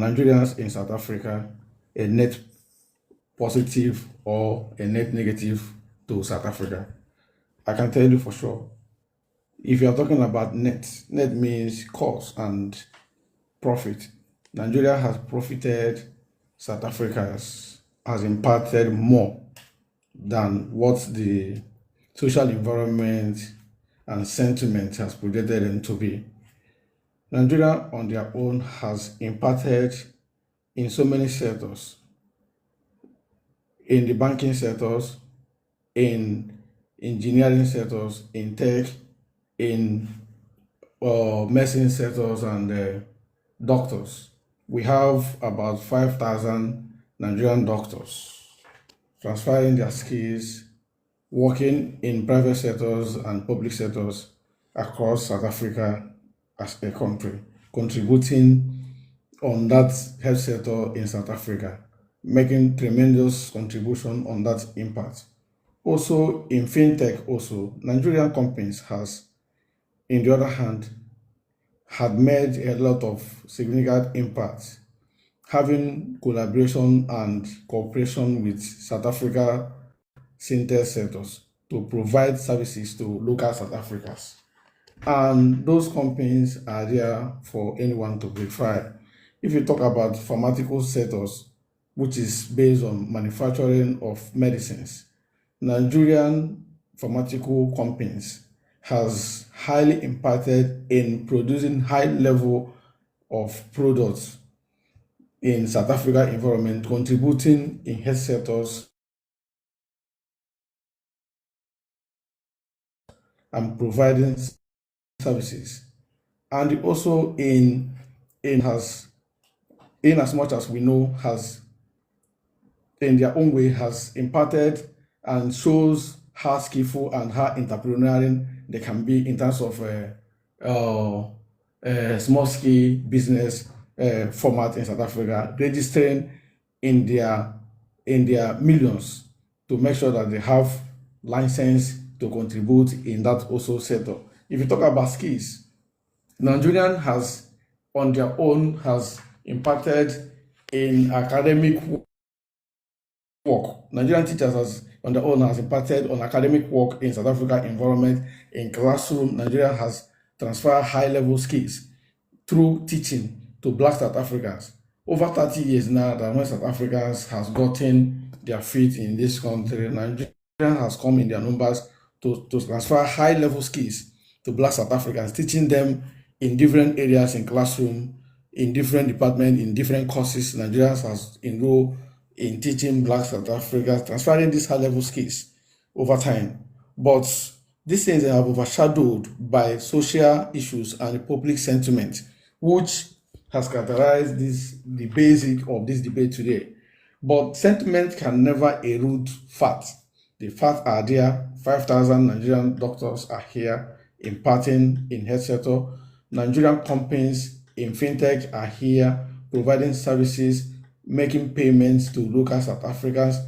Nigerians in South Africa a net positive or a net negative to South Africa? I can tell you for sure. If you are talking about net means cost and profit. Nigeria has profited, South Africa has impacted more than what the social environment and sentiment has projected them to be. Nigeria on their own has impacted in so many sectors, in the banking sectors, in engineering sectors, in tech, in medicine sectors, and doctors. We have about 5,000 Nigerian doctors transferring their skills, working in private sectors and public sectors across South Africa as a country, contributing on that health sector in South Africa, making tremendous contribution on that impact. Also in fintech, also Nigerian companies has, in the other hand, had made a lot of significant impact, having collaboration and cooperation with South Africa fintech sectors to provide services to local South Africans. And those companies are there for anyone to verify. If you talk about pharmaceutical sectors, which is based on manufacturing of medicines, Nigerian pharmaceutical companies has highly impacted in producing high level of products in South Africa environment, contributing in health sectors and providing services. And also in has, in as much as we know, has in their own way has imparted and shows how skillful and how entrepreneurial they can be in terms of small scale business format in South Africa, registering in their millions to make sure that they have license to contribute in that also sector. If you talk about skills, Nigerian has on their own has impacted in academic work. Nigerian teachers has on their own has impacted on academic work in South Africa environment. In classroom, Nigeria has transferred high level skills through teaching to Black South Africans. Over 30 years now that when South Africans has gotten their feet in this country, Nigeria has come in their numbers to transfer high level skills to Black South Africans, teaching them in different areas in classroom, in different departments, in different courses. Nigerians has enrolled in teaching Black South Africans, transferring these high level skills over time. But these things are overshadowed by social issues and public sentiment, which has characterized the basic of this debate today. But sentiment can never erode facts. The facts are there. 5,000 Nigerian doctors are here imparting in health sector. Nigerian companies in fintech are here providing services, making payments to local South Africans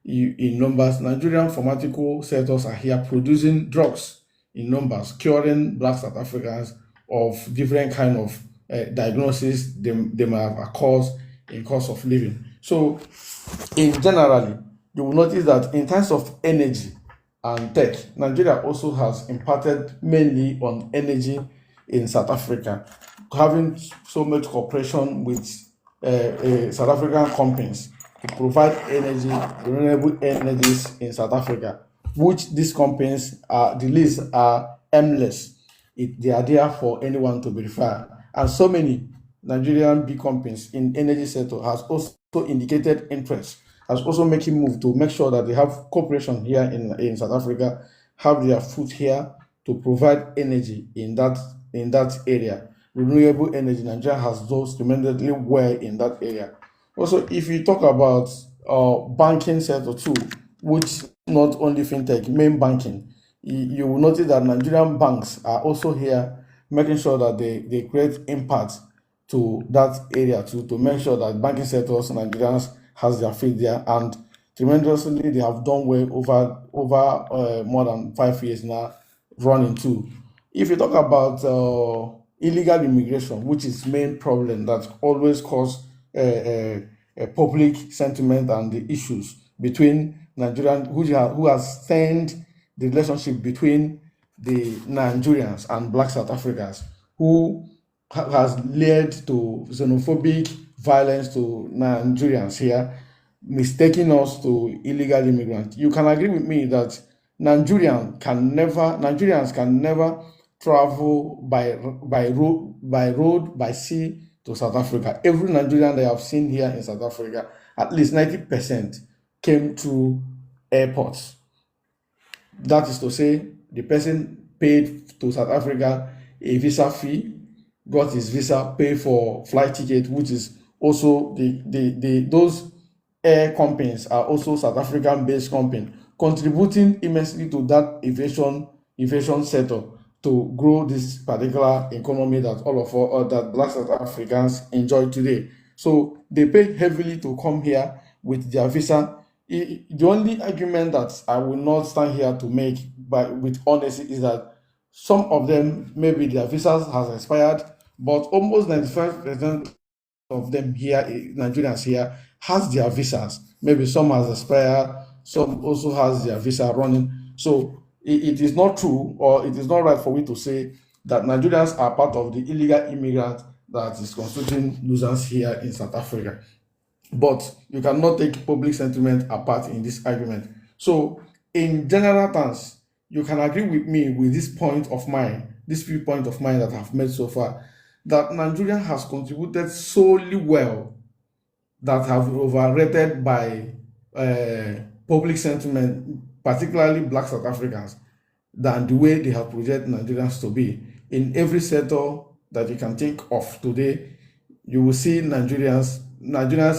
in numbers. Nigerian pharmaceutical sectors are here producing drugs in numbers, curing Black South Africans of different kind of diagnosis they might have caused in cost of living. So in generally, you will notice that in terms of energy and tech, Nigeria also has impacted mainly on energy in South Africa, having so much cooperation with South African companies to provide energy, renewable energies in South Africa, which these companies are, the lists are endless. They are there for anyone to verify. And so many Nigerian big companies in energy sector has also indicated interest, has also making move to make sure that they have cooperation here in South Africa, have their foot here to provide energy in that area. Renewable energy, Nigeria has done tremendously well in that area. Also, if you talk about banking sector too, which not only fintech, main banking, you will notice that Nigerian banks are also here making sure that they create impact to that area to make sure that banking sectors Nigerians has their feet there, and tremendously they have done well over more than 5 years now running too. If you talk about illegal immigration, which is main problem that always cause public sentiment and the issues between Nigerian, who has turned the relationship between the Nigerians and Black South Africans, who has led to xenophobic violence to Nigerians here, mistaking us to illegal immigrants. You can agree with me that Nigerians can never travel by road, by sea to South Africa. Every Nigerian that I have seen here in South Africa, at least 90% came through airports. That is to say, the person paid to South Africa a visa fee, got his visa, paid for flight ticket, which is also those air companies are also South African based company, contributing immensely to that aviation sector to grow this particular economy that all of us, that Black South Africans enjoy today. So they pay heavily to come here with their visa. The only argument that I will not stand here to make, but with honesty, is that some of them, maybe their visas has expired, but almost 95% of them here, Nigerians here, has their visas. Maybe some has expired, some also has their visa running. So it is not true, or it is not right for me to say that Nigerians are part of the illegal immigrant that is constituting nuisance here in South Africa. But you cannot take public sentiment apart in this argument. So, in general terms, you can agree with me with this point of mine, this viewpoint of mine that I've made so far, that Nigeria has contributed solely well, that have overrated by public sentiment, particularly Black South Africans, than the way they have projected Nigerians to be. In every sector that you can think of today, you will see Nigerians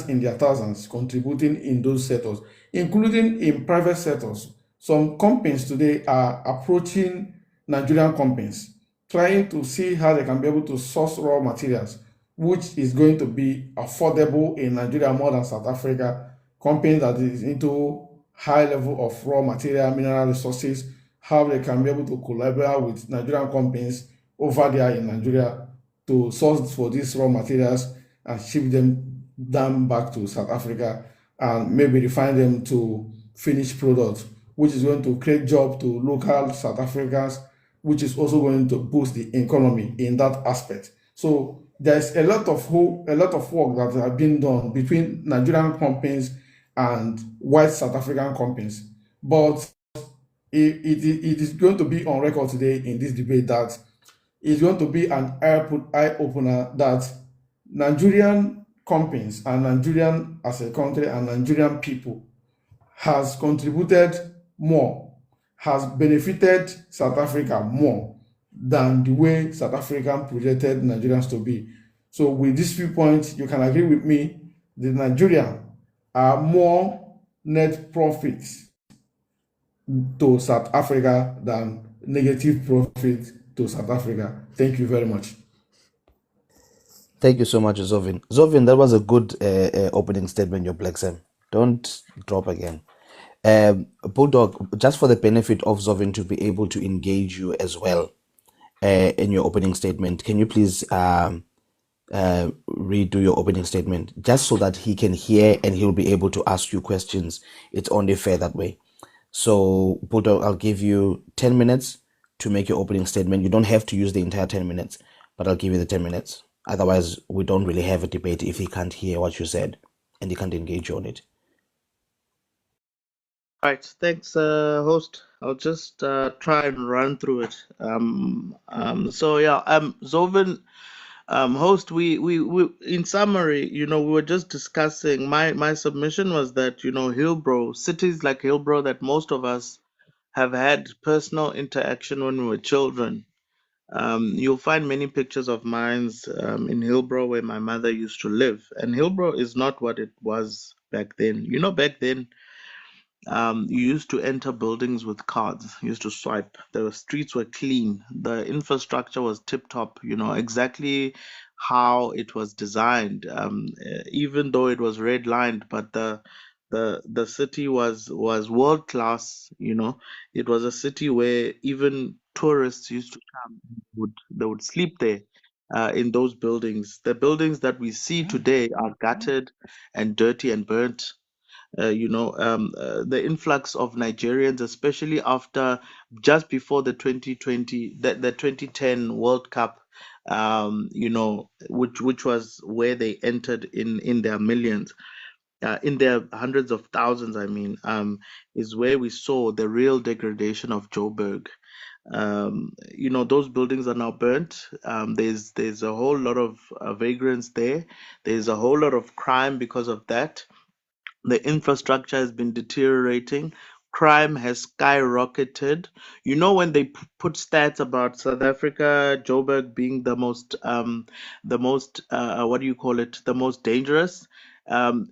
in their thousands contributing in those sectors, including in private sectors. Some companies today are approaching Nigerian companies, trying to see how they can be able to source raw materials, which is going to be affordable in Nigeria more than South Africa. Companies that is into high level of raw material, mineral resources, how they can be able to collaborate with Nigerian companies over there in Nigeria to source for these raw materials and ship them down back to South Africa and maybe refine them to finished products, which is going to create jobs to local South Africans, which is also going to boost the economy in that aspect. So there's a lot of hope, a lot of work that have been done between Nigerian companies and white South African companies. But it is going to be on record today in this debate that it's going to be an eye opener that Nigerian companies and Nigerian as a country and Nigerian people has contributed more, has benefited South Africa more than the way South African projected Nigerians to be. So with this viewpoint, you can agree with me, the Nigerian are more net profits to South Africa than negative profit to South Africa. Thank you very much. Thank you so much, Zovin. Zovin, that was a good opening statement, your Black Sam. Don't drop again. Bulldog, just for the benefit of Zovin to be able to engage you as well in your opening statement, can you please redo your opening statement just so that he can hear and he'll be able to ask you questions? It's only fair that way. So, Bulldog, I'll give you 10 minutes to make your opening statement. You don't have to use the entire 10 minutes, but I'll give you the 10 minutes. Otherwise, we don't really have a debate if he can't hear what you said and he can't engage you on it. Right, thanks, host. I'll just try and run through it. Zovin, host, we in summary, we were just discussing. My submission was that Hillbrow, cities like Hillbrow, that most of us have had personal interaction when we were children. You'll find many pictures of mine in Hillbrow where my mother used to live, and Hillbrow is not what it was back then. Back then you used to enter buildings with cards. You used to swipe. The streets were clean. The infrastructure was tip top. Exactly how it was designed. Even though it was red lined, but the city was world class. It was a city where even tourists used to come. They would sleep there. in those buildings. The buildings that we see today are gutted and dirty and burnt. The influx of Nigerians, especially after just before the 2020, the 2010 World Cup, which was where they entered in their millions, in their hundreds of thousands, I mean, is where we saw the real degradation of Joburg. Those buildings are now burnt. There's a whole lot of vagrants there. There's a whole lot of crime because of that. The infrastructure has been deteriorating. Crime has skyrocketed. When they put stats about South Africa, Joburg being the most, what do you call it, the most dangerous,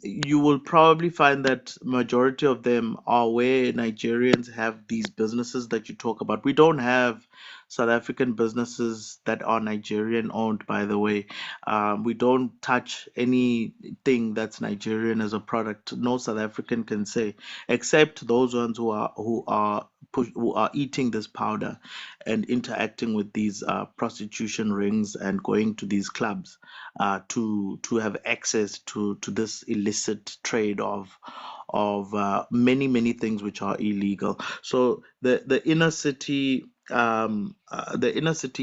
you will probably find that majority of them are where Nigerians have these businesses that you talk about. We don't have South African businesses that are Nigerian owned, by the way. We don't touch anything that's Nigerian as a product. No South African can say, except those ones who are eating this powder and interacting with these prostitution rings and going to these clubs to have access to this illicit trade of many things which are illegal. So the inner city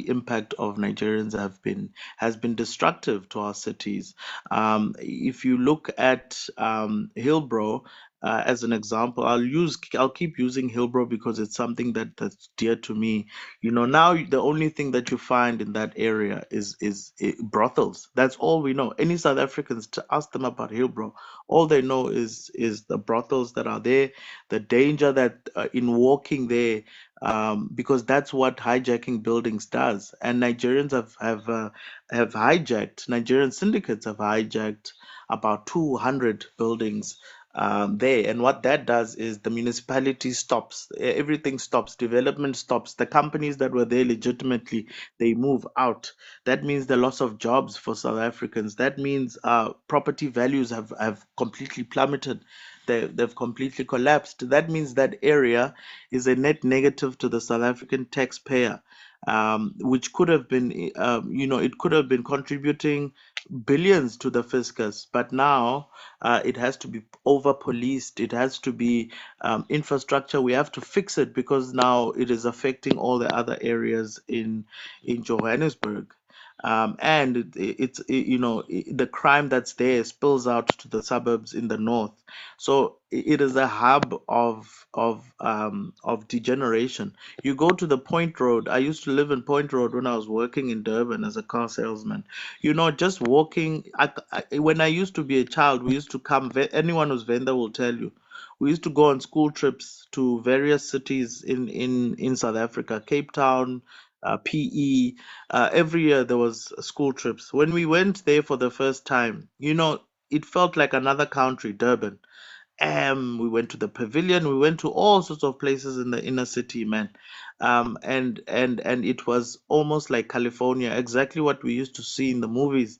impact of Nigerians has been destructive to our cities. If you look at Hillbrow as an example, I'll keep using Hillbrow because it's something that's dear to me. Now the only thing that you find in that area is brothels. That's all we know. Any South Africans, to ask them about Hillbrow, all they know is the brothels that are there, the danger that in walking there, because that's what hijacking buildings does. And Nigerians have hijacked. Nigerian syndicates have hijacked about 200 buildings there. And what that does is the municipality stops. Everything stops. Development stops. The companies that were there legitimately, they move out. That means the loss of jobs for South Africans. That means property values have completely plummeted. They've completely collapsed. That means that area is a net negative to the South African taxpayer, which could have been, it could have been contributing billions to the fiscus, but now it has to be over policed. It has to be infrastructure. We have to fix it because now it is affecting all the other areas in Johannesburg. And the crime that's there spills out to the suburbs in the north. So it is a hub of degeneration. You go to the Point Road. I used to live in Point Road when I was working in Durban as a car salesman. Just walking. When I used to be a child, we used to come. Anyone who's vendor will tell you. We used to go on school trips to various cities in South Africa, Cape Town, PE. Every year there was school trips. When we went there for the first time, it felt like another country, Durban. We went to the pavilion. We went to all sorts of places in the inner city, man. And it was almost like California, exactly what we used to see in the movies.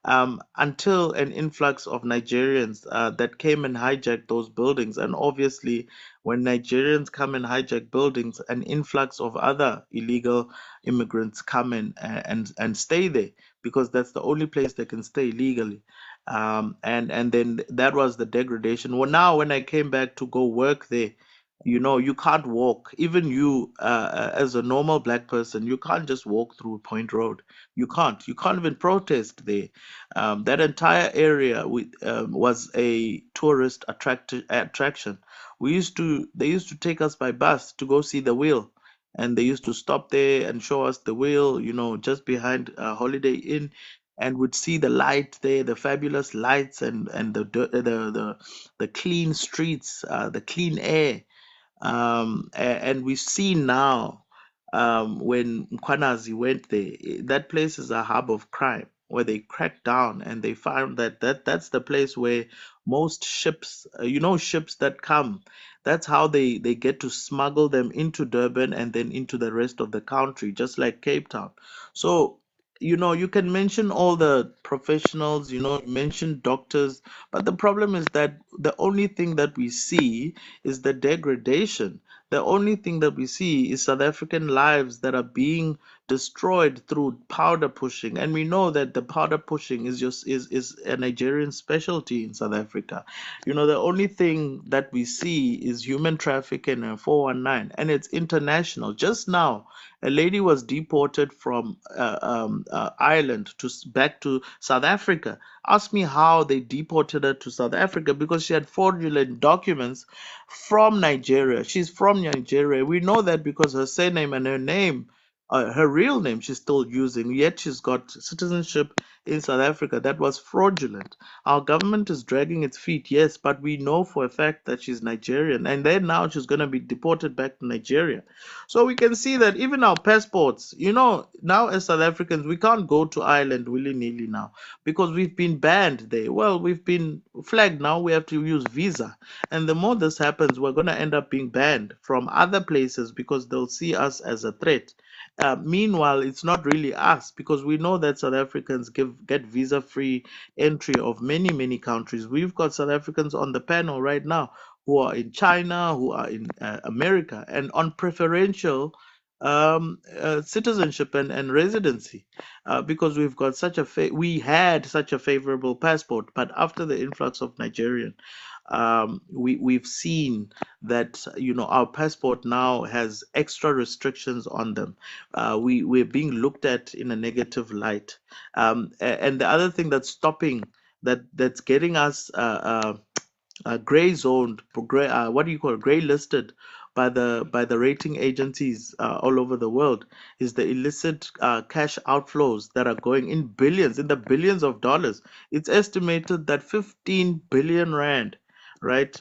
Until an influx of Nigerians that came and hijacked those buildings. And obviously, when Nigerians come and hijack buildings, an influx of other illegal immigrants come in and stay there because that's the only place they can stay legally. And then that was the degradation. Well, now when I came back to go work there, you can't walk. Even you, as a normal black person, you can't just walk through Point Road. You can't. You can't even protest there. That entire area was a tourist attraction. They used to take us by bus to go see the wheel, and they used to stop there and show us the wheel, just behind Holiday Inn, and would see the light there, the fabulous lights, and the clean streets, the clean air. And we see now, when Mkwanazi went there, that place is a hub of crime where they cracked down and they found that's the place where most ships, ships that come, that's how they get to smuggle them into Durban and then into the rest of the country, just like Cape Town. So, you can mention all the professionals, mention doctors, but the problem is that the only thing that we see is the degradation. The only thing that we see is South African lives that are being destroyed through powder pushing, and we know that the powder pushing is a Nigerian specialty in South Africa. The only thing that we see is human trafficking and 419, and it's international. Just now, a lady was deported from Ireland back to South Africa. Ask me how they deported her to South Africa, because she had fraudulent documents from Nigeria. She's from Nigeria. We know that because her surname and her name, her real name, she's still using, yet she's got citizenship in South Africa. That was fraudulent. Our government is dragging its feet, yes, but we know for a fact that she's Nigerian, and then now she's going to be deported back to Nigeria. So we can see that even our passports, now as South Africans, we can't go to Ireland willy-nilly now because we've been banned there. Well, we've been flagged now. We have to use visa. And the more this happens, we're going to end up being banned from other places because they'll see us as a threat. Meanwhile, it's not really us, because we know that South Africans get visa-free entry of many, many countries. We've got South Africans on the panel right now who are in China, who are in America, and on preferential citizenship and residency, because we had such a favorable passport. But after the influx of Nigerian, we've seen that our passport now has extra restrictions on them. We're being looked at in a negative light, and the other thing that's stopping that's getting us gray zoned, what do you call it, gray listed by the rating agencies all over the world, is the illicit cash outflows that are going in the billions of dollars. It's estimated that 15 billion rand, right?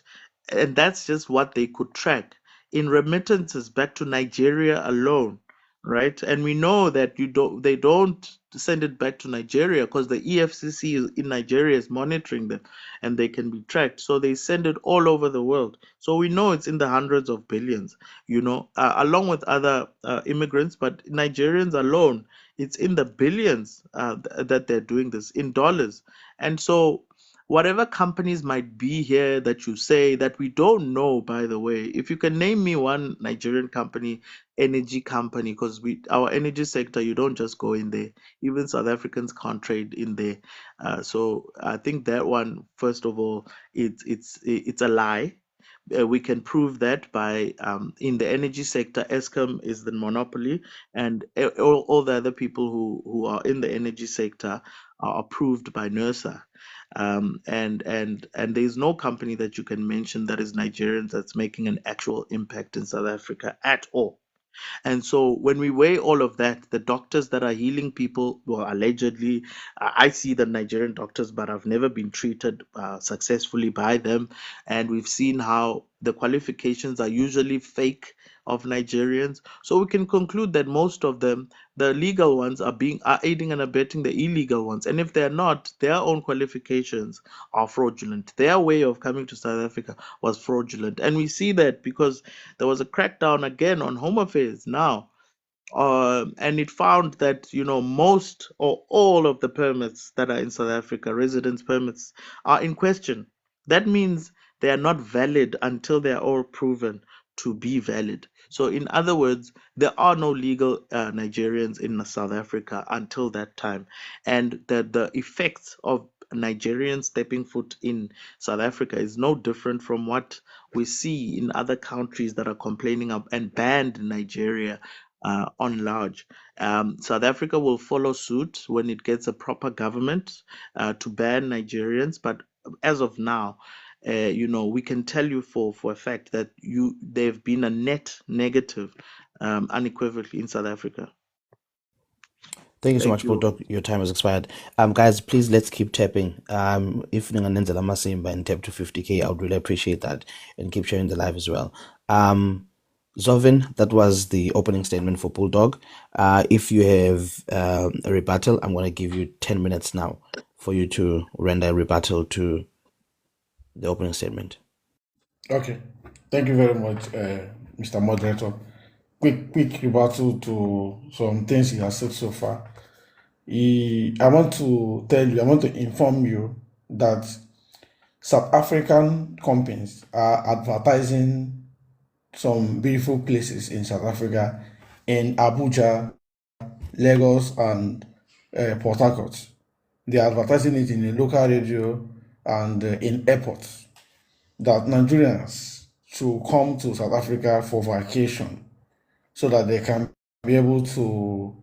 And that's just what they could track in remittances back to Nigeria alone, right? And we know that they don't send it back to Nigeria because the EFCC in Nigeria is monitoring them and they can be tracked. So they send it all over the world. So we know it's in the hundreds of billions, along with other immigrants, but Nigerians alone, it's in the billions that they're doing this in dollars. And so whatever companies might be here that you say that we don't know, by the way, if you can name me one Nigerian company, energy company, because our energy sector, you don't just go in there. Even South Africans can't trade in there. So I think that one, first of all, it's a lie. We can prove that by in the energy sector, Eskom is the monopoly, and all the other people who are in the energy sector are approved by NERSA. And there's no company that you can mention that is Nigerian that's making an actual impact in South Africa at all. And so when we weigh all of that, the doctors that are healing people, well, allegedly, I see the Nigerian doctors, but I've never been treated successfully by them. And we've seen how the qualifications are usually fake of Nigerians. So we can conclude that most of them, the legal ones, are aiding and abetting the illegal ones. And if they're not, their own qualifications are fraudulent. Their way of coming to South Africa was fraudulent. And we see that because there was a crackdown again on Home Affairs now, and it found that most or all of the permits that are in South Africa, residence permits, are in question. That means they are not valid until they are all proven to be valid. So, in other words, there are no legal Nigerians in South Africa until that time, and the effects of Nigerians stepping foot in South Africa is no different from what we see in other countries that are complaining of and banned Nigeria on large. South Africa will follow suit when it gets a proper government to ban Nigerians. But as of now, we can tell you for a fact that they've been a net negative, unequivocally, in South Africa. Thank you so Thank much, you. Bulldog. Your time has expired. Guys, please let's keep tapping. If Ninganenzela Masimba and tap to 50K, I would really appreciate that, and keep sharing the live as well. Zovin, that was the opening statement for Bulldog. If you have a rebuttal, I'm going to give you 10 minutes now for you to render a rebuttal to the opening statement. Okay. Thank you very much, Mr. Moderator. Quick rebuttal to some things he has said so far. I want to inform you that South African companies are advertising some beautiful places in South Africa, in Abuja, Lagos, and Port Harcourt. They are advertising it in a local radio and in airports that Nigerians should come to South Africa for vacation so that they can be able to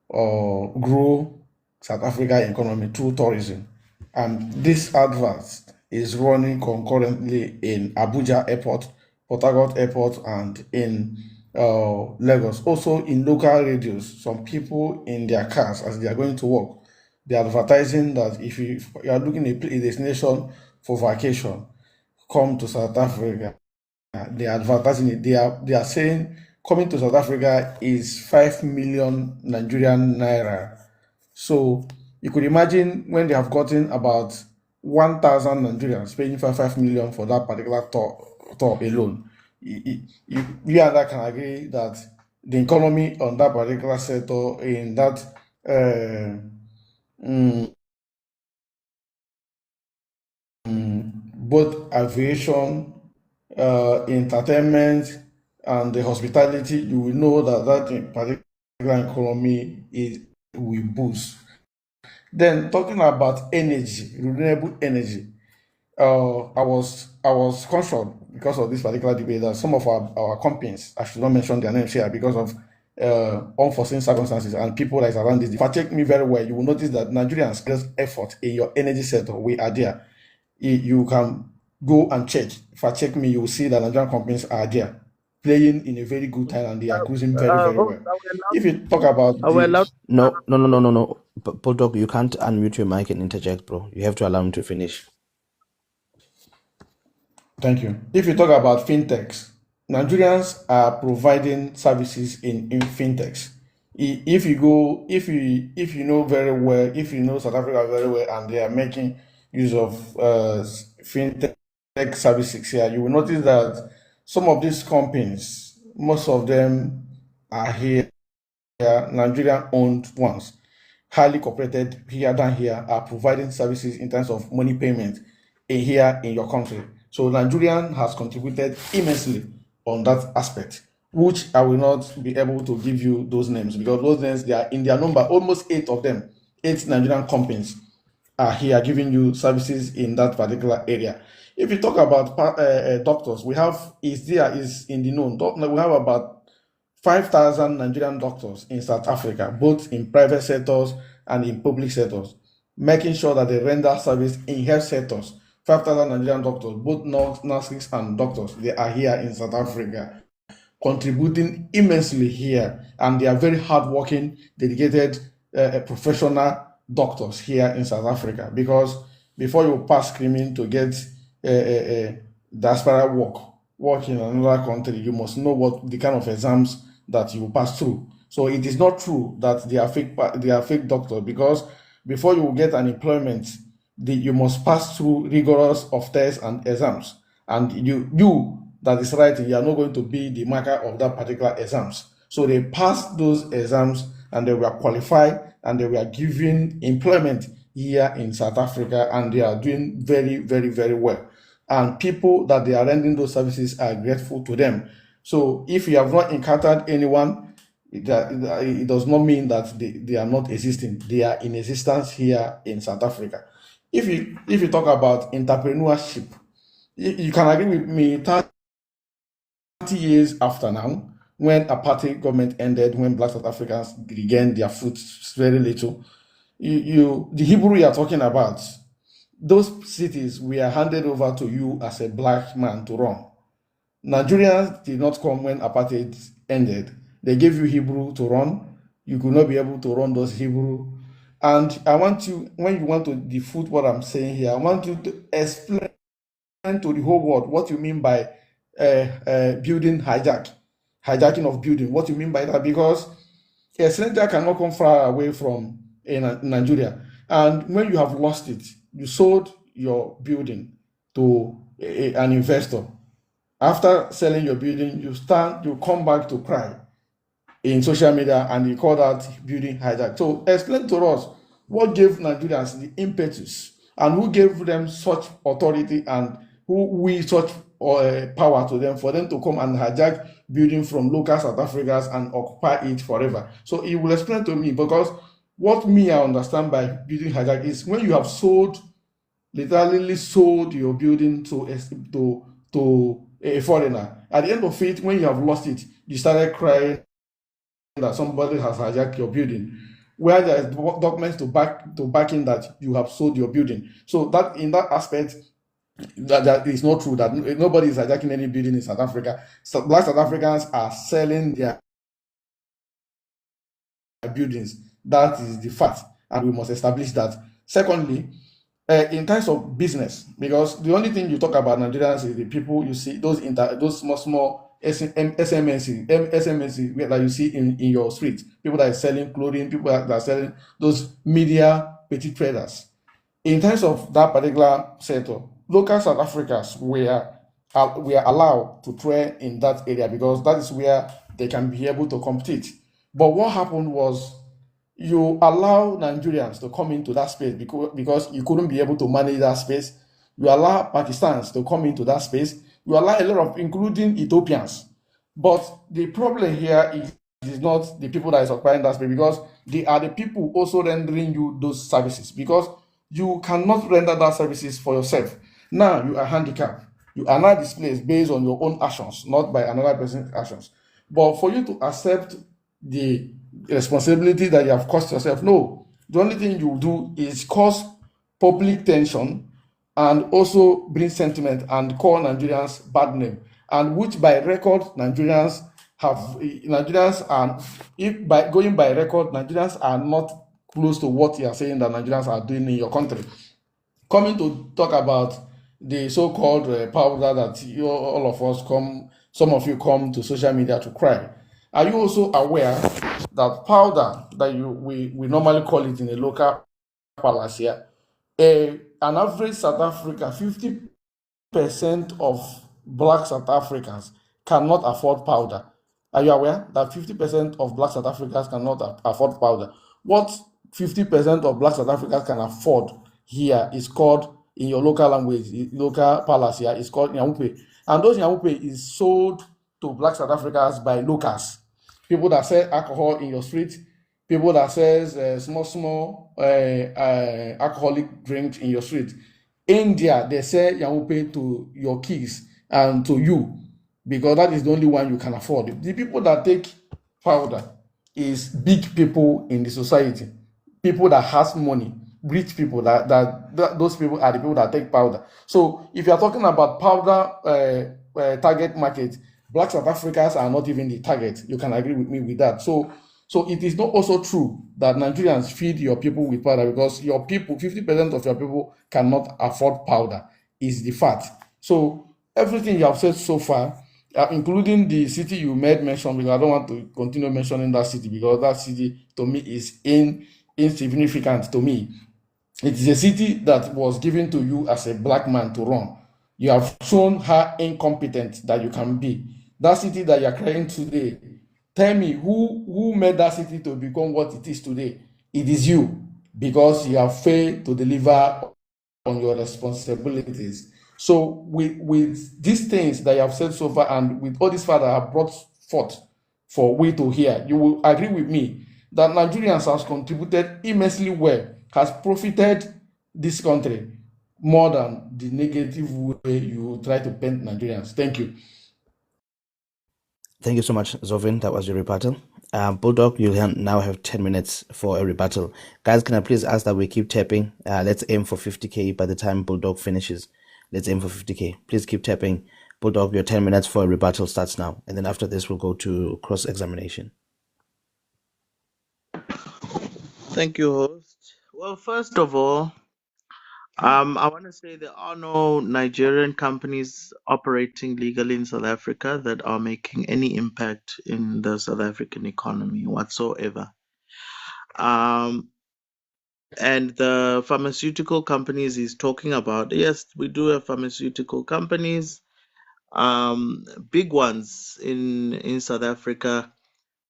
grow South Africa economy through tourism. And this advert is running concurrently in Abuja Airport, Port Harcourt Airport, and in Lagos. Also in local radios, some people in their cars as they are going to work, they are advertising that if you are looking at a destination for vacation, come to South Africa. They are advertising it. They are saying coming to South Africa is 5 million Nigerian naira. So you could imagine when they have gotten about 1,000 Nigerians paying 5 million for that particular tour alone. You and I can agree that the economy on that particular sector in that mm, both aviation, entertainment, and the hospitality, you will know that that particular economy will boost. Then talking about energy, renewable energy, I was conscious because of this particular debate that some of our companies, I should not mention their names here because of unforeseen circumstances and people that is around this. If I check me very well, you will notice that Nigerians' greatest effort in your energy sector, we are there. You can go and check. If I check me, you will see that Nigerian companies are there playing in a very good time and they are cruising very, very Host, well. If you talk about are we the allowed? No. Bulldog, you can't unmute your mic and interject, bro. You have to allow him to finish. Thank you. If you talk about fintechs, Nigerians are providing services in fintechs. If you know very well, if you know South Africa very well, and they are making use of fintech services here, you will notice that some of these companies, most of them are here, Nigerian owned ones, highly cooperated here than here, are providing services in terms of money payment here in your country. So Nigerian has contributed immensely on that aspect, which I will not be able to give you those names because those names they are in their number. Almost eight of them, eight Nigerian companies are here giving you services in that particular area. If you talk about doctors, we have is in the known. We have about 5,000 Nigerian doctors in South Africa, both in private sectors and in public sectors, making sure that they render service in health sectors. 5,000 Nigerian doctors, both nurses and doctors, they are here in South Africa, contributing immensely here, and they are very hardworking, dedicated, professional doctors here in South Africa. Because before you pass screening to get diaspora work in another country, you must know what the kind of exams that you pass through. So it is not true that they are fake doctors, because before you get an employment, you must pass through rigorous of tests and exams, and you that is writing, you are not going to be the marker of that particular exams. So they passed those exams and they were qualified and they were given employment here in South Africa, and they are doing very, very, very well. And people that they are rendering those services are grateful to them. So if you have not encountered anyone, it does not mean that they are not existing. They are in existence here in South Africa. If you talk about entrepreneurship, you can agree with me. 30 years after now, when apartheid government ended, when Black South Africans regained their foot very little, the Hebrew you are talking about, those cities were handed over to you as a black man to run. Nigerians did not come when apartheid ended. They gave you Hebrew to run. You could not be able to run those Hebrew. And I want you, when you want to defute what I'm saying here, I want you to explain to the whole world what you mean by building hijacking of building. What you mean by that? Because a senator cannot come far away from Nigeria. And when you have lost it, you sold your building to an investor. After selling your building, you come back to cry in social media and you call that building hijack. So explain to us what gave Nigerians the impetus and who gave them such authority and who we such power to them for them to come and hijack building from local South Africans and occupy it forever. So he will explain to me, because what me I understand by building hijack is when you have literally sold your building to a foreigner. At the end of it, when you have lost it, you started crying that somebody has hijacked your building, where there is documents to back in that you have sold your building. So that in that aspect, that is not true. That nobody is hijacking any building in South Africa. So Black South Africans are selling their buildings. That is the fact, and we must establish that. Secondly, in terms of business, because the only thing you talk about Nigerians is the people you see, those small SMNC that you see in your street, people that are selling clothing, people that are selling those media petty traders. In terms of that particular sector, local South Africans were allowed to trade in that area because that is where they can be able to compete. But what happened was you allow Nigerians to come into that space because you couldn't be able to manage that space. You allow Pakistans to come into that space. You allow a lot of, including Ethiopians. But the problem here is not the people that is occupying that space, because they are the people also rendering you those services, because you cannot render that services for yourself. Now you are handicapped. You are now displaced based on your own actions, not by another person's actions. But for you to accept the responsibility that you have caused yourself, no. The only thing you do is cause public tension and also bring sentiment and call Nigerians bad name, and which by record Nigerians are, if by going by record, Nigerians are not close to what you are saying that Nigerians are doing in your country. Coming to talk about the so-called powder that all of us some of you come to social media to cry. Are you also aware that powder that we normally call it in a local palace here, an average South Africa, 50% of black South Africans cannot afford powder? Are you aware that 50% of black South Africans cannot afford powder? What 50% of black South Africans can afford here is called, in your local language, local palace here, is called Nyamupe. And those Nyamupe is sold to black South Africans by locals. People that sell alcohol in your street, people that sells small alcoholic drinks in your street. India, they sell Nyamupe to your kids and to you, because that is the only one you can afford. The people that take powder is big people in the society, people that has money, rich people. Those people are the people that take powder. So if you are talking about powder target market, black South Africans are not even the target. You can agree with me with that. So it is not also true that Nigerians feed your people with powder, because your people, 50% of your people cannot afford powder, is the fact. So everything you have said so far, including the city you made mention, because I don't want to continue mentioning that city, because that city to me is insignificant to me. It is a city that was given to you as a black man to run. You have shown how incompetent that you can be. That city that you are crying today, tell me who made that city to become what it is today? It is you, because you have failed to deliver on your responsibilities. So with these things that you have said so far, and with all these facts that I have brought forth for we to hear, you will agree with me that Nigerians has contributed immensely well, has profited this country more than the negative way you try to paint Nigerians. Thank you. Thank you so much, Zovin. That was your rebuttal. Bulldog, you now have 10 minutes for a rebuttal. Guys, can I please ask that we keep tapping? Let's aim for 50K by the time Bulldog finishes. Let's aim for 50K. Please keep tapping. Bulldog, your 10 minutes for a rebuttal starts now. And then after this, we'll go to cross-examination. Thank you, host. Well, first of all, I want to say there are no Nigerian companies operating legally in South Africa that are making any impact in the South African economy whatsoever. And the pharmaceutical companies he's talking about, yes, we do have pharmaceutical companies, big ones in South Africa,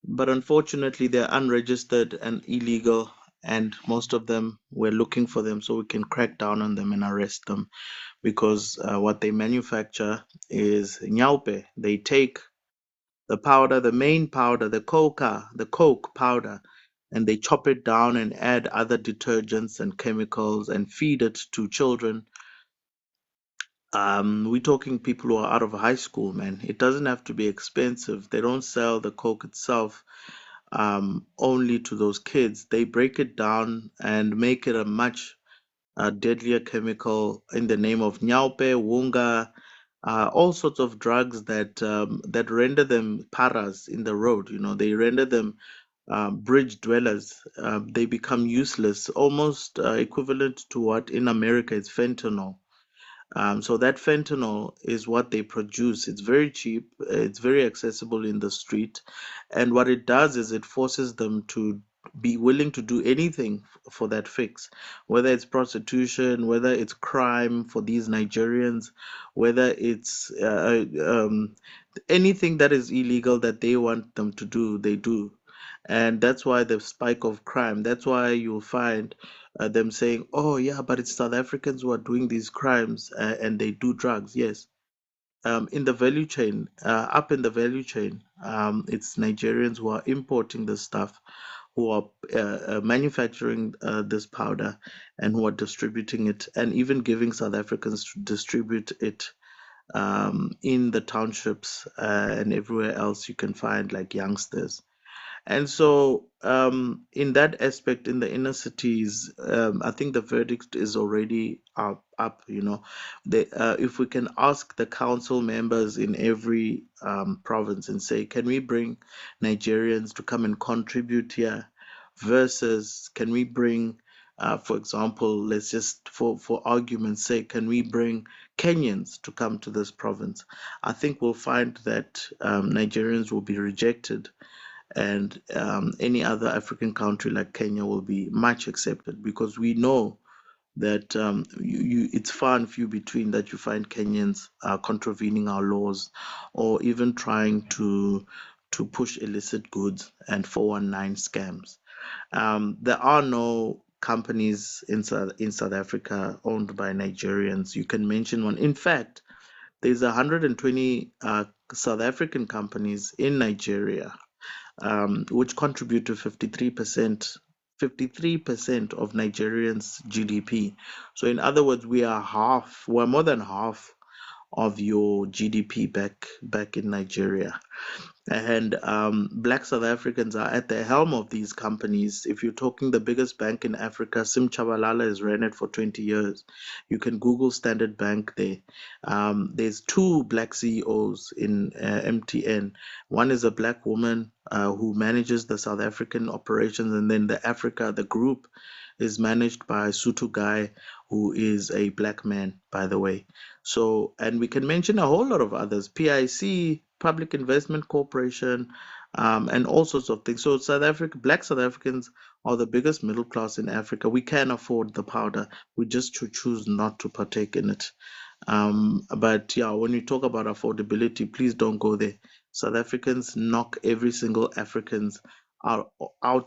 but unfortunately they're unregistered and illegal, and most of them, we're looking for them so we can crack down on them and arrest them, because what they manufacture is nyaupe. They take the powder, the main powder, the coke powder, and they chop it down and add other detergents and chemicals and feed it to children. We're talking people who are out of high school, man. It doesn't have to be expensive. They don't sell the coke itself only to those kids. They break it down and make it a much deadlier chemical in the name of nyaupe, wunga, all sorts of drugs that render them paras in the road. You know, they render them bridge dwellers. They become useless, almost equivalent to what in America is fentanyl. So that fentanyl is what they produce. It's very cheap. It's very accessible in the street, and what it does is it forces them to be willing to do anything for that fix, whether it's prostitution, whether it's crime for these Nigerians, whether it's anything that is illegal that they want them to do, they do. And that's why the spike of crime. That's why you'll find them saying, "Oh yeah, but it's South Africans who are doing these crimes and they do drugs." Yes, in the value chain, up in the value chain, it's Nigerians who are importing this stuff, who are manufacturing this powder, and who are distributing it, and even giving South Africans to distribute it in the townships and everywhere else you can find like youngsters. And so, in that aspect, in the inner cities, I think the verdict is already up. You know, if we can ask the council members in every province and say, can we bring Nigerians to come and contribute here, versus can we bring, for example, let's just for argument's sake, can we bring Kenyans to come to this province? I think we'll find that Nigerians will be rejected, and any other African country like Kenya will be much accepted, because we know that it's far and few between that you find Kenyans contravening our laws, or even trying to push illicit goods and 419 scams. There are no companies in South Africa owned by Nigerians. You can mention one. In fact, there's 120 South African companies in Nigeria, which contribute to 53% of Nigerians' GDP. So in other words, we're more than half of your GDP back in Nigeria. And black South Africans are at the helm of these companies. If you're talking the biggest bank in Africa, Sim Chabalala has ran it for 20 years. You can Google Standard Bank there. There's two black CEOs in MTN. One is a black woman who manages the South African operations, and then the group is managed by a Sutu guy who is a black man, by the way. So, and we can mention a whole lot of others: PIC, Public Investment Corporation, and all sorts of things. So, black South Africans are the biggest middle class in Africa. We can afford the powder. We just choose not to partake in it. But yeah, when you talk about affordability, please don't go there. South Africans knock every single Africans out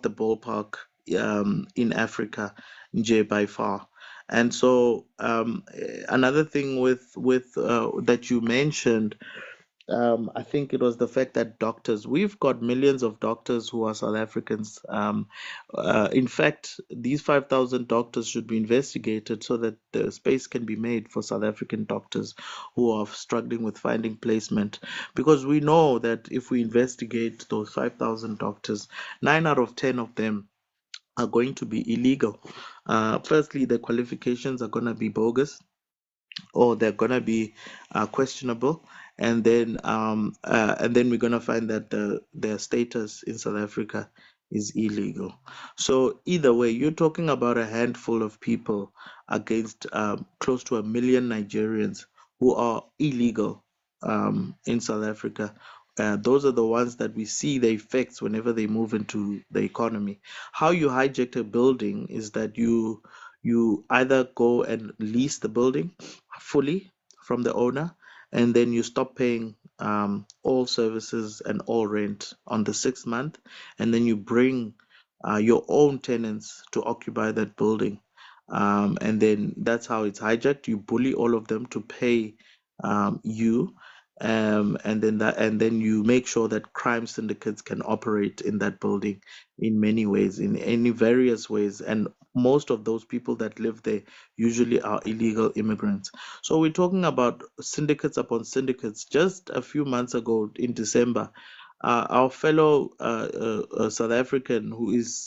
the ballpark in Africa, nje by far. And so another thing with that you mentioned, I think it was the fact that we've got millions of doctors who are South Africans. In fact, these 5,000 doctors should be investigated so that the space can be made for South African doctors who are struggling with finding placement. Because we know that if we investigate those 5,000 doctors, 9 out of 10 of them are going to be illegal. Firstly, the qualifications are going to be bogus, or they're gonna be questionable, and then we're gonna find that their status in South Africa is illegal. So either way, you're talking about a handful of people against close to 1 million Nigerians who are illegal in South Africa. Those are the ones that we see the effects whenever they move into the economy. How you hijack a building is that you either go and lease the building fully from the owner, and then you stop paying all services and all rent on the 6th month, and then you bring your own tenants to occupy that building. And then that's how it's hijacked. You bully all of them to pay you, and then you make sure that crime syndicates can operate in that building in many ways, in any various ways. And most of those people that live there usually are illegal immigrants. So we're talking about syndicates upon syndicates. Just a few months ago in December, our fellow South African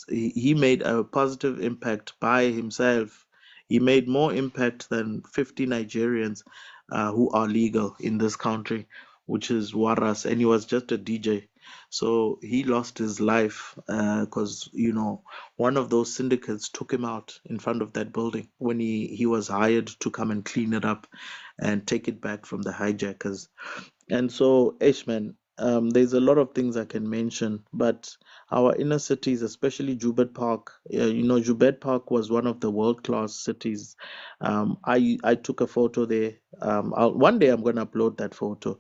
he made a positive impact by himself. He made more impact than 50 Nigerians who are legal in this country, which is Waras, and he was just a DJ. So he lost his life because one of those syndicates took him out in front of that building when he was hired to come and clean it up and take it back from the hijackers. And so, Ishman, there's a lot of things I can mention, but our inner cities, especially Joburg Park, Joburg Park was one of the world-class cities. I took a photo there. One day I'm going to upload that photo.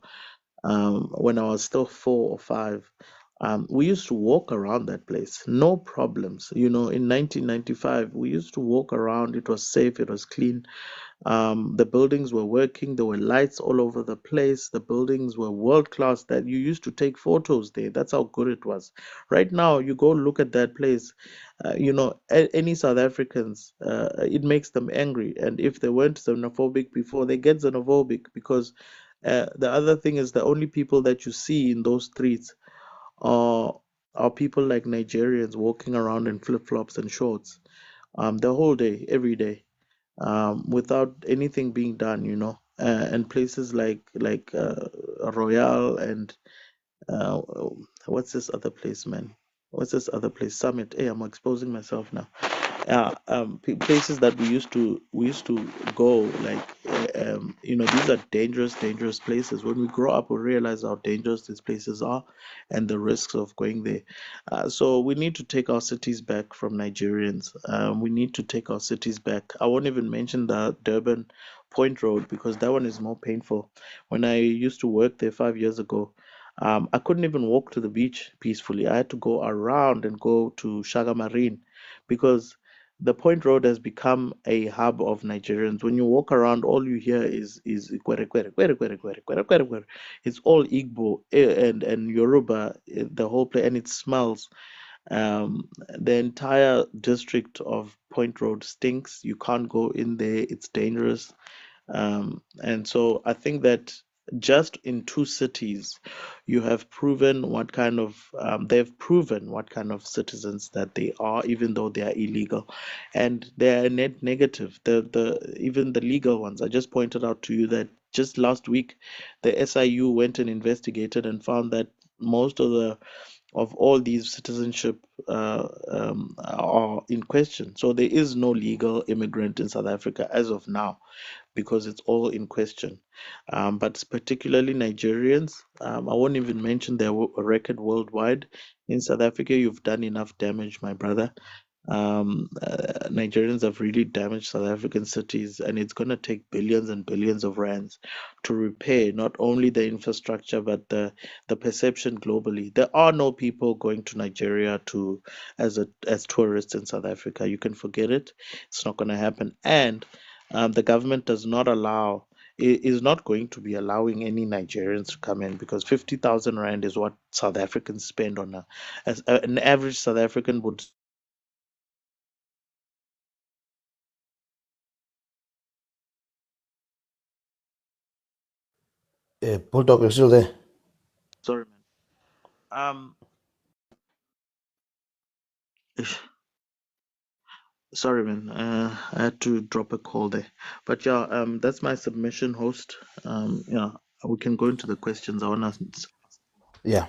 When I was still 4 or 5, we used to walk around that place, no problems. In 1995, we used to walk around. It was safe, it was clean. The buildings were working. There were lights all over the place. The buildings were world class. That you used to take photos there. That's how good it was. Right now, you go look at that place. Any South Africans, it makes them angry. And if they weren't xenophobic before, they get xenophobic because the other thing is the only people that you see in those streets are people like Nigerians walking around in flip flops and shorts the whole day, every day, without anything being done, and places like Royale and uh, what's this other place, man? What's this other place? Summit. Hey, I'm exposing myself now. Places that we used to go, like these are dangerous places. When we grow up, we realize how dangerous these places are and the risks of going there. So we need to take our cities back from Nigerians. We need to take our cities back. I won't even mention the Durban Point Road because that one is more painful. When I used to work there 5 years ago, I couldn't even walk to the beach peacefully. I had to go around and go to Shaga Marine because the Point Road has become a hub of Nigerians. When you walk around, all you hear is kwere kwere kwere kwere kwere kwere kwere kwere. It's all Igbo and Yoruba, the whole place, and it smells. The entire district of Point Road stinks. You can't go in there. It's dangerous. And so I think that just in 2 cities, you have proven they've proven what kind of citizens that they are, even though they are illegal, and they are net negative. Even the legal ones. I just pointed out to you that just last week, the SIU went and investigated and found that most of all these citizenship are in question. So there is no legal immigrant in South Africa as of now because it's all in question. But particularly Nigerians, I won't even mention their record worldwide. In South Africa, you've done enough damage, my brother. Nigerians have really damaged South African cities, and it's going to take billions and billions of rands to repair not only the infrastructure but the perception globally. There are no people going to Nigeria as tourists in South Africa. You can forget it. It's not going to happen. And the government is not going to be allowing any Nigerians to come in because 50,000 rand is what South Africans spend on an average South African would. Bulldog, you're still there? Sorry, man. Um, Sorry, man. I had to drop a call there. But yeah, that's my submission, host. Yeah, we can go into the questions. I wanna. Yeah.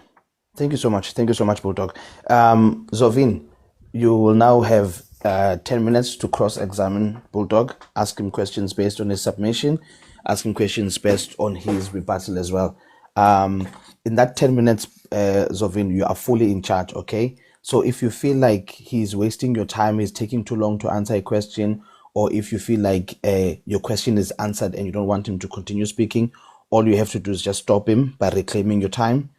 Thank you so much. Thank you so much, Bulldog. Zovin, you will now have 10 minutes to cross-examine Bulldog, ask him questions based on his submission, ask him questions based on his rebuttal as well. In that 10 minutes, Zovin, you are fully in charge, okay? So if you feel like he's wasting your time, he's taking too long to answer a question, or if you feel like your question is answered and you don't want him to continue speaking, all you have to do is just stop him by reclaiming your time,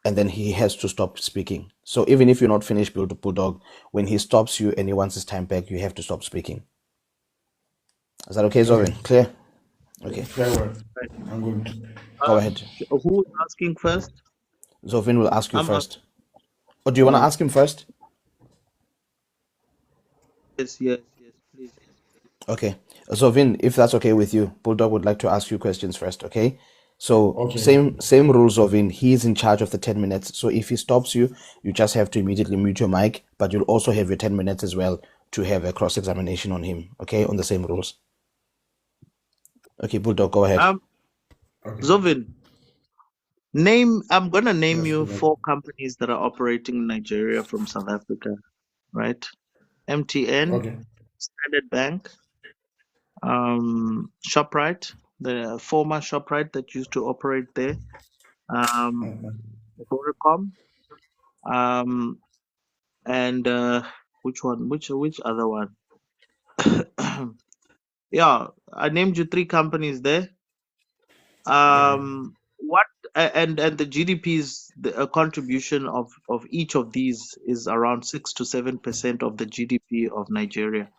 and then he has to stop speaking. So even if you're not finished, Bulldog, when he stops you and he wants his time back, you have to stop speaking. Is that okay, Okay. Zovin? Clear? Okay, Very well. Right. I'm good. go ahead. Who's asking first? Zovin will ask you I'm first. Or do you want to ask him first? yes, please. Okay. So Vin, if that's okay with you, Bulldog would like to ask you questions first, okay? So Okay. same rules of in he's in charge of the 10 minutes. So if he stops you, you just have to immediately mute your mic, but you'll also have your 10 minutes as well to have a cross-examination on him, okay? On the same rules. Okay, Bulldog, go ahead. Okay. Zovin, I'm gonna name Yes. you Good. 4 companies that are operating in Nigeria from South Africa, right? MTN, Okay. Standard Bank, Shoprite, the former Shoprite that used to operate there, um, Mhm. Vodacom, um, and which one? Which other one? Yeah, I named you 3 companies there. Okay. What and the GDP's contribution of each of these is around 6 to 7% of the GDP of Nigeria.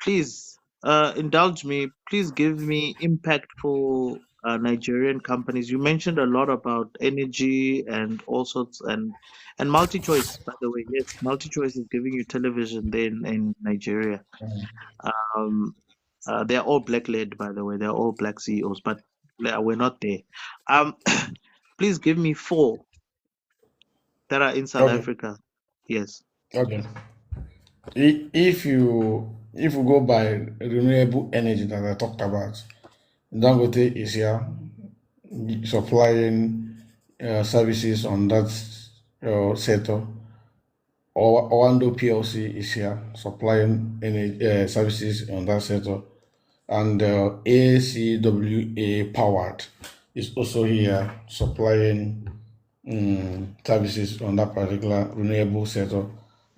Please indulge me. Please give me impactful Nigerian companies. You mentioned a lot about energy and all sorts and MultiChoice. By the way, yes, MultiChoice is giving you television there in Nigeria. Mhm. Um, they are all black led, by the way. They're all black CEOs, but we're not there. Um, please give me 4 that are in South Okay. Africa. Yes. Okay. If you go by renewable energy that I talked about, Dangote is here supplying services on that sector. Orlando PLC is here supplying services on that sector, and ACWA Powered is also here supplying services on that particular renewable sector,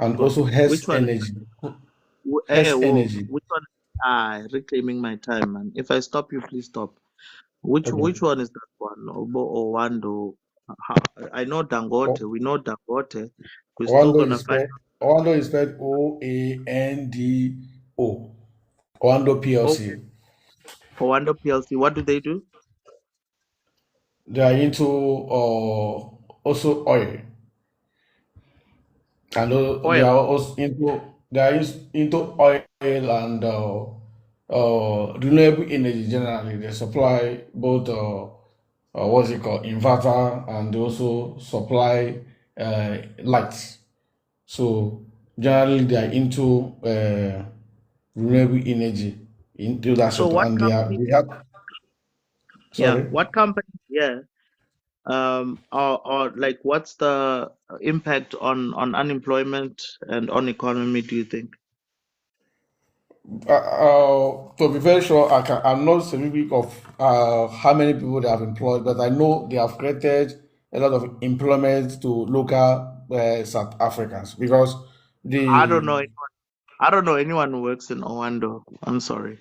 and One. also Which Hess one? Energy. Hess Whoa, Energy. which one? Reclaiming my time, man. If I stop you, please stop. Okay. Which one is that one? Obo Owando. I know O- Dangote. We know Dangote. We're still Orlando gonna is find. spelled Oando. Orlando Okay. PLC. Owando PLC. What do they do? They are into also oil, and they Oil. are also into oil and renewable energy generally. They supply both what's it called inverter, and they also supply lights. So generally they are into renewable energy into that So sector, what and company? they have Yeah, sorry. what company? Yeah. Or like, what's the impact on unemployment and on economy? Do you think? To be very sure, I'm not specific of how many people they have employed, but I know they have created a lot of employment to local South Africans because I don't the know. I don't know anyone who works in Owando. I'm sorry.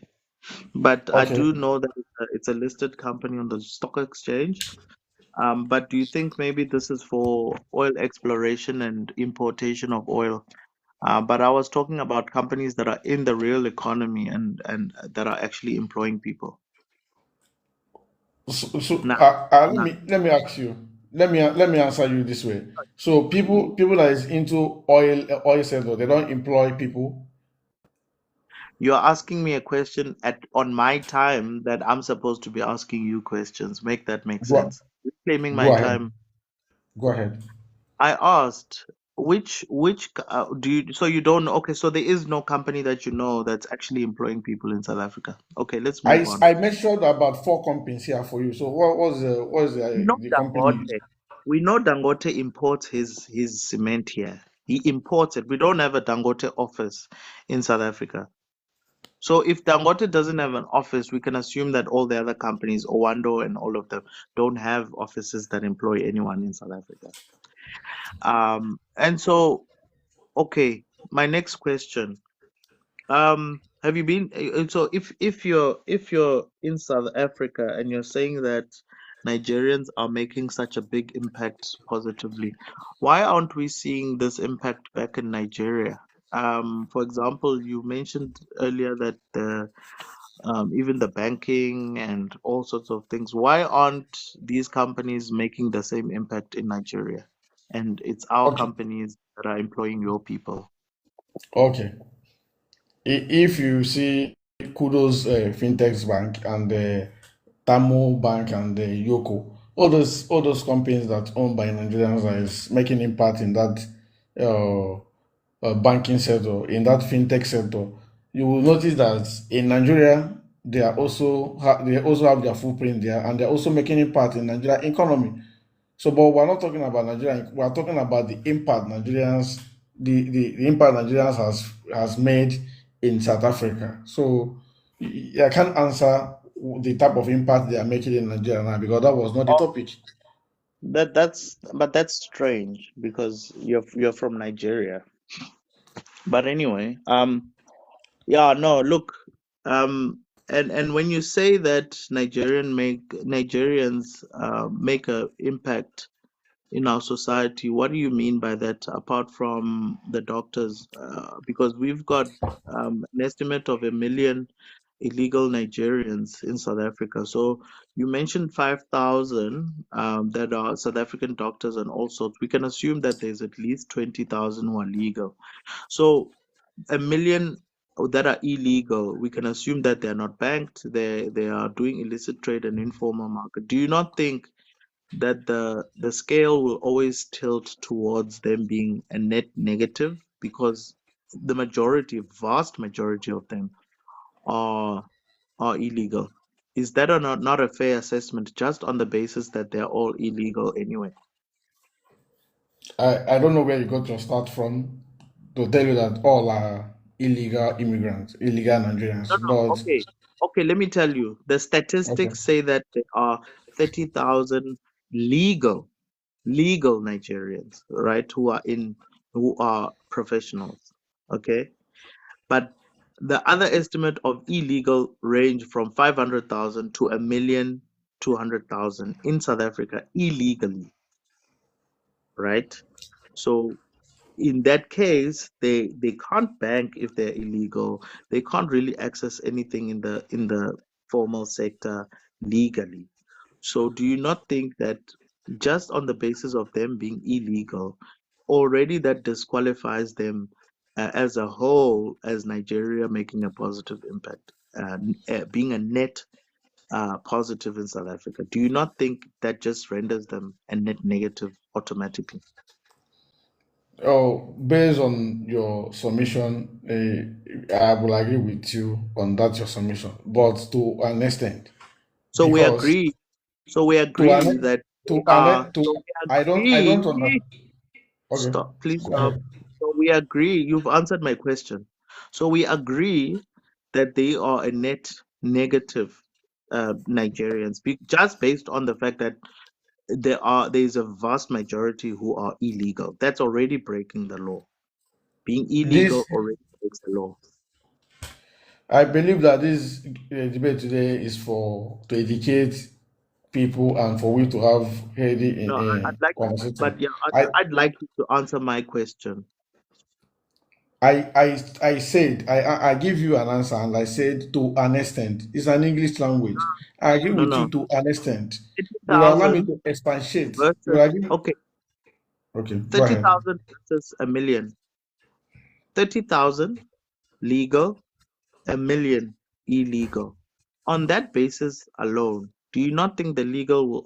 But I okay. do know that it's a listed company on the stock exchange. But do you think maybe this is for oil exploration and importation of oil? But I was talking about companies that are in the real economy and that are actually employing people. So Now, let now me ask you. Let me answer you this way. So people that is into oil sector, they don't employ people. you're asking me a question at on my time that I'm supposed to be asking you questions. Make that make Go, sense? Reclaiming my go ahead. time. Go ahead. I asked do you so you don't know? Okay, so there is no company that you know that's actually employing people in South Africa. Okay, let's move on. I mentioned about 4 companies here for you. So what was We know the company? Dangote. We know Dangote imports his cement here. He imports it. We don't have a Dangote office in South Africa. So if Dangote doesn't have an office, we can assume that all the other companies, Owando and all of them, don't have offices that employ anyone in South Africa. And so, okay, my next question. Have you been so if you're in South Africa and you're saying that Nigerians are making such a big impact positively. Why aren't we seeing this impact back in Nigeria? For example, you mentioned earlier that even the banking and all sorts of things. Why aren't these companies making the same impact in Nigeria? And it's our Okay, companies that are employing your people. okay. If you see Kudos Fintechs Bank and the Tamo Bank and the Yoko, all those companies that owned by Nigerians that is making impact in that uh, banking sector, in that fintech sector, you will notice that in Nigeria they also have their footprint there, and they're also making impact in Nigeria economy. So, but we're not talking about Nigeria. We're talking about the impact the impact Nigerians has made in South Africa. So, I can't answer the type of impact they are making in Nigeria now because that was not the Oh, topic. but that's strange because you're from Nigeria. But anyway, yeah, no, look, and when you say that Nigerians make a impact in our society, what do you mean by that, apart from the doctors? Because we've got an estimate of 1 million illegal Nigerians in South Africa. So you mentioned 5,000 that are South African doctors and all sorts. We can assume that there's at least 20,000 who are legal. So 1 million that are illegal, we can assume that they're not banked, they are doing illicit trade and informal market. Do you not think that the scale will always tilt towards them being a net negative because the vast majority of them are illegal? Is that or not a fair assessment just on the basis that they're all illegal anyway? I don't know where you got your start from to tell you that all are illegal immigrants, illegal No, Nigerians. no, But okay. Okay, let me tell you. The okay, statistics say that there are 30,000 legal, legal Nigerians, right, who are professionals. Okay? But the other estimate of illegal range from 500,000 to 1,200,000 in South Africa illegally, right? So in that case, they can't bank if they're illegal. They can't really access anything in the formal sector legally. So do you not think that just on the basis of them being illegal, already that disqualifies them as a whole, as Nigeria making a positive impact, being a net positive in South Africa? Do you not think that just renders them a net negative automatically? oh, based on your submission, I will agree with you on that your submission, but to an extent, So we because agree. So we to agree an that they to are. an to So we I don't agree. understand. Okay, Stop. Please go stop. ahead. So we agree. You've answered my question. So we agree that they are a net negative Nigerians, just based on the fact that there is a vast majority who are illegal. That's already breaking the law. Being This illegal already breaks the law. I believe that this debate today is for to educate people and for we to have healthy No, I'd like, conversation. but yeah, I I'd like you to answer my question. I said I give you an answer and I said to an extent. It's an English language. I agree No, with no. you to an extent. You will allow me 30,000 to expatiate. You will versus, agree? okay, Okay, go ahead. 30,000 versus 1 million. 30,000 legal, 1 million illegal. On that basis alone, do you not think the illegal will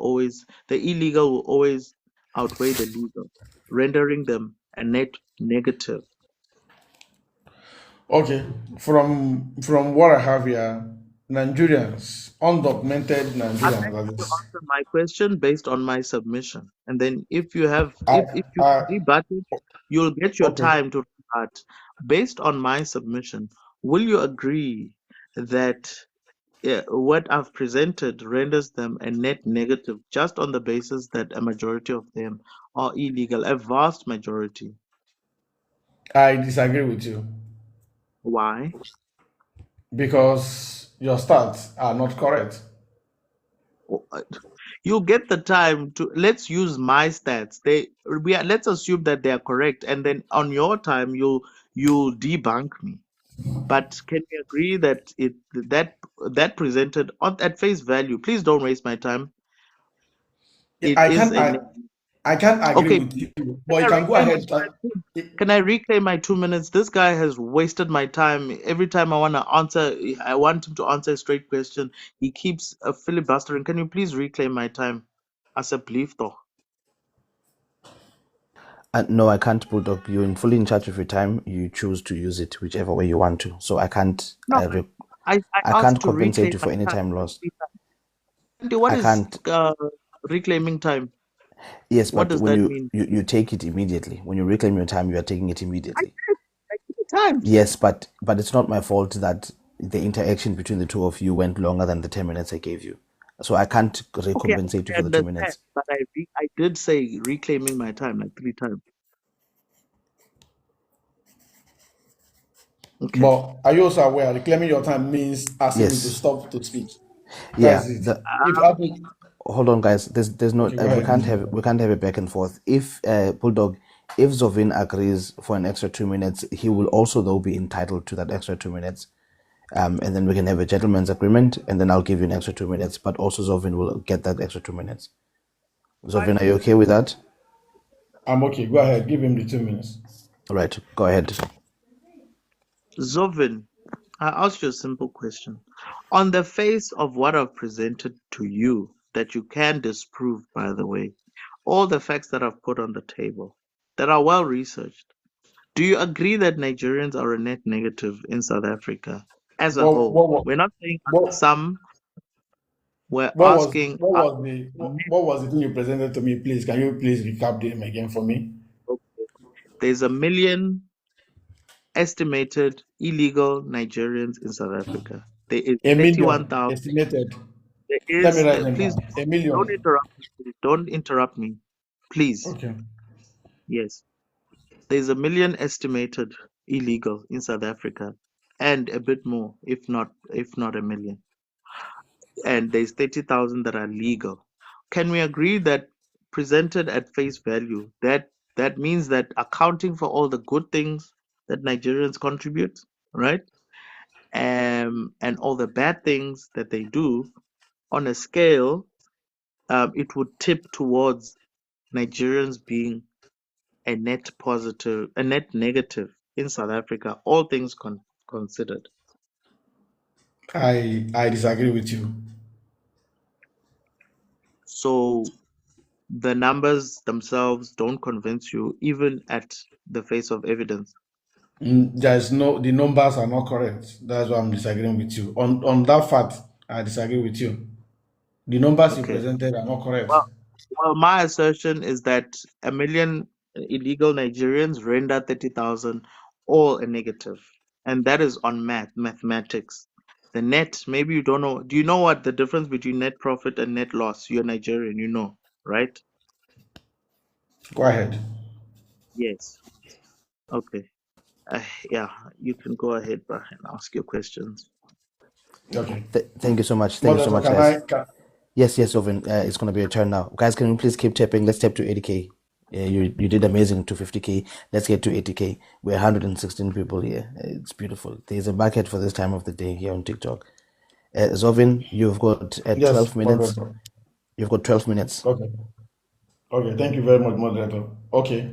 always outweigh the legal, rendering them a net negative? Okay, from what I have here, Nigerians, undocumented I'd Nigerians, like that you to is, answer my question based on my submission. And then I, if you I, rebut it, you'll get your okay. time to rebut. Based on my submission, will you agree that what I've presented renders them a net negative just on the basis that a majority of them are illegal, a vast majority? I disagree with you Why? because your stats are not correct. You get the time to, let's use my stats. Let's assume that they are correct, and then on your time you'll debunk me. But can we agree that that presented at face value? Please don't waste my time. Yeah, It is a I can't agree okay. with you, Can but I you can go reclaim ahead. Can I reclaim my 2 minutes? This guy has wasted my time. Every time I want him to answer a straight question. He keeps filibustering. Can you please reclaim my time? As a belief, though. No, I can't, Bulldog. You're fully in charge of your time. You choose to use it whichever way you want to. So I can't. No, I I asked can't to compensate reclaim you my for any time. time lost. And what I is can't. reclaiming time? Yes, What but does when that mean? you take it immediately. When you reclaim your time, you are taking it I immediately. did like 3 times. Yes, but it's not my fault that the interaction between the two of you went longer than the 10 minutes I gave you. So I can't Okay, recompensate you I for the two understand, minutes. but I did say reclaiming my time like 3 times. Okay. But are you also aware reclaiming your time means asking me to Yes. stop to speak? Yeah. That's it. The If Um, I think, Hold on, guys. There's no okay, go we ahead. can't have a back and forth. If Bulldog, if Zovin agrees for an extra 2 minutes, he will also though be entitled to that extra 2 minutes. And then we can have a gentleman's agreement, and then I'll give you an extra 2 minutes. But also Zovin will get that extra 2 minutes. Zovin, are you okay with that? I'm okay. Go ahead. Give him the 2 minutes. All right, go ahead. Zovin, I asked you a simple question. On the face of what I've presented to you, that you can disprove, by the way, all the facts that I've put on the table that are well researched, do you agree that Nigerians are a net negative in South Africa as a What whole? what what We're not saying what some, we're what was asking what was the thing you presented to me? Please, can you please recap them again for me? there's a million estimated illegal Nigerians in South Africa. There is A million 31,000. estimated. There Let me is, write them please down. A don't million. interrupt me. Please. Don't interrupt me. Please. Okay. Yes. There's a million estimated illegal in South Africa and a bit more, if not a million. And there's 30,000 that are legal. Can we agree that presented at face value, that means that accounting for all the good things that Nigerians contribute, right? And all the bad things that they do on a scale, it would tip towards Nigerians being a net negative in South Africa, all things considered. I disagree with you. So the numbers themselves don't convince you, even at the face of evidence. There's no the numbers are not correct. That's why I'm disagreeing with you. On that fact, I disagree with you. The numbers you Okay. presented are not correct. Well, well, my assertion is that a million illegal Nigerians render 30,000 all a negative, and that is on mathematics. The net, maybe you don't know. Do you know what the difference between net profit and net loss? You're Nigerian, you know, right? Go ahead. Yes. Okay. Yeah, you can go ahead, bro, and ask your questions. Okay. Thank you so much. Thank you so Moderator, much, can guys. Yes, Zovin. It's gonna be your turn now, guys. Can you please keep tapping? Let's tap to 80K. You did amazing to 50K. Let's get to 80K. We're 116 people here. It's beautiful. There's a market for this time of the day here on TikTok. Zovin, you've got yes, 12 minutes. moderator. You've got 12 minutes. Okay. Okay, thank you very much, moderator. Okay,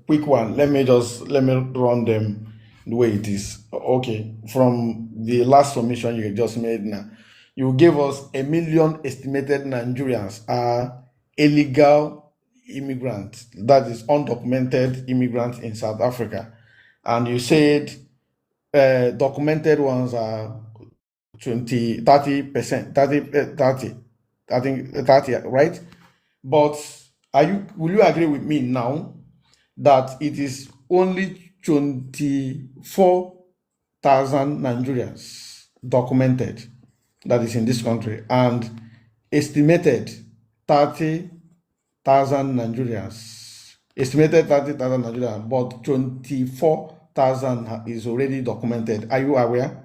quick one. Let me run them the way it is. Okay, from the last submission you just made now, you gave us a million estimated Nigerians are illegal immigrants, that is undocumented immigrants in South Africa, and you said documented ones are 30%, 30, I think 30, right? But will you agree with me now that it is only 24,000 Nigerians documented that is in this country and estimated 30,000 Nigerians, but 24,000 is already documented. Are you aware?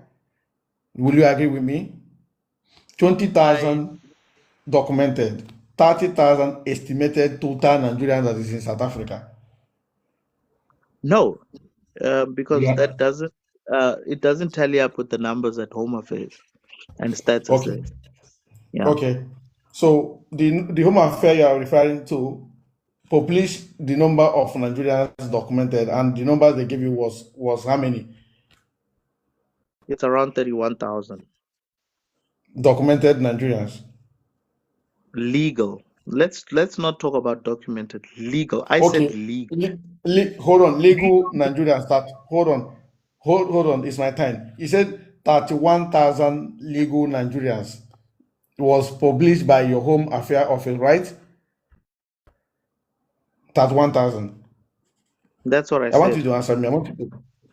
Will you agree with me? I 20,000. documented, 30,000 estimated total Nigerians that is in South Africa. No, because Yeah. that doesn't it doesn't tally up with the numbers at Home Affairs and Stats Okay. SA. Yeah, Okay. So the Home Affairs you are referring to publish the number of Nigerians documented, and the number they gave you was how many it's around 31,000 documented Nigerians? legal. Let's not talk about documented. Legal. I said Okay. legal. Hold on. Legal Nigerians start. Hold on. It's my time. He said 31,000 legal Nigerians was published by your Home Affairs office, right? 31,000. That's what I I want you said. to answer me.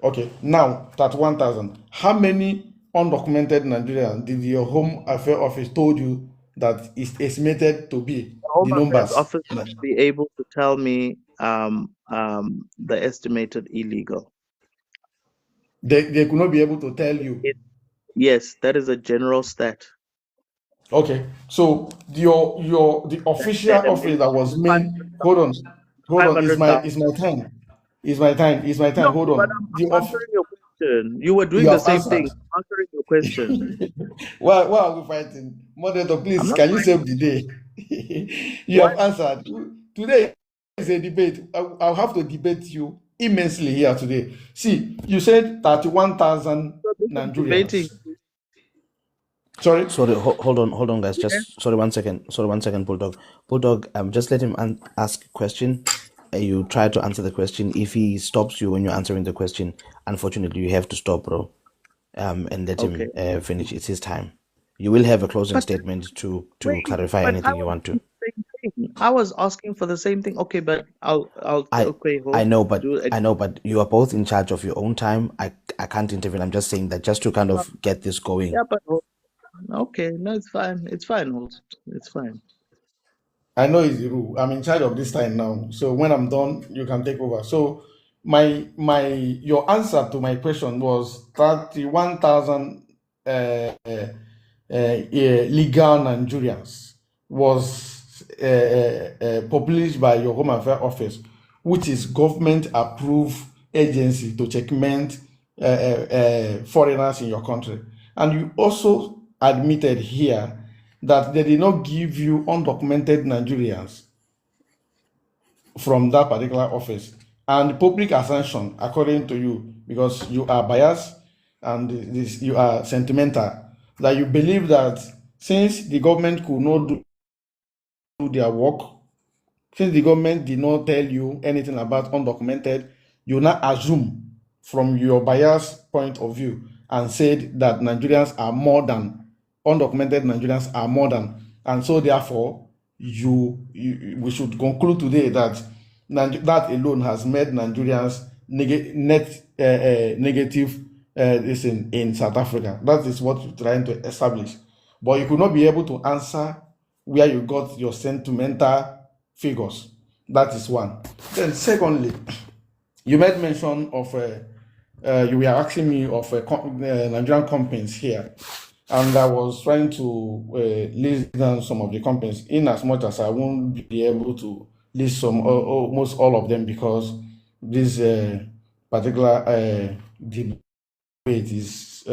Okay. Now, 31,000. How many undocumented Nigerians did your Home Affairs office told you that is estimated to be The Home the Affairs numbers? office should be able to tell me the estimated illegal. They could not be able to tell you. Yes, that is a general stat. Okay, so the official Said a office that was made. Hold on. Is my 500,000. is my time. No, Hold but on. I'm answering your question. You were doing You the have same thing. answered. I'm answering your question. Why are we fighting? Moderator, I'm please, not can you fighting. save the day? You What? have answered. Today is a debate. I'll have to debate you immensely here today. See, you said 31,000 So this is debating. Nigerians. Sorry? Sorry, hold on, guys. Yeah. Just sorry, 1 second, Bulldog. Bulldog, just let him ask a question. You try to answer the question. If he stops you when you're answering the question, unfortunately, you have to stop, bro. And let Okay. him finish. It's his time. You will have a closing But statement to wait, clarify but I anything you was want to. doing the same thing. I was asking for the same thing. Okay, but I'll I okay, I host, know, but do it. I know, but you are both in charge of your own time. I can't intervene. I'm just saying that just to kind of get this going. Yeah, but okay, no, it's fine. It's fine, host. It's fine. I know it's the rule. I'm in charge of this time now. So when I'm done, you can take over. So your answer to my question was 31,000 legal Nigerians was published by your Home Affairs office, which is government approved agency to checkmate foreigners in your country. And you also admitted here that they did not give you undocumented Nigerians from that particular office. And public assumption, according to you, because you are biased and you are sentimental, that you believe that since the government could not do their work, since the government did not tell you anything about undocumented, you now assume from your biased point of view and said that Nigerians are more than undocumented Nigerians are more than, and so therefore we should conclude today that that alone has made Nigerians net negative in South Africa. That is what you're trying to establish, but you could not be able to answer where you got your sentimental figures. That is one. Then secondly, you made mention of you were asking me of Nigerian companies here, and I was trying to list down some of the companies. In as much as I won't be able to list almost all of them because this particular debate is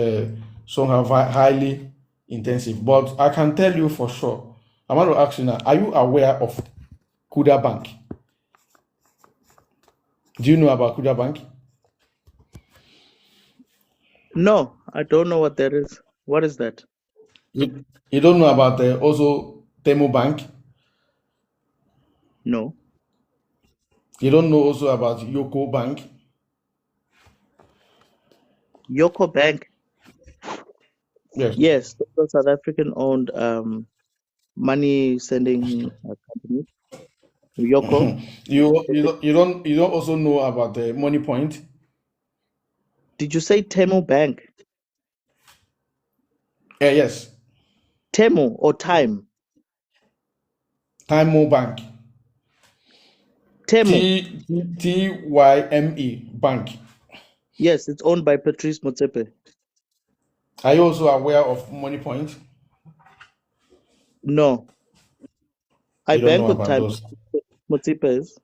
somehow highly intensive. But I can tell you for sure. I want to ask you now: are you aware of Kuda Bank? Do you know about Kuda Bank? No, I don't know what that is. What is that? You don't know about also Temu Bank? No. You don't know also about Yoko Bank? Yoko Bank. Yes. Yes, those are South African owned money sending company. Yoko. You don't also know about the Money Point? Did you say Temu Bank? Yes. Temu or Time? Timo Bank. Temu. Tyme Bank. Yes, it's owned by Patrice Motsepe. Are you also aware of Money Point? No. I You don't bank know with about Time those. Motipes,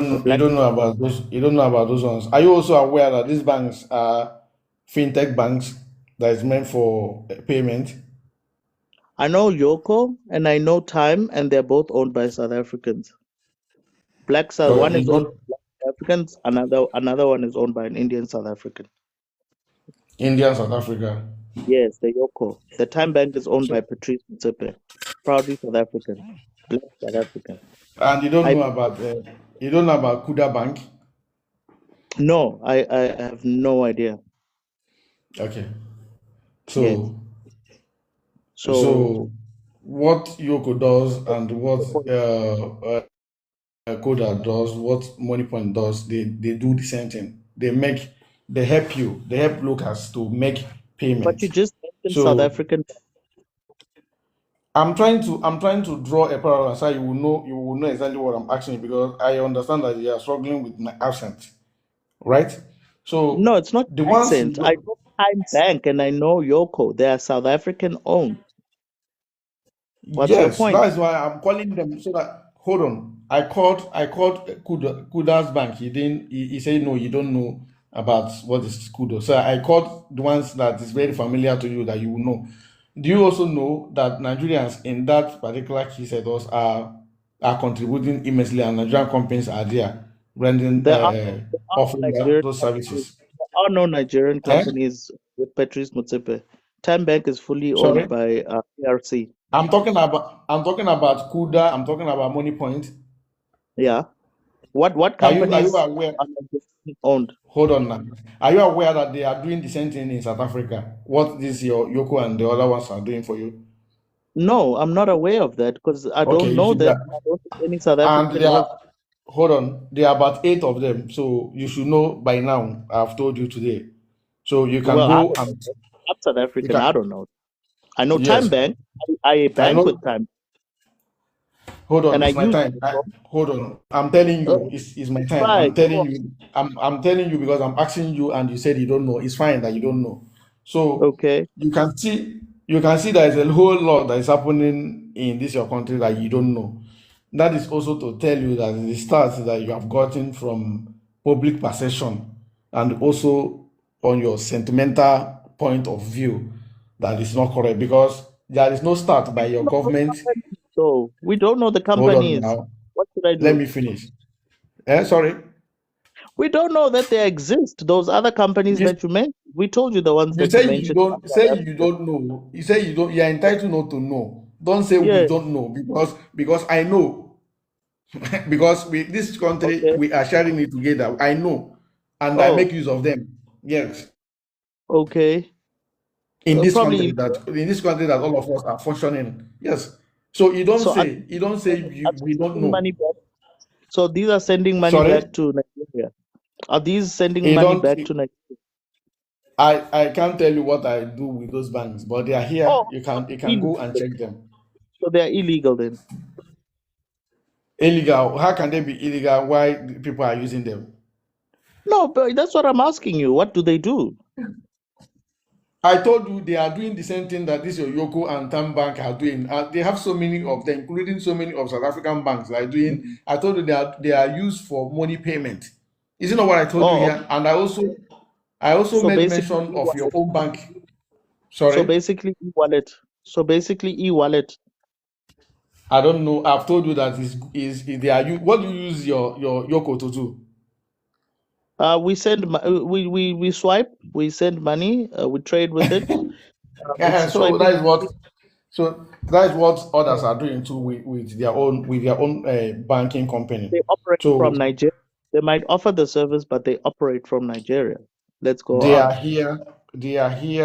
the You black. don't know about those. You don't know about those ones. Are you also aware that these banks are fintech banks that is meant for payment? I know Yoko and I know Time, and they're both owned by South Africans. So One you is owned don't by Black South Africans, another one is owned by an Indian South African. India, South Africa. Yes, the Yoko. The Time Bank is owned by So Patrice Motsepe, proudly South African, Black South African. and I you don't know about Kuda Bank. no, I have no idea. Okay. Yes. So So so what Yoko does and what the point. Koda does, what Moneypoint does, they do the same thing. They help you, they help locals to make But you payment. just mentioned South So African. I'm trying to draw a parallel so you will know exactly what I'm asking you because I understand that you are struggling with my accent, right? No, So it's not the ones you accent. I do, know Time Bank and I know Yoko. They are South African owned. What's your yes, point? that is why I'm calling them so that hold on. I called Kuda's bank. He said no, you don't know about what is Kudo. So I called the ones that is very familiar to you that you will know. Do you also know that Nigerians in that particular key sectors are contributing immensely and Nigerian companies are there rendering There are no offering Nigerian those companies. services? There are no Nigerian Eh? companies with Patrice Motsepe. Time Bank is fully owned Sorry? by PRC. I'm talking about Kuda, I'm talking about Money Point. Yeah. What Are you companies aware? are Nigerian owned? Hold on now. Are you aware that they are doing the same thing in South Africa? What this your Yoko and the other ones are doing for you? No, I'm not aware of that because I Okay, don't you know should be. them. I don't think any South And African there knows. are, hold on, there are about eight of them. So you should know by now. I've told you today. So you can Well, I go don't know and them. I'm South you African. can. I don't know. I know Time Yes, Bank. I I bank with know. Time Hold on, and I it's my use time. Yoko. Hold on, I'm telling Uh, you, it's my time. right. I'm Go telling you, I'm telling you because I'm asking you, and you said you don't know. It's fine that you don't know. So okay. you can see there is a whole lot that is happening in this your country that you don't know. That is also to tell you that the stats that you have gotten from public perception and also on your sentimental point of view that is not correct because there is no start by We your don't know the government. companies, so we don't know the Hold on companies. now. What should I Let do? me finish. Sorry. We don't know that they exist. Those other companies You, that you mentioned. We told you the ones you that you say you mentioned are don't South say you African. don't know. You say you don't. You are entitled not to know. Don't say we Yeah. don't know because I know because we this country Okay. we are sharing it together. I know, and I make Oh, use of them. Yes, okay. Probably. in this country that all of us are functioning. Yes. So So are you don't say are we these don't sending money know. back? So these are sending money Sorry. back to Nigeria. Are these sending You money don't. back to Nigeria? I can't tell you what I do with those banks, but they are here. Oh, so You they're can go and illegal. check them. So they're illegal then. Illegal. How can they be illegal? Why people are using them? No, but that's what I'm asking you. What do they do? I told you they are doing the same thing that this your Yoko and Tam Bank are doing. They have so many of them, including so many of South African banks that are doing. Mhm. I told you they are used for money payment. Isn't that what I told you Oh, here? And I also so made basically mention of your e-wallet. own bank. So Sorry, basically e-wallet. So basically e-wallet. I don't know. I've told you that is they are you. What do you use your Yoko to do? We send we swipe. We send money. We trade with it. It's So swiping. that is what others are doing too with their own banking company. They operate from So Nigeria. They might offer the service, but they operate from Nigeria. Let's go they on. are here,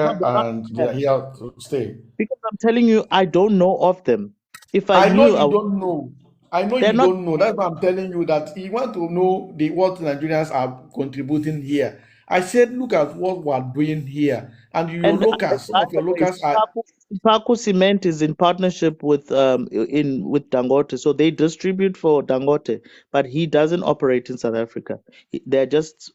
No, they're not and they here. are here to stay. Because I'm telling you, I don't know of them. If I I know knew, you don't know. I know they're you not. don't know. That's why I'm telling you that you want to know what Nigerians are contributing here. I said, look at what we're doing here, and your And locals, some by of the your way, locals are. Sipaku Cement is in partnership with with Dangote, so they distribute for Dangote, but he doesn't operate in South Africa. They're just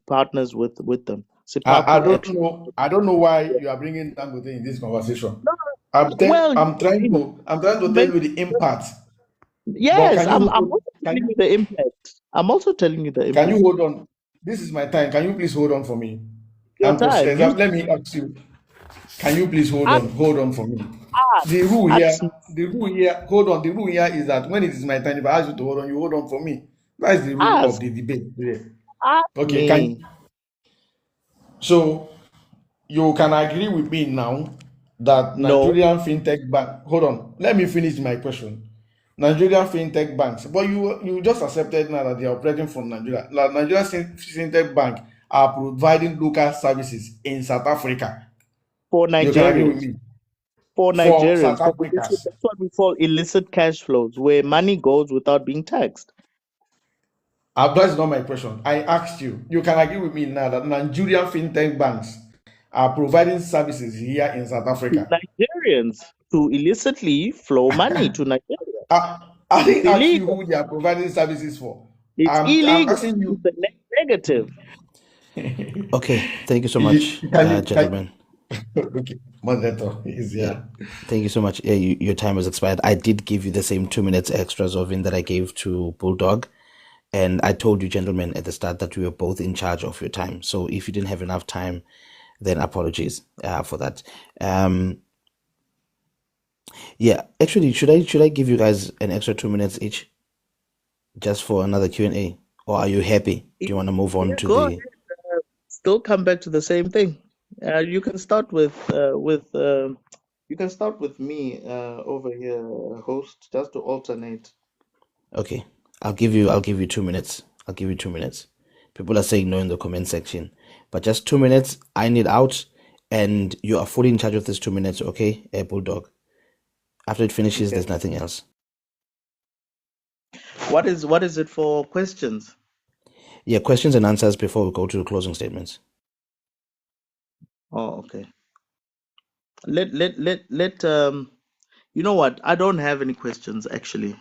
partners with them. Sipaku actually. I don't know why you are bringing Dangote in this conversation. No, Well, you know, I'm trying to you tell you mentioned, the impact. But yes, I'm also telling you the impact. I'm also telling you the can you impact. hold on? This is my time. Can you please hold on for me? Your time, you Let me ask you. Can you please ask, hold on for me? ask me. The rule here, hold on. The rule here is that when it is my time, if I ask you to hold on, you hold on for me. That is the rule of Ask, the debate here. ask Okay, me. so you can agree with me now that No, Nigerian fintech bank. Hold on, let me finish my question. Nigerian fintech banks, but you just accepted now that they are operating from Nigeria. Like Nigerian fintech bank are providing local services in South Africa. for You can agree with Nigerians. me For for Nigerians, South for illicit, Africans. that's what we call illicit cash flows, where money goes without being taxed. That's not my question. I asked you. You can agree with me now that Nigerian fintech banks are providing services here in South To Africa. Nigerians to illicitly flow money to Nigeria. I It's didn't ask you illegal. who they are providing services for. It's I'm illegal. asking It's you. a negative. Okay, thank you so much, Can gentlemen. okay, moderator is Yeah, here. thank you so much. Yeah, your time has expired. I did give you the same 2 minutes extra, Zovin, that I gave to Bulldog. And I told you, gentlemen, at the start that we were both in charge of your time. So if you didn't have enough time, then apologies for that. Um, yeah, actually, should I give you guys an extra 2 minutes each just for another Q&A? Or are you happy? Do you want to move on Yeah, to go ahead. the... Still come back to the same thing. You can start you can start with me over here, host, just to alternate. Okay, I'll give you 2 minutes. I'll give you 2 minutes. People are saying no in the comment section, but just 2 minutes. I need out, and you are fully in charge of this 2 minutes. Okay, Bulldog. After it finishes, Okay. there's nothing else. What is it for questions? Yeah, questions and answers before we go to the closing statements. Oh, okay. Let you know what? I don't have any questions actually.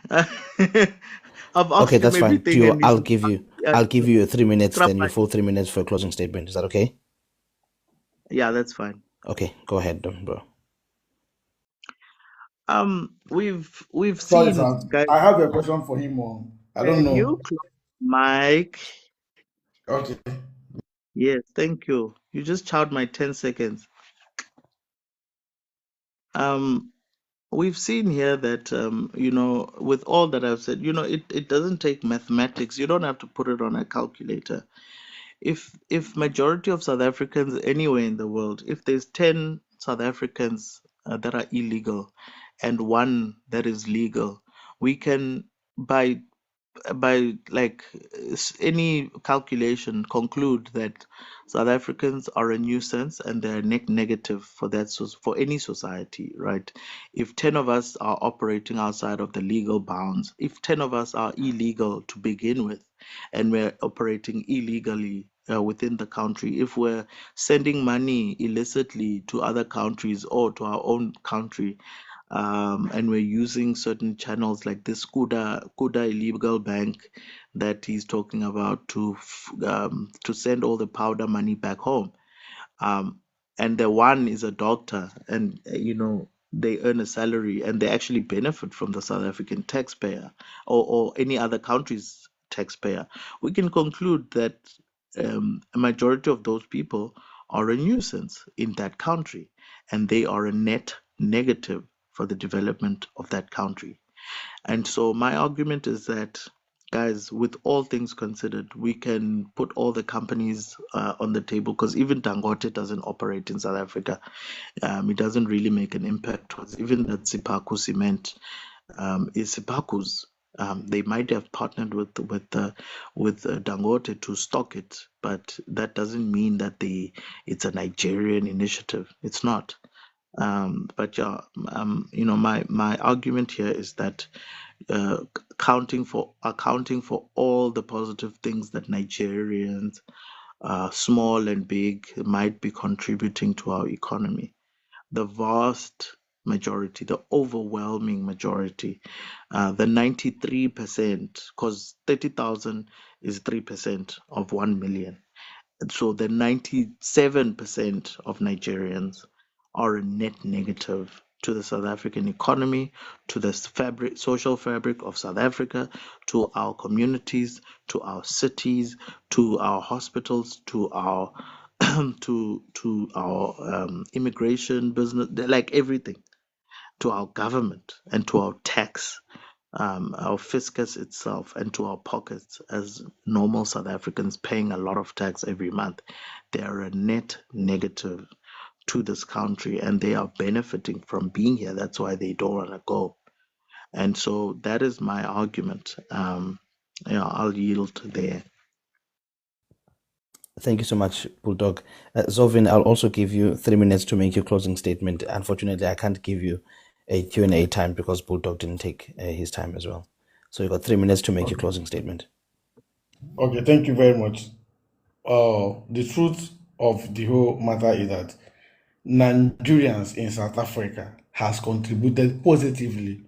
I've Okay, asked him that's fine. Do everything you? and I'll he's give you. uh, I'll give you 3 minutes. scrap Then my your full 3 minutes for a closing statement. Is that okay? yeah, that's fine. Okay, go ahead, bro. We've Sorry, seen sir. guys. I have a question for him. I don't Can you know. close mic? Okay. Yes, thank you. You just chowed my 10 seconds. Um, we've seen here that with all that I've said, it doesn't take mathematics. You don't have to put it on a calculator. If majority of South Africans anywhere in the world, if there's 10 South Africans that are illegal and one that is legal, we can by like any calculation conclude that South Africans are a nuisance and they're negative for for any society, right? If 10 of us are operating outside of the legal bounds, if 10 of us are illegal to begin with, and we're operating illegally within the country, if we're sending money illicitly to other countries or to our own country, and we're using certain channels like this Kuda illegal bank that he's talking about to send all the powder money back home. Um, and the one is a doctor, and they earn a salary and they actually benefit from the South African taxpayer or any other country's taxpayer. We can conclude that a majority of those people are a nuisance in that country, and they are a net negative for the development of that country. And so my argument is that, guys, with all things considered, we can put all the companies on the table because even Dangote doesn't operate in South Africa. It doesn't really make an impact towards even that Zipaku cement is Zipaku's. They might have partnered with Dangote to stock it, but that doesn't mean that it's a Nigerian initiative. It's not. But yeah, my argument here is that accounting for all the positive things that Nigerians, small and big, might be contributing to our economy, the vast majority, the overwhelming majority, the 93%, because 30,000 is 3% of 1 million. And so the 97% of Nigerians are a net negative to the South African economy, to the social fabric of South Africa, to our communities, to our cities, to our hospitals, to our to our immigration business, like everything, to our government and to our tax, our fiscus itself, and to our pockets as normal South Africans paying a lot of tax every month. They are a net negative to this country and they are benefiting from being here. That's why they don't want to go. And so that is my argument. I'll yield there. Thank you so much, Bulldog. Zovin, I'll also give you 3 minutes to make your closing statement. Unfortunately, I can't give you a Q&A time because Bulldog didn't take his time as well. So you got 3 minutes to make your closing statement. Okay, thank you very much. The truth of the whole matter is that Nigerians in South Africa has contributed positively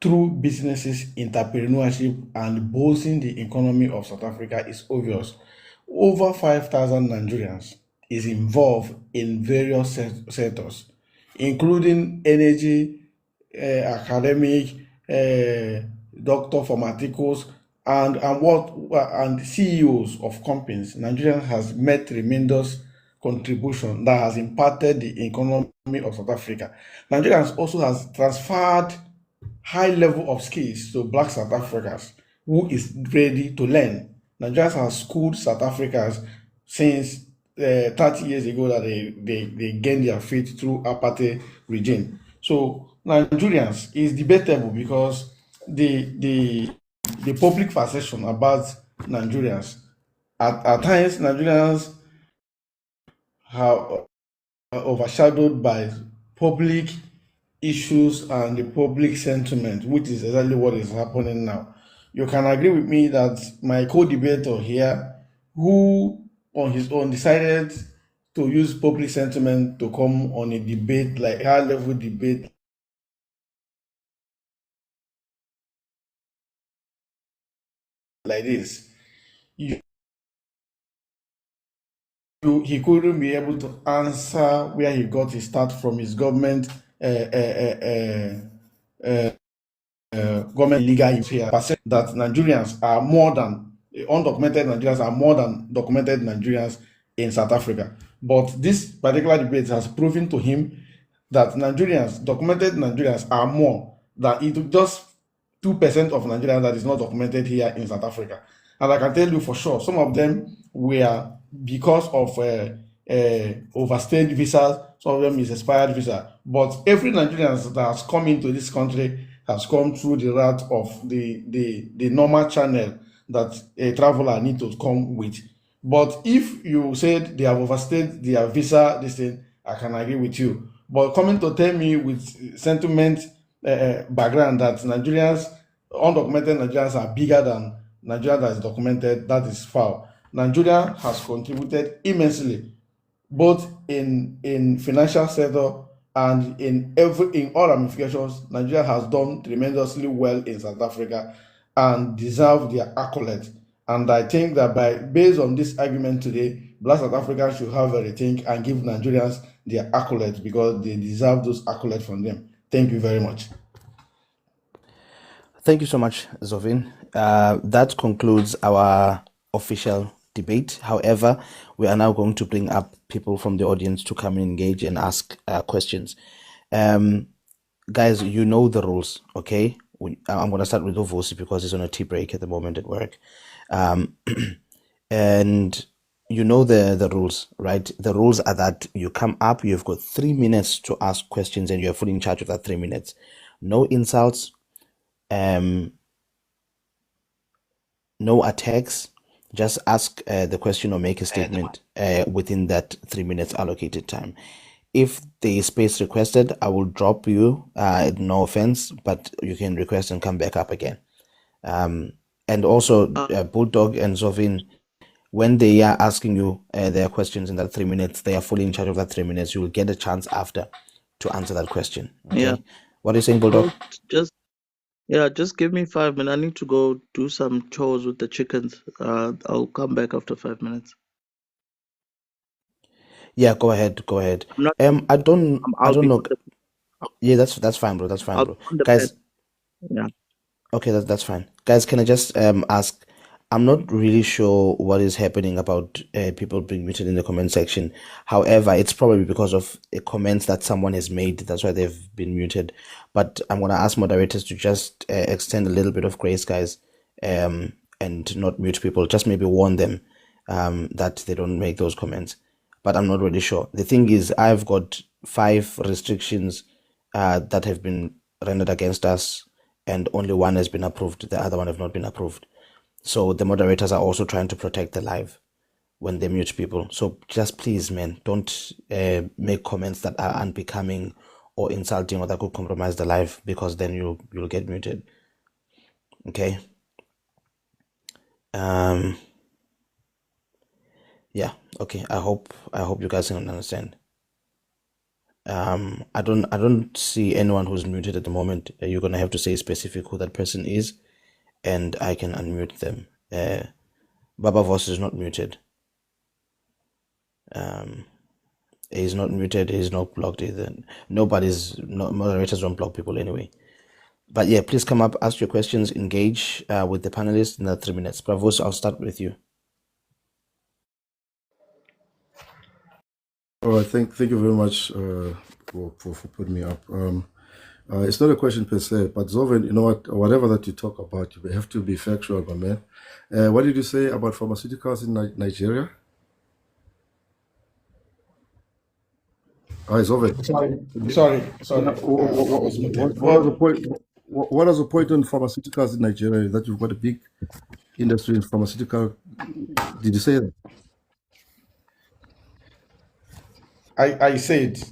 through businesses, entrepreneurship, and boosting the economy of South Africa is obvious. Over 5,000 Nigerians is involved in various sectors, including energy, academic, doctor pharmaceuticals, and CEOs of companies. Nigeria has made tremendous contribution that has impacted the economy of South Africa. Nigeria also has transferred high level of skills to black South Africans who is ready to learn. Nigeria has schooled South Africans since 30 years ago that they gained their feet through apartheid regime. So Nigerians is debatable because the public perception about Nigerians at times Nigerians are overshadowed by public issues and the public sentiment, which is exactly what is happening now. You can agree with me that my co-debater here, who on his own decided to use public sentiment to come on a debate, like high-level debate like this, he couldn't be able to answer where he got his start from his government government legal here that Nigerians are more than undocumented Nigerians are more than documented Nigerians in South Africa. But this particular debate has proven to him that documented Nigerians are more than it just 2% of Nigerians that is not documented here in South Africa. And I can tell you for sure, some of them were because of overstayed visas, some of them is expired visa. But every Nigerian that has come into this country has come through the route of the normal channel that a traveler need to come with. But if you said they have overstayed their visa, this thing, I can agree with you. But coming to tell me with sentiment background that undocumented Nigerians are bigger than Nigeria that is documented, that is foul. Nigeria has contributed immensely, both in financial sector and in all ramifications. Nigeria has done tremendously well in South Africa and deserve their accolade. And I think that based on this argument today, Black South Africans should have a rethink and give Nigerians their accolades because they deserve those accolades from them. Thank you very much. Thank you so much, Zovin. That concludes our official debate. However, we are now going to bring up people from the audience to come and engage and ask questions. Guys, you know the rules, okay? I'm going to start with Ovosi because he's on a tea break at the moment at work. And you know the rules, right? The rules are that you come up, you've got 3 minutes to ask questions and you're fully in charge of that 3 minutes. No insults, no attacks. Just ask the question or make a statement within that 3 minutes allocated time. If there is space requested, I will drop you. No offense, but you can request and come back up again. And also, Bulldog and Zovin, when they are asking you their questions in that 3 minutes, they are fully in charge of that 3 minutes. You will get a chance after to answer that question. Okay? Yeah. What are you saying, Bulldog? Just give me 5 minutes. I need to go do some chores with the chickens. I'll come back after 5 minutes. Yeah, go ahead. I'm not. I don't know. Yeah, that's fine, bro. That's fine, I'll bro. on the pen. Guys, Yeah. okay, that's fine. Guys, can I just ask? I'm not really sure what is happening about people being muted in the comment section. However, it's probably because of a comment that someone has made. That's why they've been muted. But I'm gonna ask moderators to just extend a little bit of grace, guys, and not mute people. Just maybe warn them that they don't make those comments. But I'm not really sure. The thing is, I've got 5 restrictions that have been rendered against us, and only one has been approved. The other one have not been approved. So the moderators are also trying to protect the live when they mute people. So just please, man, don't make comments that are unbecoming or insulting or that could compromise the live, because then you'll get muted. Okay. Yeah. Okay. I hope you guys can understand. I don't see anyone who's muted at the moment. You're gonna have to say specific who that person is, and I can unmute them. Baba Voss is not muted. He's not muted. He's not blocked either. Moderators don't block people anyway. But yeah, please come up, ask your questions, engage with the panelists in the 3 minutes. Bravos, I'll start with you. All right, thank you very much for putting me up. It's not a question per se, but Zoven, you know what? Whatever that you talk about, you have to be factual, my man. What did you say about pharmaceuticals in Nigeria? Hi, Zoven. Sorry. I was muted. What was the point? What was the point on pharmaceuticals in Nigeria? That you've got a big industry in pharmaceutical. Did you say that? I said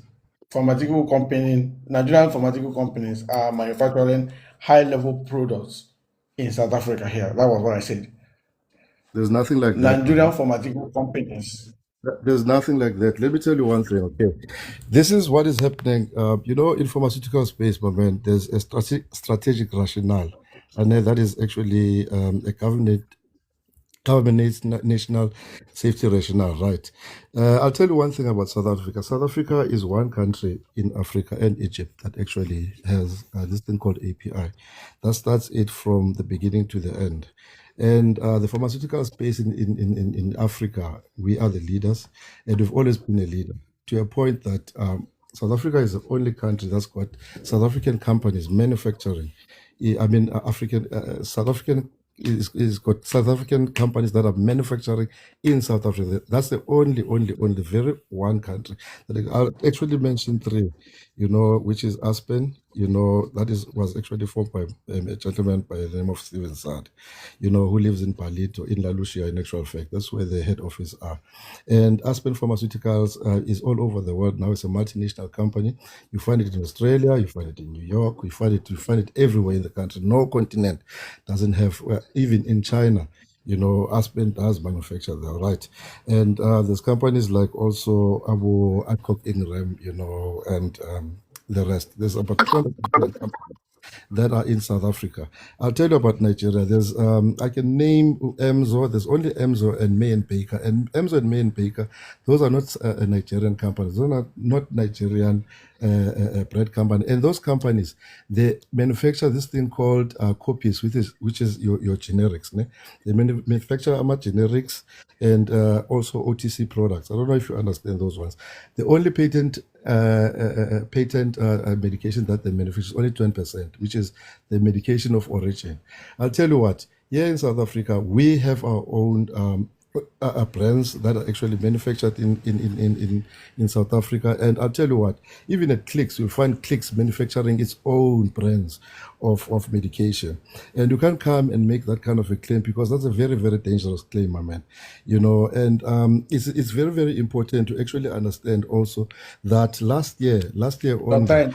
Nigerian pharmaceutical companies are manufacturing high-level products in South Africa here. That was what I said. There's nothing like that. Nigerian pharmaceutical companies. There's nothing like that. Let me tell you one thing, okay? This is what is happening. In pharmaceutical space, my man, there's a strategic rationale, and that is actually a government national safety rationale, right? I'll tell you one thing about South Africa. South Africa is one country in Africa and Egypt that actually has this thing called API. That starts it from the beginning to the end. And the pharmaceutical space in Africa, we are the leaders, and we've always been a leader to a point that South Africa is the only country that's got South African companies manufacturing. South African is got South African companies that are manufacturing in South Africa. That's the only very one country that I'll actually mention 3, which is Aspen. That was actually formed by a gentleman by the name of Steven Sard, who lives in Palito, in La Lucia, in actual fact. That's where the head office are. And Aspen Pharmaceuticals is all over the world now. It's a multinational company. You find it in Australia, you find it in New York, you find it everywhere in the country. No continent doesn't have, even in China, Aspen does manufacture there, right? And there's companies like also Abu Adcock Ingram, and the rest. There's about 200 companies that are in South Africa. I'll tell you about Nigeria. There's I can name Emzo. There's only Emzo and May and Baker. And Emzo and May and Baker, those are not Nigerian companies. Those are not Nigerian bread company. And those companies, they manufacture this thing called copies, which is your generics. Ne? They manufacture generics and also OTC products. I don't know if you understand those ones. The only patent medication that they manufacture is only 20%, which is the medication of origin. I'll tell you what, here in South Africa, we have our own brands that are actually manufactured in South Africa. And I'll tell you what, even at Clicks, you'll find Clicks manufacturing its own brands of medication. And you can't come and make that kind of a claim, because that's a very, very dangerous claim, my man. And it's very, very important to actually understand also that last year only. Your time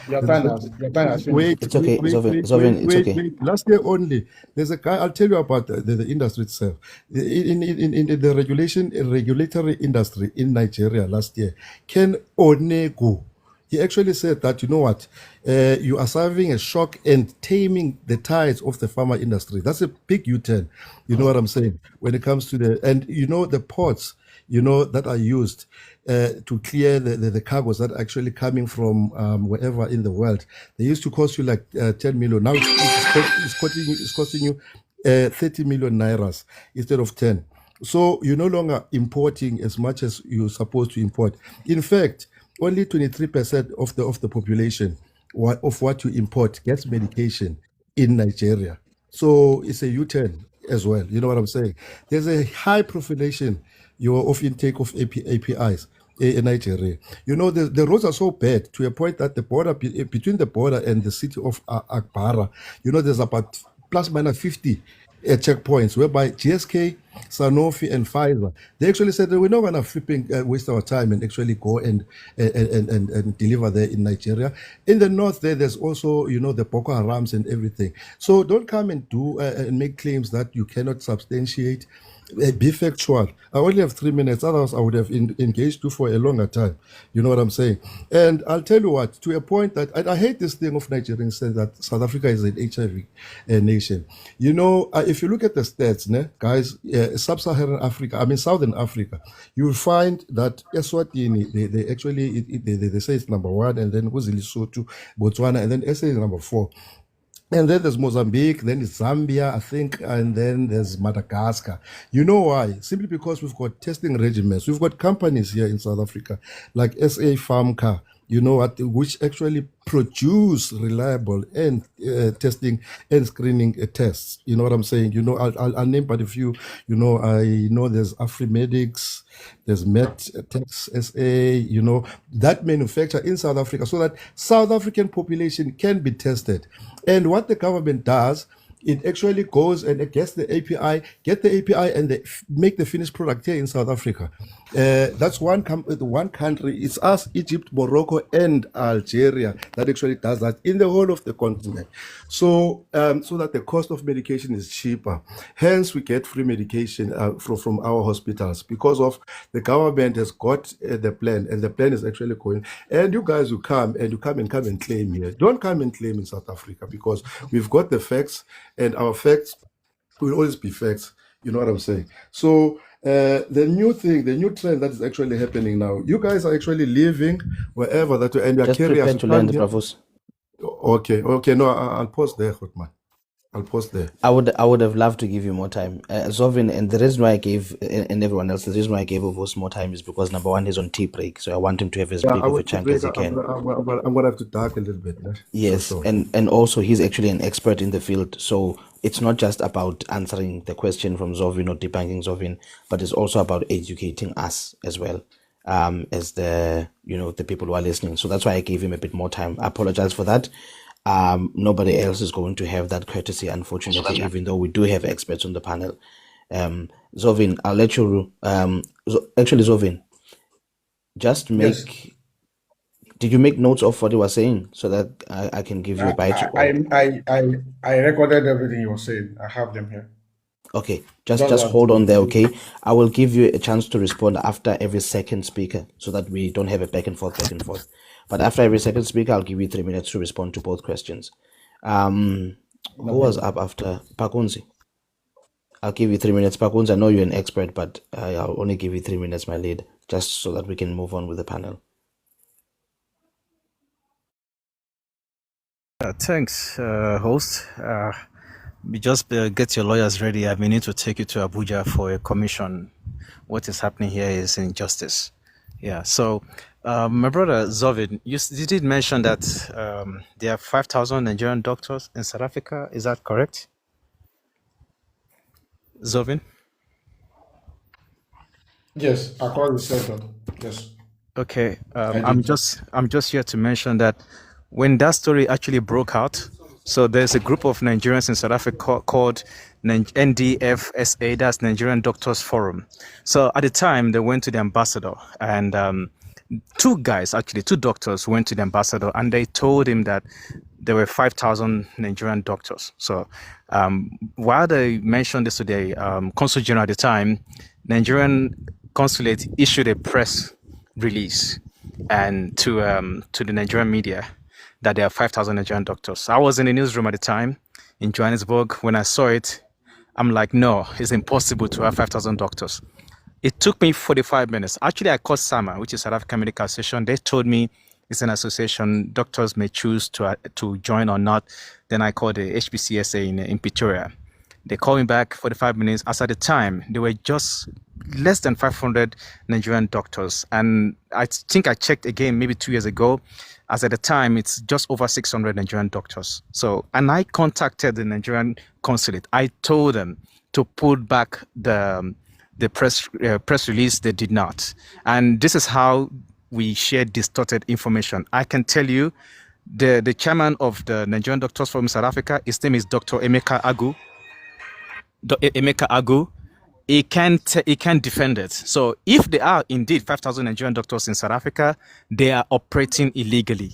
has finished. Wait, It's okay, Zovin, it's okay. Last year only, there's a guy. I'll tell you about the industry itself. In the regulatory industry in Nigeria last year, Ken Onego, He actually said that, you know what, you are serving a shock and taming the tides of the pharma industry. That's a big U-turn. You know what I'm saying? When it comes to the ports, that are used to clear the cargoes that are actually coming from wherever in the world. They used to cost you like 10 million. Now it's costing you 30 million nairas instead of 10. So you're no longer importing as much as you're supposed to import. In fact, only 23% of the population of what you import gets medication in Nigeria. So it's a U-turn as well. You know what I'm saying? There's a high population of intake of APIs in Nigeria. The roads are so bad to a point that the border between the border and the city of Akbara, there's about plus minus 50 checkpoints whereby GSK, Sanofi, and Pfizer, they actually said that we're not going to flipping waste our time and actually go and deliver there in Nigeria. In the north there's also, the Boko Harams and everything. So don't come and do and make claims that you cannot substantiate. Be factual. I only have 3 minutes. Otherwise, I would have engaged you for a longer time. You know what I'm saying? And I'll tell you what, to a point that I hate this thing of Nigerians saying that South Africa is an HIV nation. If you look at the stats, guys, sub-Saharan Africa, Southern Africa, you will find that Eswatini, they actually, they say it's number 1, and then Lesotho, Botswana, and then SA is number 4. And then there's Mozambique, then it's Zambia, I think, and then there's Madagascar. You know why? Simply because we've got testing regimens. We've got companies here in South Africa, like SA Farmcar, which actually produce reliable and testing and screening tests. You know what I'm saying? I'll name but a few. I know there's Afrimedics, there's MedTex SA, that manufacture in South Africa so that South African population can be tested. And what the government does, it actually goes and it gets the API, and they make the finished product here in South Africa. That's one country. It's us, Egypt, Morocco, and Algeria that actually does that in the whole of the continent. So that the cost of medication is cheaper. Hence, we get free medication from our hospitals because of the government has got the plan, and the plan is actually going. And you guys will come and claim here. Don't come and claim in South Africa because we've got the facts, and our facts will always be facts. You know what I'm saying? So the new trend that is actually happening now, you guys are actually living wherever that you and your Just prepare carriers. to land, Bravos. Okay. No, I'll pause there, Hotman. I'll pause there. I would have loved to give you more time, Zovin, and the reason why I gave and everyone else, the reason why I gave Ovos more time is because number one, he's on tea break, so I want him to have as big of a chunk as he can. I'm gonna have to talk a little bit. Yes, So. and also he's actually an expert in the field, so it's not just about answering the question from Zovin or debunking Zovin, but it's also about educating us as well, as the people who are listening. So that's why I gave him a bit more time. I apologize for that. Nobody else is going to have that courtesy, unfortunately, even though we do have experts on the panel. Zovin, I'll let you. Actually, Zovin, just make. Yes. Did you make notes of what he was saying so that I can give you a bite? I recorded everything you were saying. I have them here. Okay, just hold on there, okay? I will give you a chance to respond after every second speaker so that we don't have a back and forth. But after every second speaker, I'll give you 3 minutes to respond to both questions. Who was up after Pakunzi? I'll give you 3 minutes. Pakunzi, I know you're an expert, but I'll only give you 3 minutes, my lead, just so that we can move on with the panel. Thanks, host. Just get your lawyers ready. I may need to take you to Abuja for a commission. What is happening here is injustice. Yeah, so my brother Zovin, you did mention that there are 5,000 Nigerian doctors in South Africa. Is that correct? Zovin? Yes, across the sector. Yes. Okay, I I'm did. just here to mention that when that story actually broke out, so there's a group of Nigerians in South Africa called NDFSA, that's Nigerian Doctors Forum. So at the time, they went to the ambassador, and two doctors went to the ambassador, and they told him that there were 5,000 Nigerian doctors. So while they mentioned this to the consul general at the time, Nigerian consulate issued a press release and to the Nigerian media that there are 5,000 Nigerian doctors. I was in the newsroom at the time in Johannesburg. When I saw it, I'm like, no, it's impossible to have 5,000 doctors. It took me 45 minutes. Actually, I called SAMA, which is South African Medical Association. They told me it's an association. Doctors may choose to join or not. Then I called the HPCSA in Pretoria. They called me back 45 minutes. As at the time, there were just less than 500 Nigerian doctors. And I think I checked again maybe 2 years ago. As at the time, it's just over 600 Nigerian doctors. So, and I contacted the Nigerian consulate. I told them to put back the press release. They did not. And this is how we share distorted information. I can tell you the chairman of the Nigerian Doctors Forum South Africa, his name is Dr. Emeka Agu. He can't defend it. So if there are indeed 5,000 Nigerian doctors in South Africa, they are operating illegally.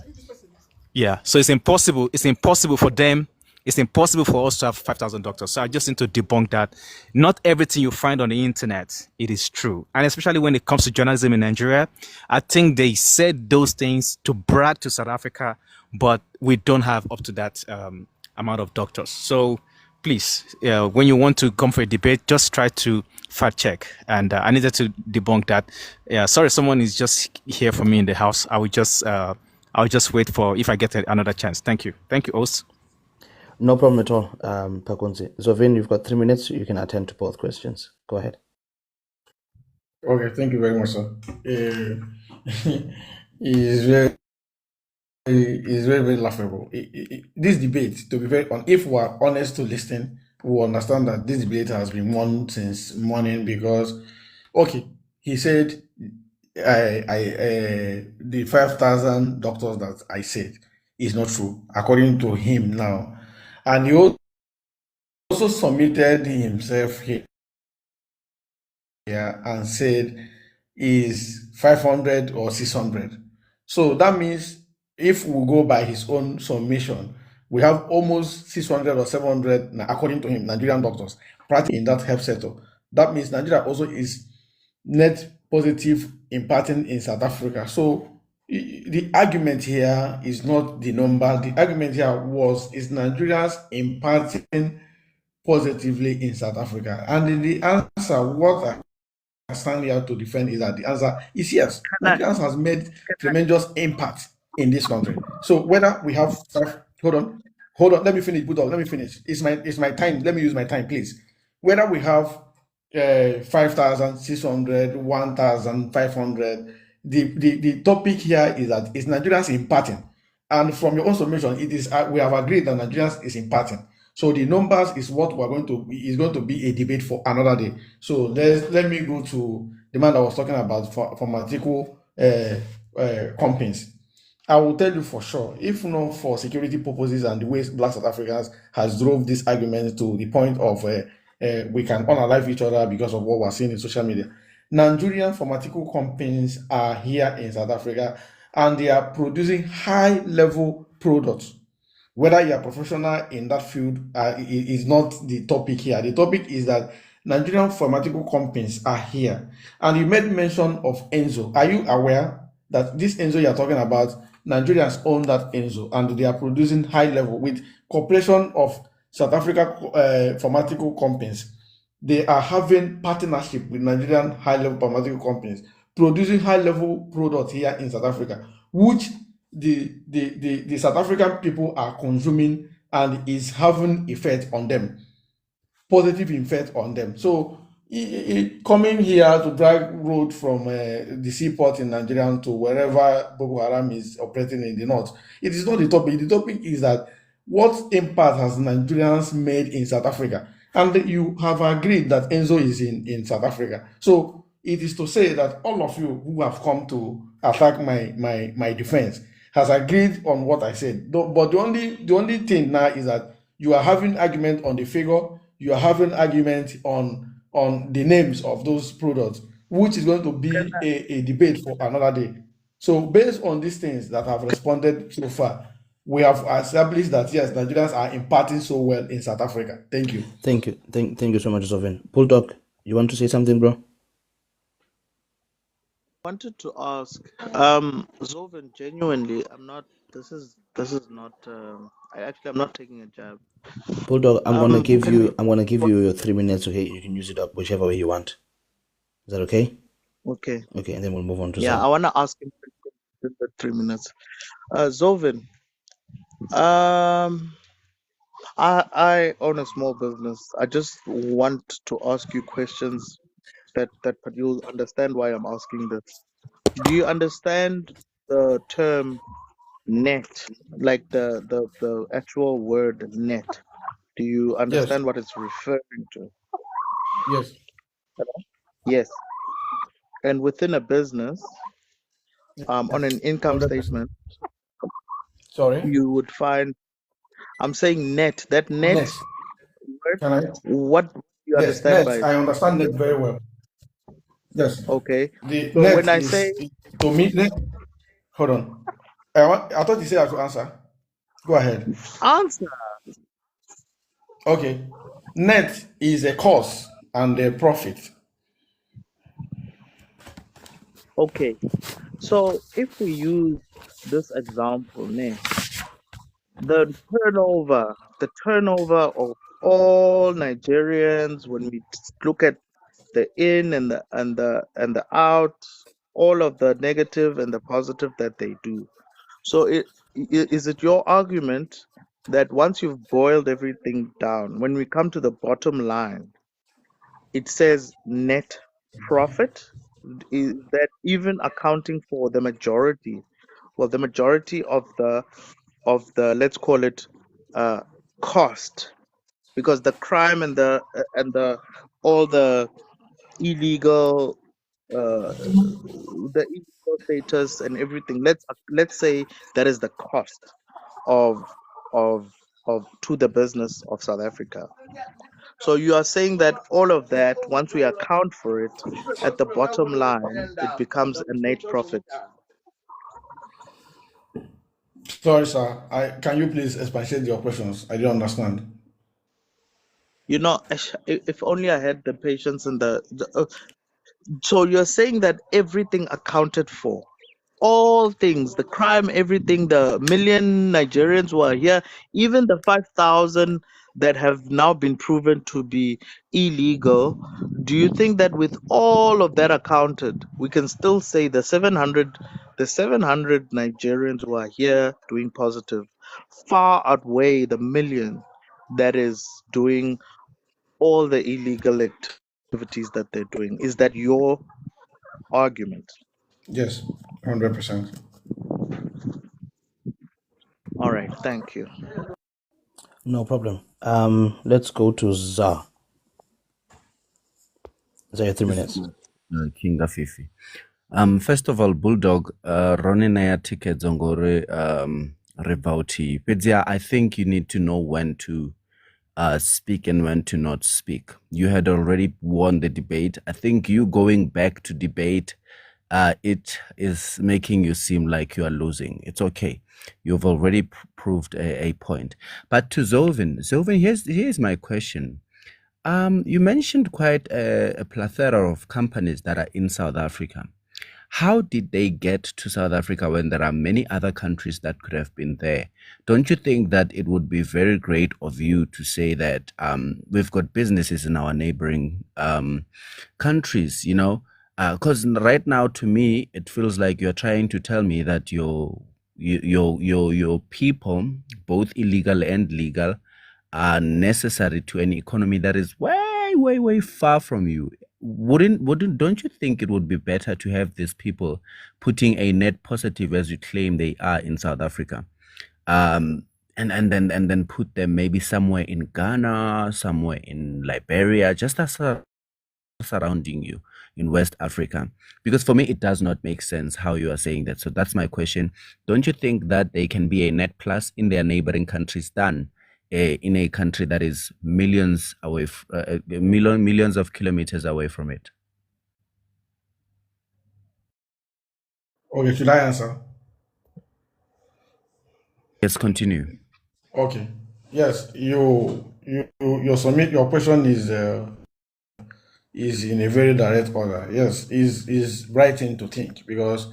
Yeah. So it's impossible. It's impossible for them. It's impossible for us to have 5,000 doctors. So I just need to debunk that. Not everything you find on the internet, it is true. And especially when it comes to journalism in Nigeria, I think they said those things to brag to South Africa, but we don't have up to that amount of doctors. So please, when you want to come for a debate, just try to fact check. And I needed to debunk that. Sorry, someone is just here for me in the house. I'll just wait for if I get another chance. Thank you. Thank you, Os. No problem at all, Pakunzi. Zovin, you've got 3 minutes. You can attend to both questions. Go ahead. Okay, thank you very much, sir. It's very, very laughable. This debate, to be very honest, if we are honest to listen, we will understand that this debate has been won since morning because, okay, he said, the 5,000 doctors that I said is not true, according to him now. And he also submitted himself here and said is 500 or 600. So that means if we go by his own submission, we have almost 600 or 700, according to him, Nigerian doctors practicing in that health sector. That means Nigeria also is net positive imparting in South Africa. So the argument here is not the number. The argument here is Nigerians imparting positively in South Africa. And the answer, what I stand here to defend is that the answer is yes. Nigerians has made tremendous impact in this country. So whether we have hold on, let me finish, Bulldog, let me finish. It's my time. Let me use my time, please. Whether we have 5,600, 1,500, the topic here is that it's Nigerians imparting. And from your own submission, it is we have agreed that Nigerians is imparting. So the numbers is what we're going to be a debate for another day. So let me go to the man that was talking about pharmaceutical companies. I will tell you for sure, if not for security purposes and the way Black South Africans has drove this argument to the point of we can unalive each other because of what we're seeing in social media. Nigerian pharmaceutical companies are here in South Africa and they are producing high-level products. Whether you are professional in that field is not the topic here. The topic is that Nigerian pharmaceutical companies are here. And you made mention of Enzo. Are you aware that this Enzo you're talking about, Nigerians own that Enzo and they are producing high level with cooperation of South Africa pharmaceutical companies? They are having partnership with Nigerian high-level pharmaceutical companies, producing high-level products here in South Africa, which the South African people are consuming and is having effect on them, positive effect on them. So coming here to drag road from the seaport in Nigeria to wherever Boko Haram is operating in the north, it is not the topic. The topic is that what impact has Nigerians made in South Africa? And you have agreed that Enzo is in South Africa. So it is to say that all of you who have come to attack my defense has agreed on what I said. But the only thing now is that you are having argument on the figure, you are having argument on the names of those products, which is going to be a debate for another day. So based on these things that have responded so far, we have established that yes, Nigerians are imparting so well in South Africa. Thank you. Thank you. Thank you so much, Zovin. Bulldog, you want to say something, bro? wanted to ask, Zovin, genuinely, I'm not. This is not. I'm not taking a jab. Bulldog, Can we? I'm gonna give you your 3 minutes. Okay, you can use it up whichever way you want. Is that okay? Okay. Okay, and then we'll move on to Yeah, Zah. I want to ask him in the 3 minutes. Zovin, um, I own a small business. I just want to ask you questions that you'll understand why I'm asking this. Do you understand the term net, like the actual word net? Do you Yes, understand what it's referring to? yes, Yes. And within a business, on an income 100%. statement, Sorry, you would find, I'm saying net, that net net. word, Can I? what do you Yes, understand net. by it? I understand net very well. Yes, Okay. the So when net I say is to me. Net, hold on. I thought you said I should answer. Go ahead. answer, Okay. Net is a cost and a profit. okay. So if we use this example, the turnover of all Nigerians, when we look at the in and the out, all of the negative and the positive that they do. So is it your argument that once you've boiled everything down, when we come to the bottom line, it says net profit? Is that even accounting for the majority? Well, the majority of the, let's call it, uh, cost, because the crime and the all illegal uh, the illegal status and everything. Let's say that is the cost of of of to the business of South Africa. So you are saying that all of that, once we account for it, at the bottom line, it becomes a net profit. Sorry, sir. Can you please expatiate your questions? I don't understand. If only I had the patience and so you're saying that everything accounted for, all things, the crime, everything, the million Nigerians who are here, even the 5,000 that have now been proven to be illegal. Do you think that with all of that accounted, we can still say the 700 Nigerians who are here doing positive far outweigh the million that is doing all the illegal activities that they're doing? Is that your argument? Yes, 100%. All right, thank you. No problem. Let's go to Zah. Zah, your 3 minutes. King Fifi. First of all, Bulldog, running a ticket zongore rebauti. But yeah, I think you need to know when to speak and when to not speak. You had already won the debate. I think you going back to debate, it is making you seem like you are losing. It's okay. You've already proved a point. But to Zovin, here's my question. You mentioned quite a plethora of companies that are in South Africa. How did they get to South Africa when there are many other countries that could have been there? Don't you think that it would be very great of you to say that we've got businesses in our neighboring countries, Because right now, to me, it feels like you're trying to tell me that your people, both illegal and legal, are necessary to an economy that is way, way, way far from you. Don't you think it would be better to have these people putting a net positive, as you claim they are in South Africa, and then put them maybe somewhere in Ghana, somewhere in Liberia, just as surrounding you in West Africa? Because for me, it does not make sense how you are saying that. So that's my question. Don't you think that they can be a net plus in their neighboring countries than in a country that is millions away, millions of kilometers away from it? Okay, should I answer? Let's continue. Okay. Yes, your question is is in a very direct order. Yes, is right thing to think, because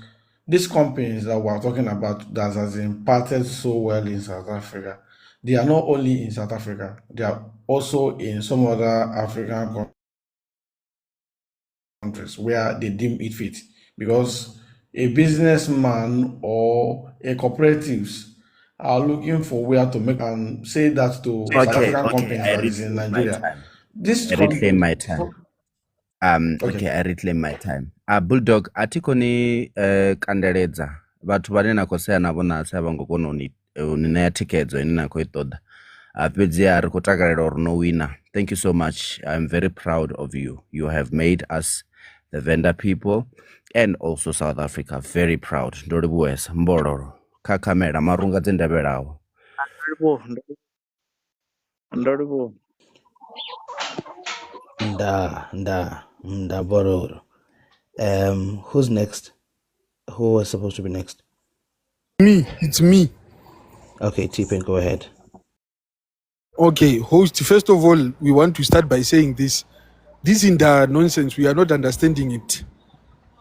these companies that we're talking about that has impacted so well in South Africa, they are not only in South Africa, they are also in some other African countries where they deem it fit. Because a businessman or a cooperatives are looking for where to make and say that to South Okay, African okay, companies I that is in reclaim my Nigeria. time. This I reclaim my time. okay. Okay, I reclaim my time. Bulldog, atikoni kanderedza. Vhathu vhane na khou sea navho na asi a vha ngo kona uni ṋea thikhedzo ine na khou i ṱoḓa. Fhedziha ri khou takalela uri no wina. Thank you so much. I'm very proud of you. You have made us, the Venda people, and also South Africa, very proud. Ndo livhuwesa mboloro kha khamela marunga dzi ndevhelaho. Ndolivo. Nda bororo. Who's next? Who was supposed to be next? Me, it's me. Okay, T-Pain, go ahead. Okay, host, first of all, we want to start by saying this. This is the nonsense. We are not understanding it.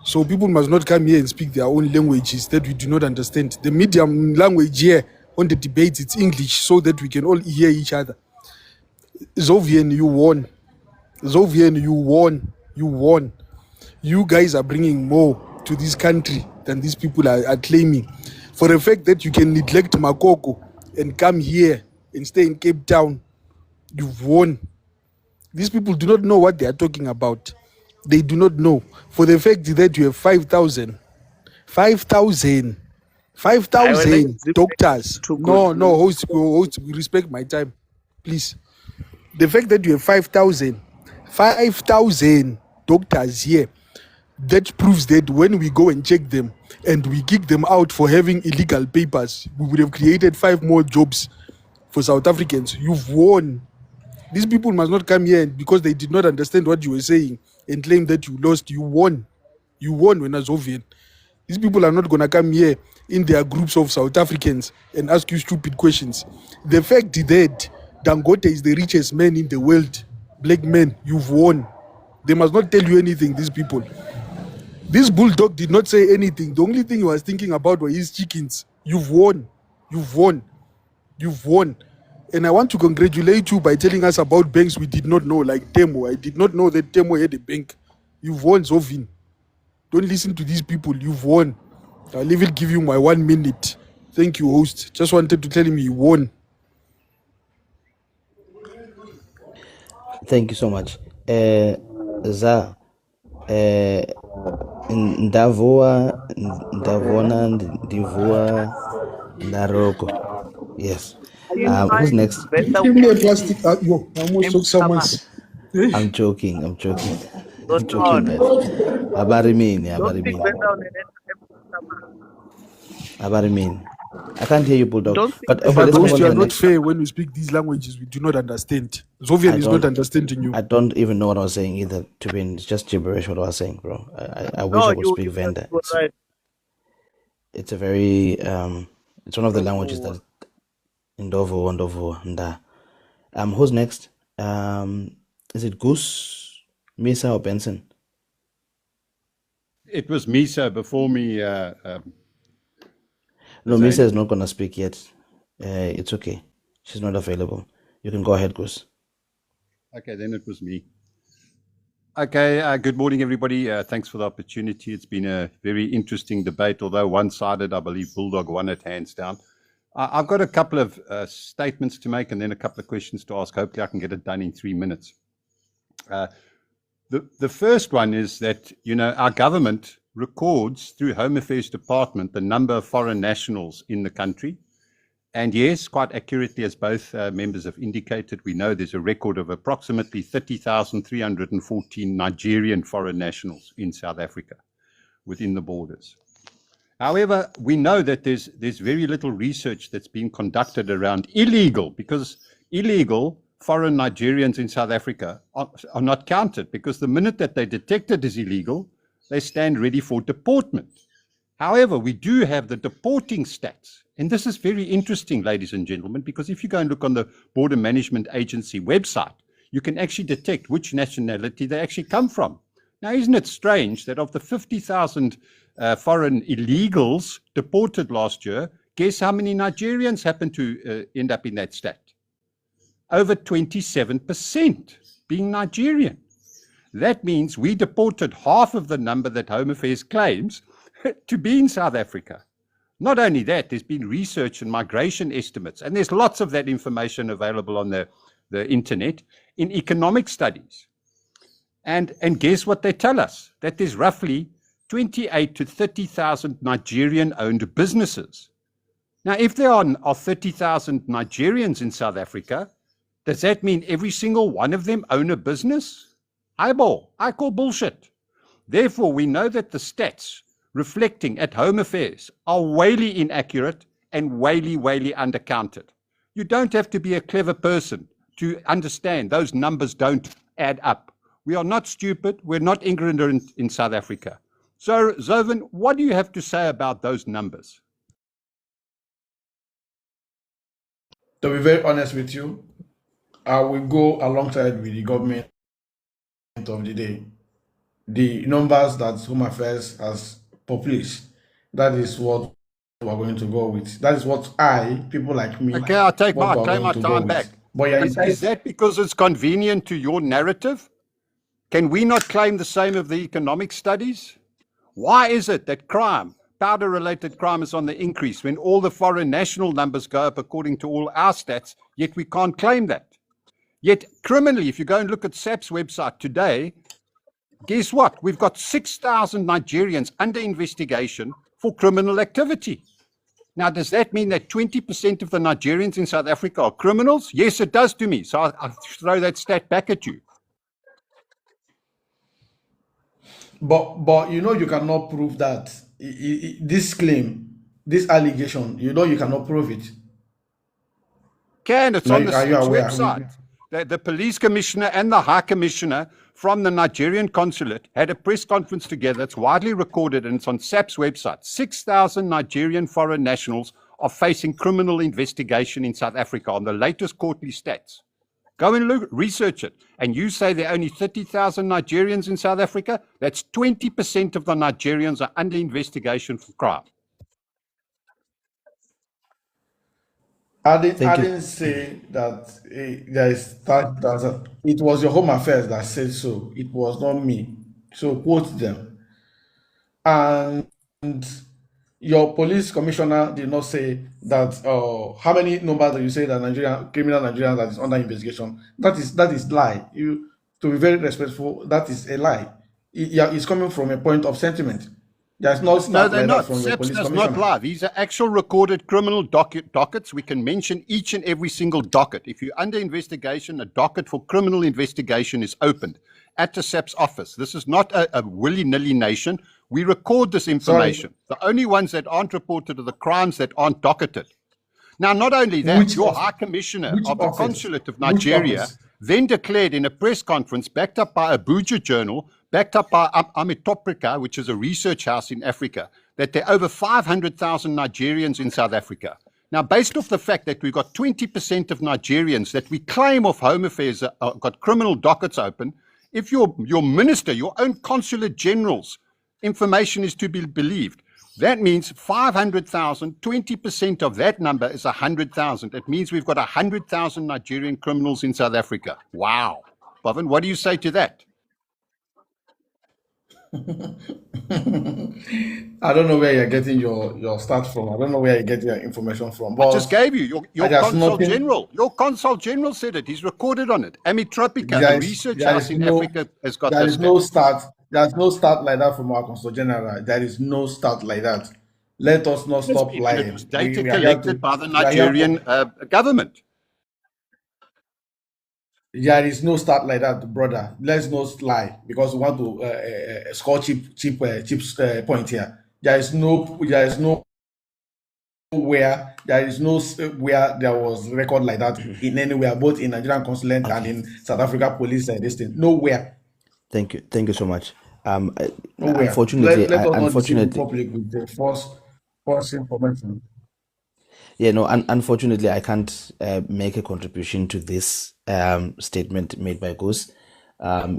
So people must not come here and speak their own languages that we do not understand. The medium language here on the debates, it's English, so that we can all hear each other. ZOVIN, you won. ZOVIN, you won. You won. You guys are bringing more to this country than these people are claiming. For the fact that you can neglect Makoko and come here and stay in Cape Town, you've won. These people do not know what they are talking about. They do not know. For the fact that you have 5,000 doctors. No, host, respect my time, please. The fact that you have 5,000 doctors here, that proves that when we go and check them and we kick them out for having illegal papers, we would have created 5 more jobs for South Africans. You've won. These people must not come here because they did not understand what you were saying and claim that you lost. You won. You won when I was over. These people are not going to come here in their groups of South Africans and ask you stupid questions. The fact that Dangote is the richest man in the world, black man, you've won. They must not tell you anything, these people. This bulldog did not say anything. The only thing he was thinking about were his chickens. You've won. You've won. You've won. And I want to congratulate you by telling us about banks we did not know, like Temo. I did not know that Temo had a bank. You've won, Zovin. Don't listen to these people. You've won. I'll even give you my 1 minute. Thank you, host. Just wanted to tell him you won. Thank you so much. Za, ndavua, ndavona, ndivua, ndaroko. Yes. Who's next? Give me a plastic. Yo, I almost took someone's. I'm joking, man. Don't Abarimini. I can't hear you, Bulldog. But okay, let's move on You to are the not next. fair when you speak these languages we do not understand. Zovian is not understanding you. I don't even know what I was saying either, to be honest. It's just gibberish what I was saying, bro. I wish I could speak Venda. Right. It's a very it's one of the languages that Ndovo, Nda. Who's next? Is it Goose, Misa, or Benson? It was Misa before me. No, Misa is not gonna speak yet. It's okay. She's not available. You can go ahead, Goose. Okay, then it was me. Okay, good morning, everybody. Thanks for the opportunity. It's been a very interesting debate, although one-sided. I believe Bulldog won it hands down. I've got a couple of statements to make and then a couple of questions to ask. Hopefully I can get it done in 3 minutes. The first one is that, our government records through Home Affairs Department the number of foreign nationals in the country. And yes, quite accurately, as both members have indicated, we know there's a record of approximately 30,314 Nigerian foreign nationals in South Africa within the borders. However, we know that there's very little research that's been conducted around illegal, because illegal foreign Nigerians in South Africa are not counted, because the minute that they're detected as illegal, they stand ready for deportment. However, we do have the deporting stats. And this is very interesting, ladies and gentlemen, because if you go and look on the Border Management Agency website, you can actually detect which nationality they actually come from. Now, isn't it strange that of the 50,000 foreign illegals deported last year, guess how many Nigerians happen to end up in that stat? Over 27% being Nigerian. That means we deported half of the number that Home Affairs claims to be in South Africa. Not only that, there's been research and migration estimates, and there's lots of that information available on the internet in economic studies. And guess what they tell us? That there's roughly 28 to 30,000 Nigerian-owned businesses. Now, if there are 30,000 Nigerians in South Africa, does that mean every single one of them own a business? I call bullshit. Therefore, we know that the stats reflecting at Home Affairs are wholly inaccurate and wholly undercounted. You don't have to be a clever person to understand those numbers don't add up. We are not stupid. We're not ignorant in South Africa. So, Zovin, what do you have to say about those numbers? To be very honest with you, I will go alongside with the government of the day. The numbers that Home Affairs has published, that is what we're going to go with. That is what people like me, Okay, I'll take what we're claim my going to go time with. back. But yeah, Is that because it's convenient to your narrative? Can we not claim the same of the economic studies? Why is it that crime, powder-related crime, is on the increase when all the foreign national numbers go up according to all our stats, yet we can't claim that? Yet criminally, if you go and look at SAP's website today, guess what? We've got 6,000 Nigerians under investigation for criminal activity. Now, does that mean that 20% of the Nigerians in South Africa are criminals? Yes, it does to me. So I'll throw that stat back at you. But you cannot prove that. This claim, this allegation, you cannot prove it. Can, it's on the Are you aware? website. The police commissioner and the high commissioner from the Nigerian consulate had a press conference together. It's widely recorded and it's on SAP's website. 6,000 Nigerian foreign nationals are facing criminal investigation in South Africa on the latest quarterly stats. Go and research it. And you say there are only 30,000 Nigerians in South Africa? That's 20% of the Nigerians are under investigation for crime. I didn't say that there is that it was your Home Affairs that said so. It was not me. So quote them. And your police commissioner did not say that. How many numbers do you say that criminal Nigerian that is under investigation? That is lie. You, to be very respectful, that is a lie. It's coming from a point of sentiment. There's no No, they're like not. from your SAPS police does commissioner. not lie. These are actual recorded criminal dockets. We can mention each and every single docket. If you're under investigation, a docket for criminal investigation is opened at the SAPS office. This is not a willy-nilly nation. We record this information. The only ones that aren't reported are the crimes that aren't docketed. Now, not only that, your High Commissioner of the Consulate of Nigeria then declared in a press conference backed up by Abuja Journal, backed up by Amitoprika, which is a research house in Africa, that there are over 500,000 Nigerians in South Africa. Now, based off the fact that we've got 20% of Nigerians that we claim of Home Affairs got criminal dockets open, if your minister, your own consulate general's information is to be believed, that means 500,000, 20% of that number is 100,000. It means we've got 100,000 Nigerian criminals in South Africa. Wow. Bovin, what do you say to that? I don't know where you're getting your stats from. I don't know where you get your information from. But I just gave you your there's consul nothing- general. Your consul general said it. He's recorded on it. Amitropica, There a is- research there house is in no- Africa, has got There this. is no start. There's no start like that from our consul general. There is no start like that. Let us not stop And lying. it was data We are here collected to- by the we are here Nigerian government. There is no start like that, brother. Let's not lie because we want to score cheap point here. There is no where there was record like that in anywhere, both in Nigerian consulate and in South Africa police this thing. Nowhere. Thank you so much. Nowhere. Unfortunately, let us not deceive the unfortunately, public with the false information. yeah, no, unfortunately, I can't make a contribution to this statement made by Goose.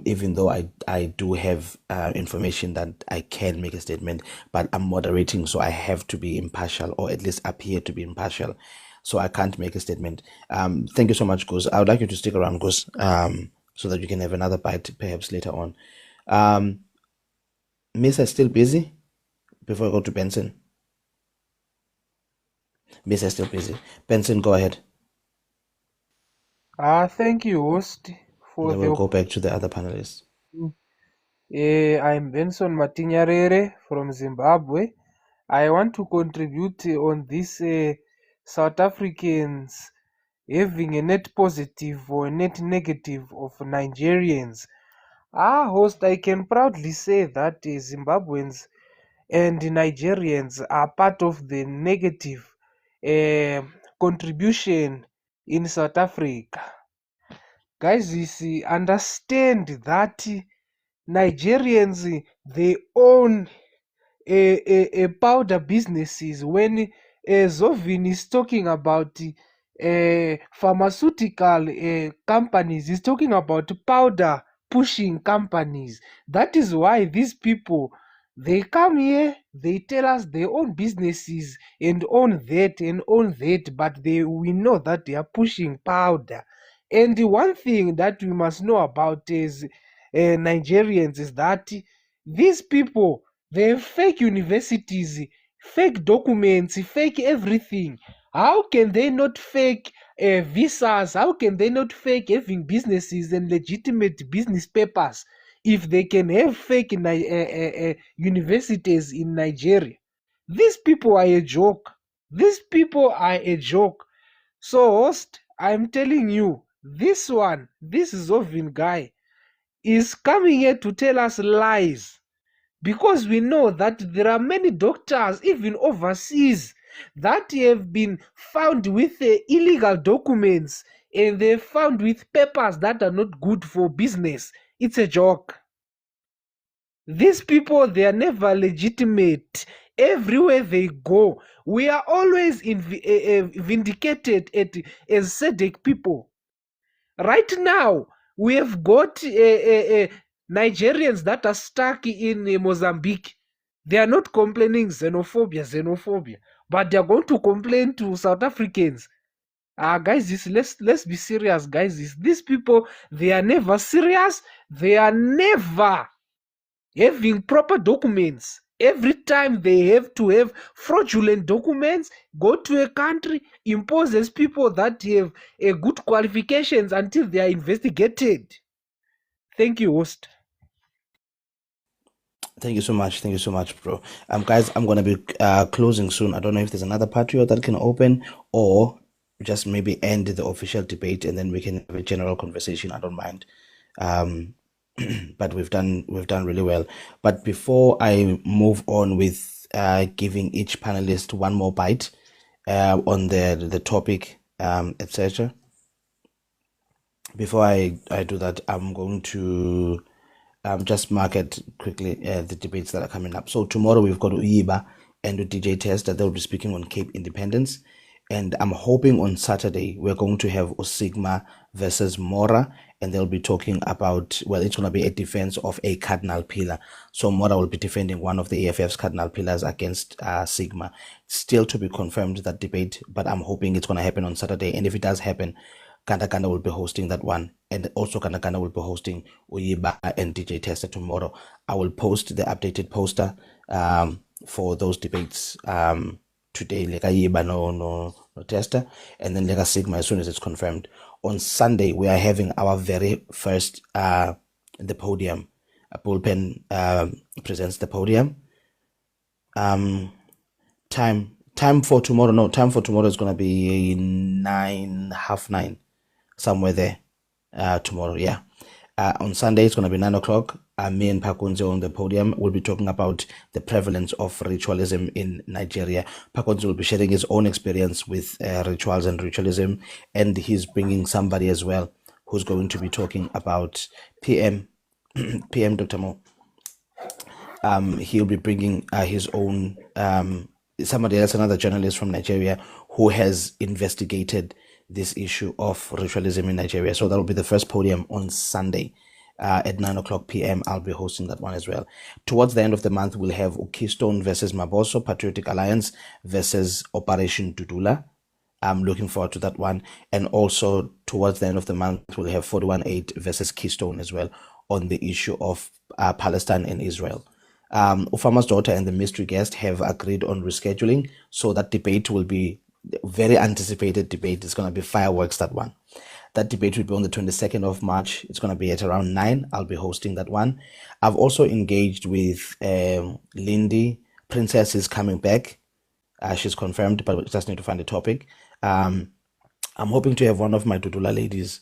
Even though I do have information that I can make a statement, but I'm moderating, so I have to be impartial, or at least appear to be impartial. So I can't make a statement. Thank you so much, Goose. I would like you to stick around, Goose, so that you can have another bite perhaps later on. Miss is still busy before I go to Benson. Miss is still busy. Benson, go ahead. Thank you, host, for Then the we'll go back to the other panelists. I'm Benson Matinyarere from Zimbabwe. I want to contribute on this South Africans having a net positive or a net negative of Nigerians. Host, I can proudly say that Zimbabweans and Nigerians are part of the negative contribution in South Africa. Guys, you see, understand that Nigerians they own a powder businesses. When Zovin is talking about pharmaceutical companies, he's talking about powder pushing companies. That is why these people they come here, they tell us they own businesses and own that, but we know that they are pushing powder. And the one thing that we must know about is Nigerians is that these people they have fake universities, fake documents, fake everything. How can they not fake visas? How can they not fake having businesses and legitimate business papers if they can have fake universities in Nigeria? These people are a joke. These people are a joke. So, host, I'm telling you, this Zovin guy is coming here to tell us lies, because we know that there are many doctors, even overseas, that have been found with illegal documents and they're found with papers that are not good for business. It's a joke. These people, they are never legitimate. Everywhere they go, we are always vindicated as SEDEC people. Right now, we have got Nigerians that are stuck in Mozambique. They are not complaining xenophobia, but they are going to complain to South Africans. Guys, let's be serious, guys. These people, they are never serious. They are never having proper documents. Every time they have to have fraudulent documents, go to a country, imposes people that have good qualifications until they are investigated. Thank you, host. Thank you so much. Thank you so much, bro. Guys, I'm gonna be closing soon. I don't know if there's another patio that can open, or just maybe end the official debate and then we can have a general conversation. I don't mind. But we've done really well. But before I move on with giving each panelist one more bite on the topic, etc. Before I do that, I'm going to just market quickly the debates that are coming up. So tomorrow we've got Uyiba and DJ Test that they'll be speaking on Cape Independence. And I'm hoping on Saturday we're going to have Osigma versus Mora, and they'll be talking about, well, it's going to be a defense of a cardinal pillar. So Mora will be defending one of the EFF's cardinal pillars against Sigma. Still to be confirmed, that debate, but I'm hoping it's going to happen on Saturday. And if it does happen, Kanda will be hosting that one, and also Kanda will be hosting Uyiba and DJ Tester tomorrow. I will post the updated poster for those debates today, like Uyiba no Tester, and then like Sigma as soon as it's confirmed. On Sunday, we are having our very first the podium. Bullpen presents the podium. Time for tomorrow. No, time for tomorrow is gonna be 9:30, somewhere there. Tomorrow, yeah. On Sunday, it's gonna be 9:00. Me and Pakunze on the podium will be talking about the prevalence of ritualism in Nigeria. Pakunze will be sharing his own experience with rituals and ritualism, and he's bringing somebody as well who's going to be talking about PM Dr. Mo. He'll be bringing his own somebody else, another journalist from Nigeria who has investigated this issue of ritualism in Nigeria. So that will be the first podium on Sunday at 9 o'clock p.m. I'll be hosting that one as well. Towards the end of the month, we'll have Keystone versus Maboso, Patriotic Alliance versus Operation Dudula. I'm looking forward to that one. And also towards the end of the month, we'll have 418 versus Keystone as well on the issue of Palestine and Israel. Ufama's daughter and the mystery guest have agreed on rescheduling. So that debate will be very anticipated debate. It's going to be fireworks, that one. That debate will be on the 22nd of March. It's going to be at around 9. I'll be hosting that one. I've also engaged with Lindy. Princess is coming back. She's confirmed, but we just need to find a topic. I'm hoping to have one of my Dudula ladies,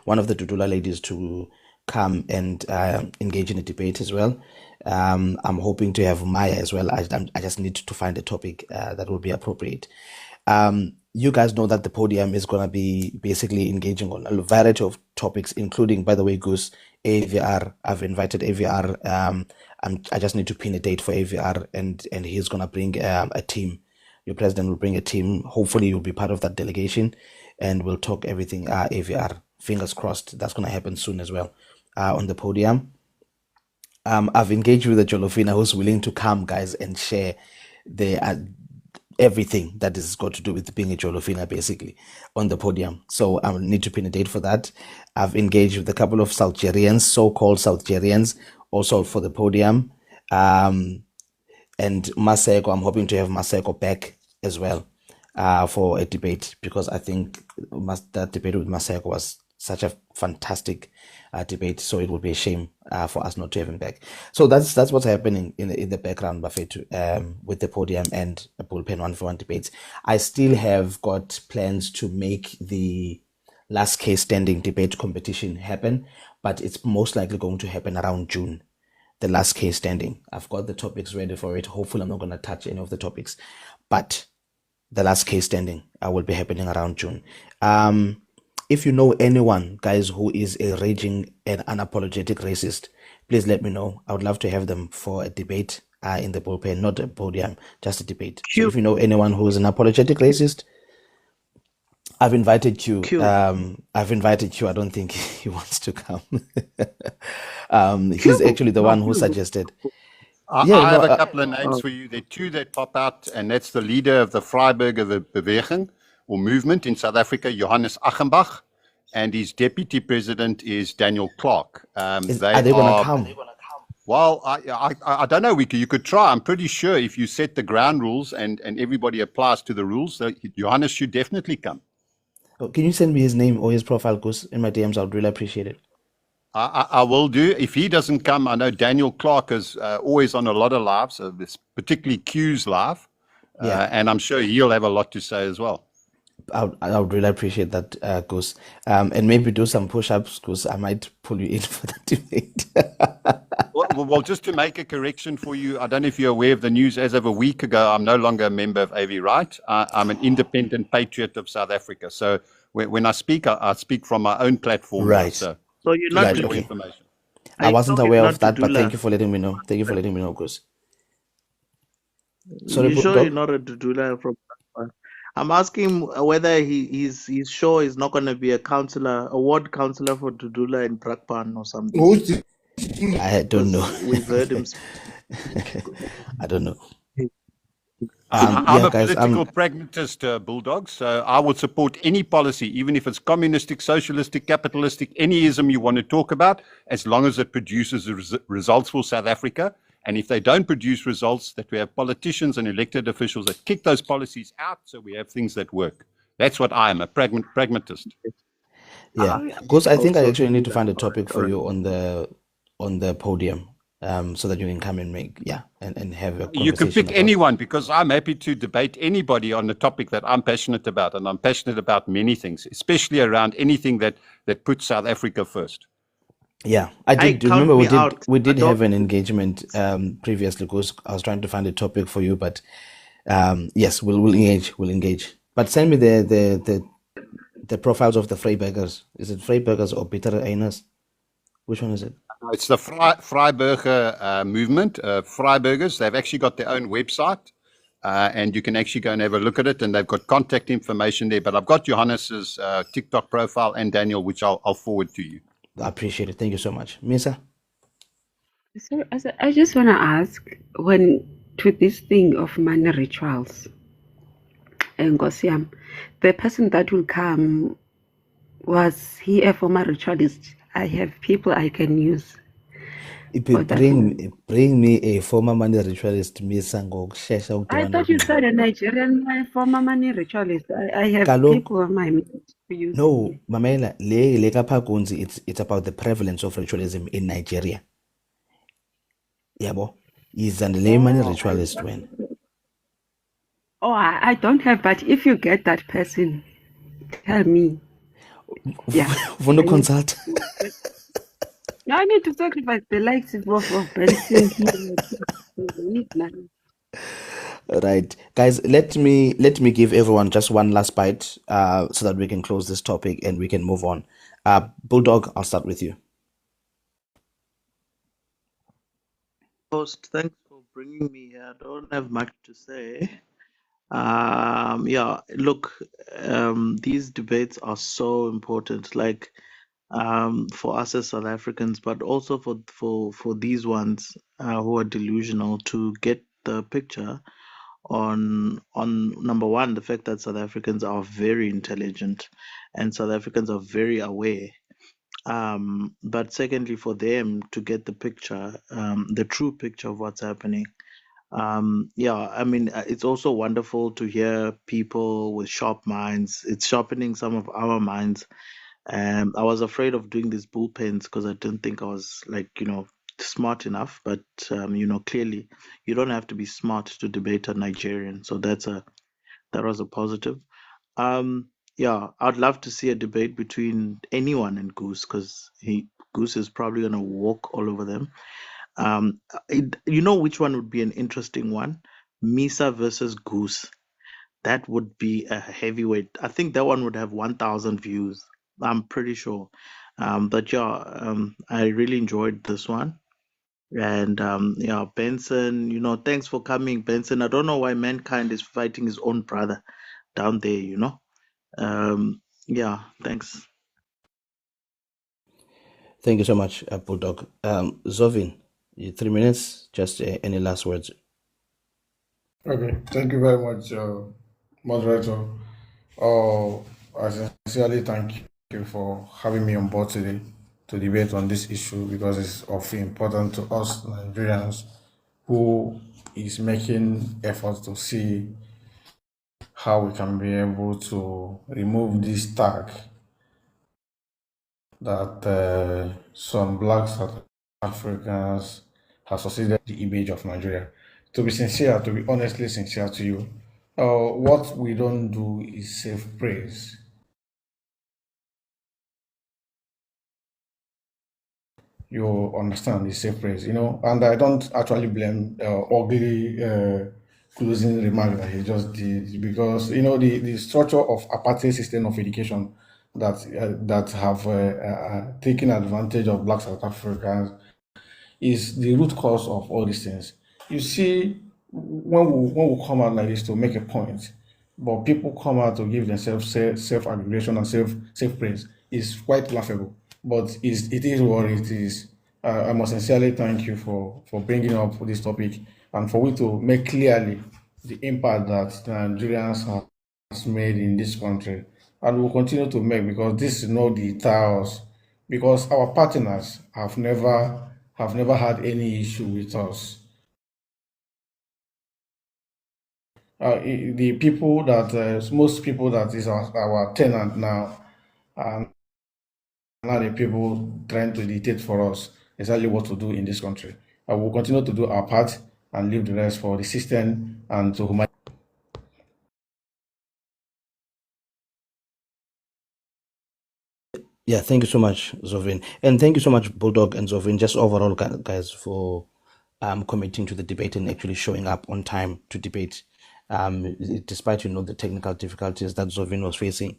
one of the Dudula ladies to come and engage in a debate as well. I'm hoping to have Maya as well. I just need to find a topic that will be appropriate. You guys know that the podium is going to be basically engaging on a variety of topics, including, by the way, Goose, AVR. I've invited AVR. I just need to pin a date for AVR, and he's going to bring a team. Your president will bring a team. Hopefully, you'll be part of that delegation, and we'll talk everything AVR. Fingers crossed. That's going to happen soon as well on the podium. I've engaged with the Jolofina who's willing to come, guys, and share the everything that is got to do with being a Jolofina, basically, on the podium. So I will need to pin a date for that. I've engaged with a couple of Southgerians, so-called Southgerians, also for the podium. And Maseko, I'm hoping to have Maseko back as well for a debate, because I think that debate with Maseko was such a fantastic debate. So it would be a shame for us not to have him back. So that's what's happening in the background, Buffet, with the podium and a bullpen 1-for-1 debates. I still have got plans to make the last case standing debate competition happen, but it's most likely going to happen around June. The last case standing. I've got the topics ready for it. Hopefully I'm not going to touch any of the topics, but the last case standing will be happening around June. If you know anyone, guys, who is a raging and unapologetic racist, please let me know. I would love to have them for a debate in the bullpen, not a podium, just a debate. So if you know anyone who is an apologetic racist, I've invited you. I don't think he wants to come. He's actually the one who suggested. I have a couple of names for you. There are two that pop out, and that's the leader of the Vryburger Beweging or movement in South Africa, Johannes Achenbach, and his deputy president is Daniel Clark. Are they going to come? Well, I don't know. You could try. I'm pretty sure if you set the ground rules and everybody applies to the rules, so Johannes should definitely come. Can you send me his name or his profile, Gus, in my DMs? I'd really appreciate it. I will do. If he doesn't come, I know Daniel Clark is always on a lot of lives, particularly Q's live, and I'm sure he'll have a lot to say as well. I would really appreciate that, Gus. And maybe do some push-ups, Gus. I might pull you in for that debate. Well, just to make a correction for you, I don't know if you're aware of the news. As of a week ago, I'm no longer a member of AV Right. I'm an independent patriot of South Africa. So when I speak, I speak from my own platform. Right. So you're not okay. information. I wasn't aware of that, but thank you for letting me know. Thank you for letting me know, Gus. Sorry, you sure you're not a Dudula from? I'm asking whether he's sure he's not going to be a ward councillor for Dudula in Brakpan or something. I don't know. We've heard him. I don't know. I'm a political pragmatist, Bulldog, so I would support any policy, even if it's communistic, socialistic, capitalistic, any ism you want to talk about, as long as it produces results for South Africa. And if they don't produce results, that we have politicians and elected officials that kick those policies out so we have things that work. That's what I am, a pragmatist. Yeah, because I think I actually need to find a topic for you on the podium, so that you can come and and have a conversation. You can pick anyone, because I'm happy to debate anybody on the topic that I'm passionate about, and I'm passionate about many things, especially around anything that puts South Africa first. Yeah, I did. Remember, we did have an engagement previously, because I was trying to find a topic for you, but yes, we'll engage. But send me the profiles of the Vryburgers. Is it Vryburgers or Bitter Einers? Which one is it? It's the Vryburger movement, Vryburgers. They've actually got their own website. and you can actually go and have a look at it. And they've got contact information there. But I've got Johannes's TikTok profile and Daniel, which I'll forward to you. I appreciate it. Thank you so much. Misa? So I just want to ask, when to this thing of money rituals, and Gosiam, the person that will come, was he a former ritualist? I have people I can use. If you for that. bring me a former money ritualist, Misa ngokushesha I thought you said a Nigerian former money ritualist. I have Kaloku- people on my mind to use. No, Mamela, le kapha kunzi, it's about the prevalence of ritualism in Nigeria. Yabo, is an money ritualist when. Oh, I don't have, but if you get that person, tell me. Yeah. Vondo consult. No, I need to sacrifice the likes of Benson here. Right, guys, let me give everyone just one last bite so that we can close this topic and we can move on. Bulldog, I'll start with you. Host, thanks for bringing me here. I don't have much to say. Look, these debates are so important, like for us as South Africans, but also for these ones who are delusional, to get the picture on number one, the fact that South Africans are very intelligent and South Africans are very aware. But secondly, for them to get the picture, the true picture of what's happening. It's also wonderful to hear people with sharp minds. It's sharpening some of our minds. I was afraid of doing these bullpens because I didn't think I was smart enough. But clearly, you don't have to be smart to debate a Nigerian. So that was a positive. I'd love to see a debate between anyone and Goose, because Goose is probably gonna walk all over them. You know which one would be an interesting one? Misa versus Goose. That would be a heavyweight. I think that one would have 1,000 views. I'm pretty sure. I really enjoyed this one. And Benson, thanks for coming, Benson. I don't know why Mankind is fighting his own brother down there. Thanks. Thank you so much, Bulldog. Zovin, 3 minutes. Just any last words? Okay, thank you very much, moderator. I sincerely thank you for having me on board today to debate on this issue, because it's of importance to us Nigerians who is making efforts to see how we can be able to remove this tag that some black South Africans have succeeded the image of Nigeria. To be honestly sincere to you, what we don't do is self-praise. You understand, it's self-praise, and I don't actually blame ugly closing remark that he just did, because the structure of apartheid system of education that have taken advantage of black South Africans is the root cause of all these things. You see, when we come out like this to make a point, but people come out to give themselves self-aggregation and self-praise, is quite laughable. But it is what it is. I must sincerely thank you for bringing up this topic, and for we to make clearly the impact that the Nigerians has made in this country, and will continue to make, because this is not the tiles, because our partners have never had any issue with us. The people that most people that is our tenant now are now the people trying to dictate for us exactly what to do in this country. I will continue to do our part and leave the rest for the system and to humanity. Yeah, thank you so much, Zovin. And thank you so much, Bulldog and Zovin, just overall, guys, for committing to the debate and actually showing up on time to debate. Despite, the technical difficulties that Zovin was facing.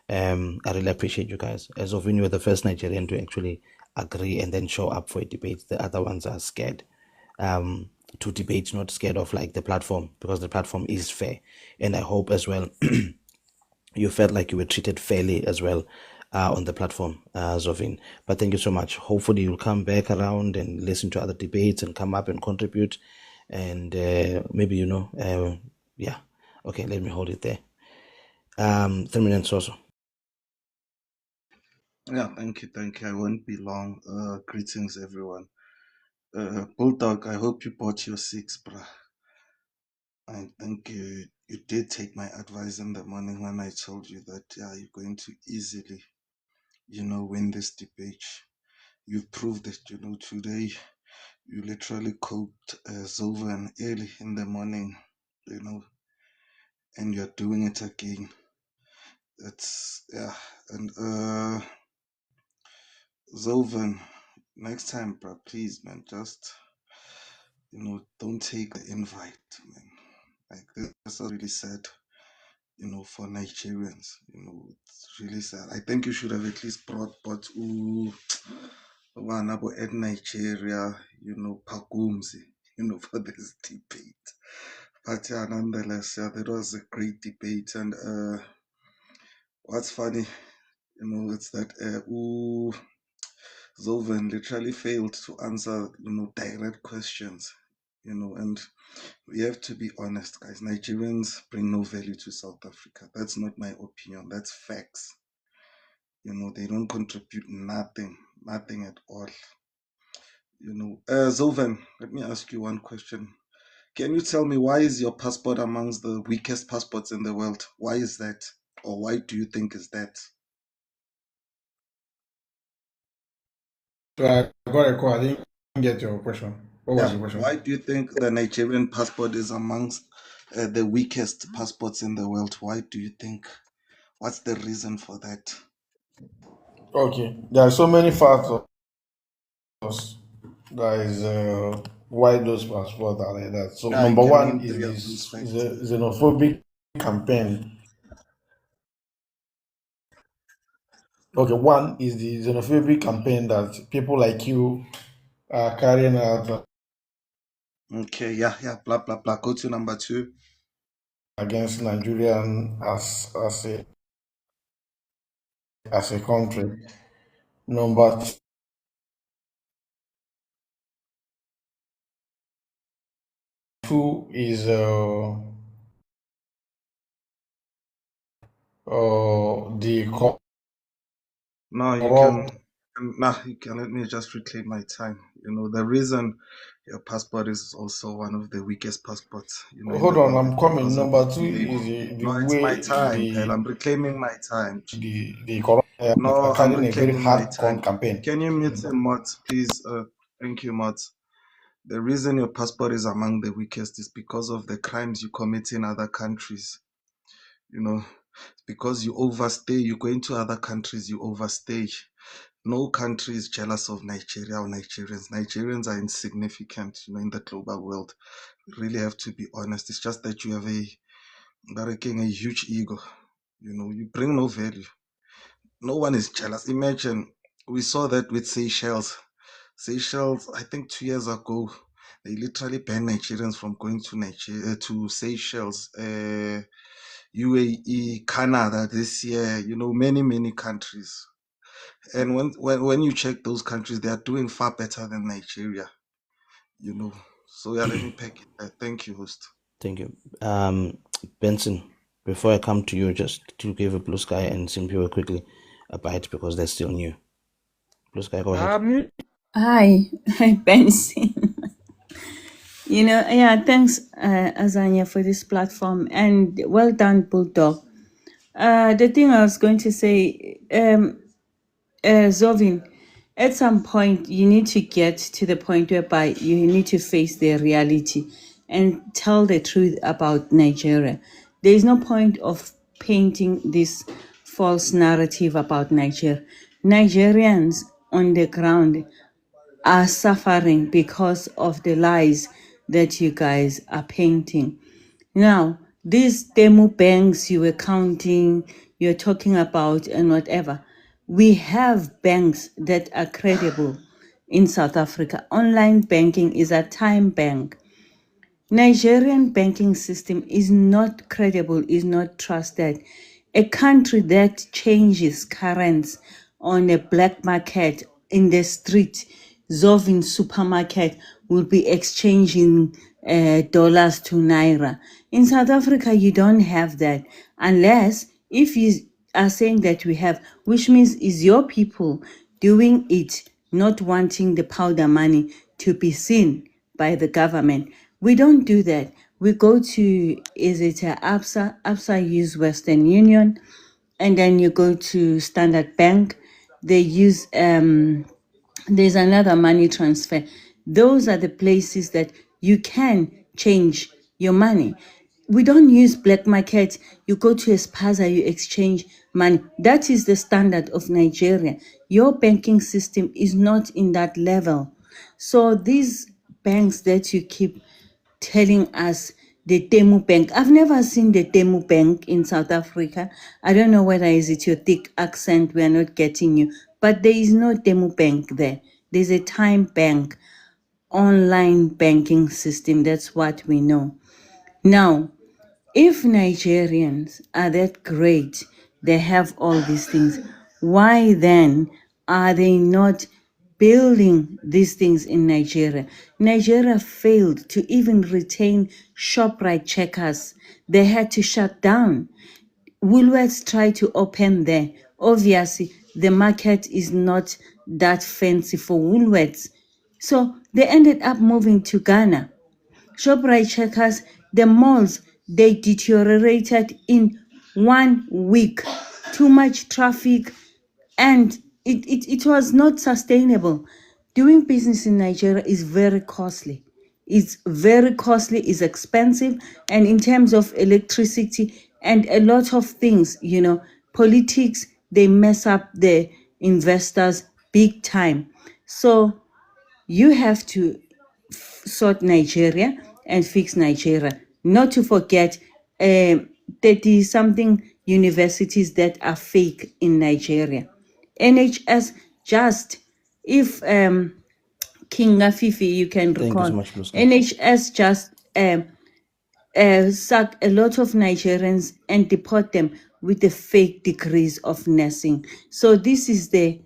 I really appreciate you guys. As Zovin, you were the first Nigerian to actually agree and then show up for a debate. The other ones are scared. to debate, not scared of like the platform, because the platform is fair. And I hope as well you felt like you were treated fairly as well on the platform, Zovin. But thank you so much. Hopefully you'll come back around and listen to other debates and come up and contribute. And maybe, yeah. Okay, let me hold it there. 3 minutes also. Yeah, thank you, thank you. I won't be long. Greetings, everyone. Bulldog, I hope you bought your six, bruh. I think you did take my advice in the morning when I told you that, yeah, you're going to easily, win this debate. You've proved it, today. You literally cooked ZOVIN early in the morning, and you're doing it again. It's, yeah, and ZOVIN, next time, bro, please, man, just, don't take the invite, man. Like, this is really sad, for Nigerians, it's really sad. I think you should have at least brought, but, Wanabo at Nigeria, Pagumzi, for this debate. But yeah, nonetheless, yeah, that was a great debate. And what's funny, it's that ZOVIN literally failed to answer, direct questions, and we have to be honest, guys. Nigerians bring no value to South Africa. That's not my opinion. That's facts. They don't contribute nothing at all. ZOVIN, let me ask you one question. Can you tell me why is your passport amongst the weakest passports in the world? Why is that? Or why do you think is that? So I got a call. I didn't get your question. What was Yeah. the question? Why do you think the Nigerian passport is amongst the weakest passports in the world? Why do you think? What's the reason for that? Okay, there are so many factors that is why those passports are like that. So I number can one name is three of those this is factors. a xenophobic campaign. Okay, one is the xenophobic campaign that people like you are carrying out Okay, yeah, blah, blah, blah. Go to number two. against Nigerian as a country. Number two is the No, corrupt. you can let me just reclaim my time. The reason your passport is also one of the weakest passports, in Hold the on, world is I'm coming. because of Number two free is labor. the No, it's my way time, pal. I'm reclaiming my time. the corrupt No, are I'm carrying a very reclaiming my hard time. campaign. Can you mute him, Mott, please? Thank you, Mott. The reason your passport is among the weakest is because of the crimes you commit in other countries. Because you overstay, you go into other countries, you overstay. No country is jealous of Nigeria or Nigerians. Nigerians are insignificant, in the global world. We really have to be honest. It's just that you have a huge ego. You bring no value. No one is jealous. Imagine, we saw that with Seychelles. Seychelles, I think 2 years ago, they literally banned Nigerians from going to to Seychelles, UAE, Canada this year. Many countries. And when you check those countries, they are doing far better than Nigeria. So yeah, let me pack it there. Thank you, host. Thank you. Benson, before I come to you, just to give a Blue Sky and Simpiwe quickly a bite because they're still new. Blue Sky, go ahead. Hi, Benson. Yeah, thanks, Azania, for this platform, and well done, Bulldog. The thing I was going to say, Zovin, at some point, you need to get to the point whereby you need to face the reality and tell the truth about Nigeria. There is no point of painting this false narrative about Nigeria. Nigerians on the ground are suffering because of the lies that you guys are painting. Now, these demo banks you were counting, you're talking about, and whatever, we have banks that are credible in South Africa. Online banking is a time bank. Nigerian banking system is not credible, is not trusted. A country that changes currency on a black market in the street, ZOVIN supermarket, will be exchanging dollars to naira. In South Africa, you don't have that unless if you are saying that we have, which means is your people doing it, not wanting the powder money to be seen by the government. We don't do that. We go to, is it ABSA? ABSA use Western Union, and then you go to Standard Bank. They use, there's another money transfer. Those are the places that you can change your money. We don't use black market. You go to a spaza, you exchange money. That is the standard of Nigeria. Your banking system is not in that level. So these banks that you keep telling us, the Temu Bank. I've never seen the Temu Bank in South Africa. I don't know whether is it your thick accent, we are not getting you. But there is no Temu Bank there. There's a Time Bank, online banking system. That's what we know. Now, if Nigerians are that great, they have all these things, why then are they not building these things in Nigeria? Nigeria failed to even retain ShopRite checkers. They had to shut down. Woolworths tried to open there. Obviously, the market is not that fancy for Woolworths. So they ended up moving to Ghana. ShopRite checkers, the malls, they deteriorated in 1 week. Too much traffic, and it was not sustainable. Doing business in Nigeria is very costly. It's very costly, it's expensive, and in terms of electricity and a lot of things, politics, they mess up the investors big time. So you have to sort Nigeria and fix Nigeria. Not to forget 30 something universities that are fake in Nigeria. NHS just, if King Afifi, you can Thank you so recall, much, Blue Sky. NHS just sack a lot of Nigerians and deport them with the fake degrees of nursing. So this is the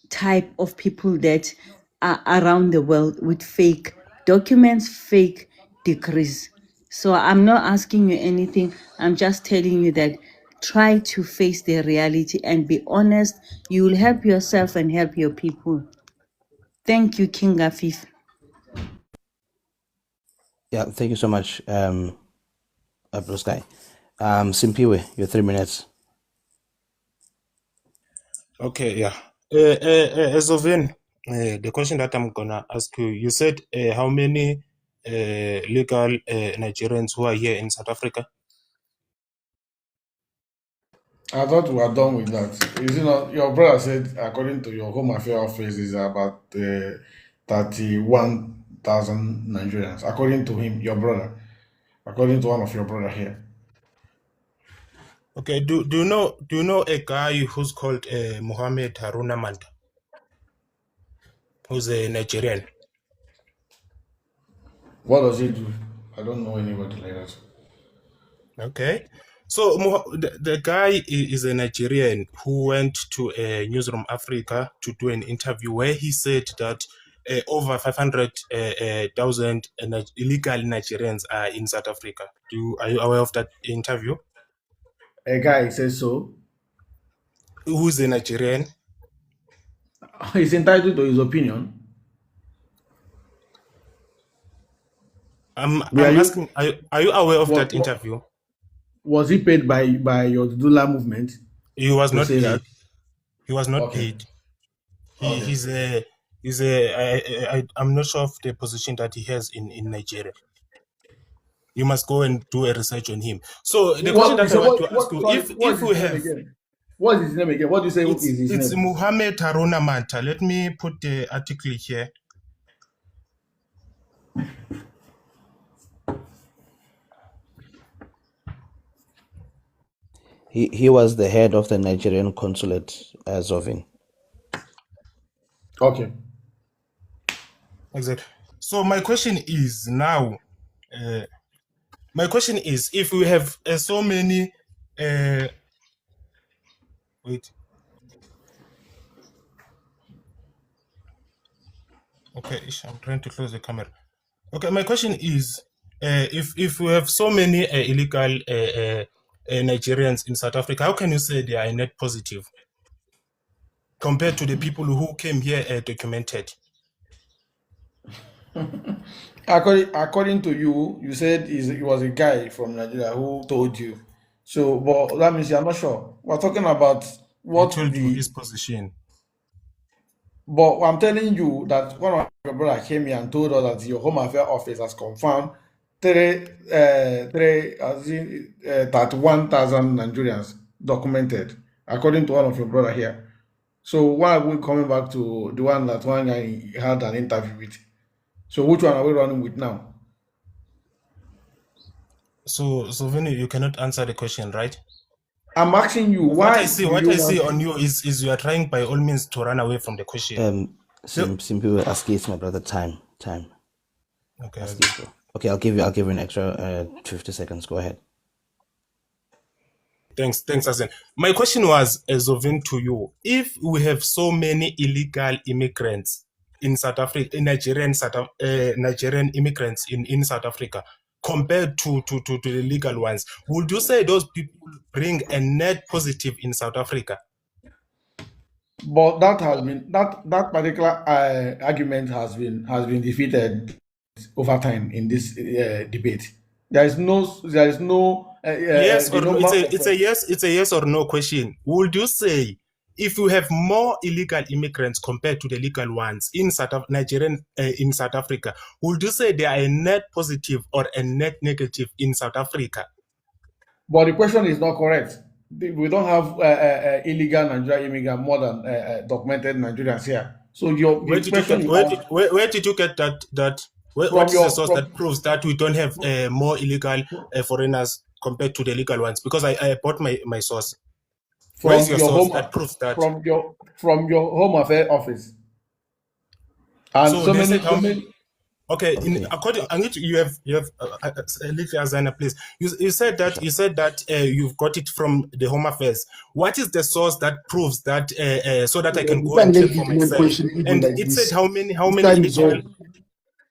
type of people that are around the world with fake documents, fake degrees. So I'm not asking you anything. I'm just telling you that try to face the reality and be honest. You will help yourself and help your people. Thank you, King Afif. Yeah, thank you so much, Blue Sky. Simpiwe, your 3 minutes. Okay, yeah. Zovin, the question that I'm gonna ask you, you said how many legal Nigerians who are here in South Africa? I thought we were done with that. Is it not? Your brother said, according to your Home Affairs office, is about 31,000 Nigerians. According to him, your brother, according to one of your brother here. Okay, do you know a guy who's called Mohammed Haruna Manta, who's a Nigerian? What does he do? I don't know anybody like that. Okay, so the guy is a Nigerian who went to Newsroom Africa to do an interview where he said that over 500,000 illegal Nigerians are in South Africa. Are you aware of that interview? A guy says so. Who's a Nigerian? He's entitled to his opinion. I'm asking, are you aware of that interview? Was he paid by your Dudula movement? He was not paid. That? He was not paid. I'm not sure of the position that he has in Nigeria. You must go and do a research on him. So the question that I want to ask you, if we have, what is his name again? What do you say is his name? It's Mohammed Haruna Manta. Let me put the article here. He was the head of the Nigerian consulate, ZOVIN. Okay. Exactly. So my question is now, My question is, if we have so many, wait, okay, I'm trying to close the camera. Okay, my question is, if we have so many illegal Nigerians in South Africa, how can you say they are net positive compared to the people who came here documented? According to you, you said it was a guy from Nigeria who told you. So, but that means you're not sure. We're talking about I what told you the. his position. But I'm telling you that one of your brother came here and told us that your Home Affairs office has confirmed 31,000 Nigerians documented, according to one of your brother here. So why are we coming back to the one that one guy had an interview with? So which one are we running with now? So Vinny, you cannot answer the question, right? I'm asking you, What why I see, do what you I see want on you is you are trying by all means to run away from the question. Simple will ask you, my brother. Time. Okay, Ask you, bro. Okay, I'll give you an extra 50 seconds. Go ahead. thanks, Asen. My question was, Zovin, to you. If we have so many illegal immigrants in South Africa, Nigerian immigrants in South Africa, compared to the legal ones, would you say those people bring a net positive in South Africa? But that has been that particular argument has been defeated over time in this debate. There is no Yes the or no? number of It's a yes or no question. Would you say if you have more illegal immigrants compared to the legal ones in Nigerian in South Africa, would you say they are a net positive or a net negative in South Africa? but the question is not correct. We don't have illegal Nigerian immigrant more than documented Nigerians here. So Where the did you question get you where asked did you get that from what is the your source that proves that we don't have more illegal foreigners compared to the legal ones? Because I bought my source. Where is from your your source home that proves that? from your Home Affairs office, and So they said how many? Okay, Okay. according, I need to, you have Little Azana, please. You said that you've got it from the Home Affairs. What is the source that proves that so that I can You go can't and let check for this man myself? question people And like it said this. how many Time is illegal, up.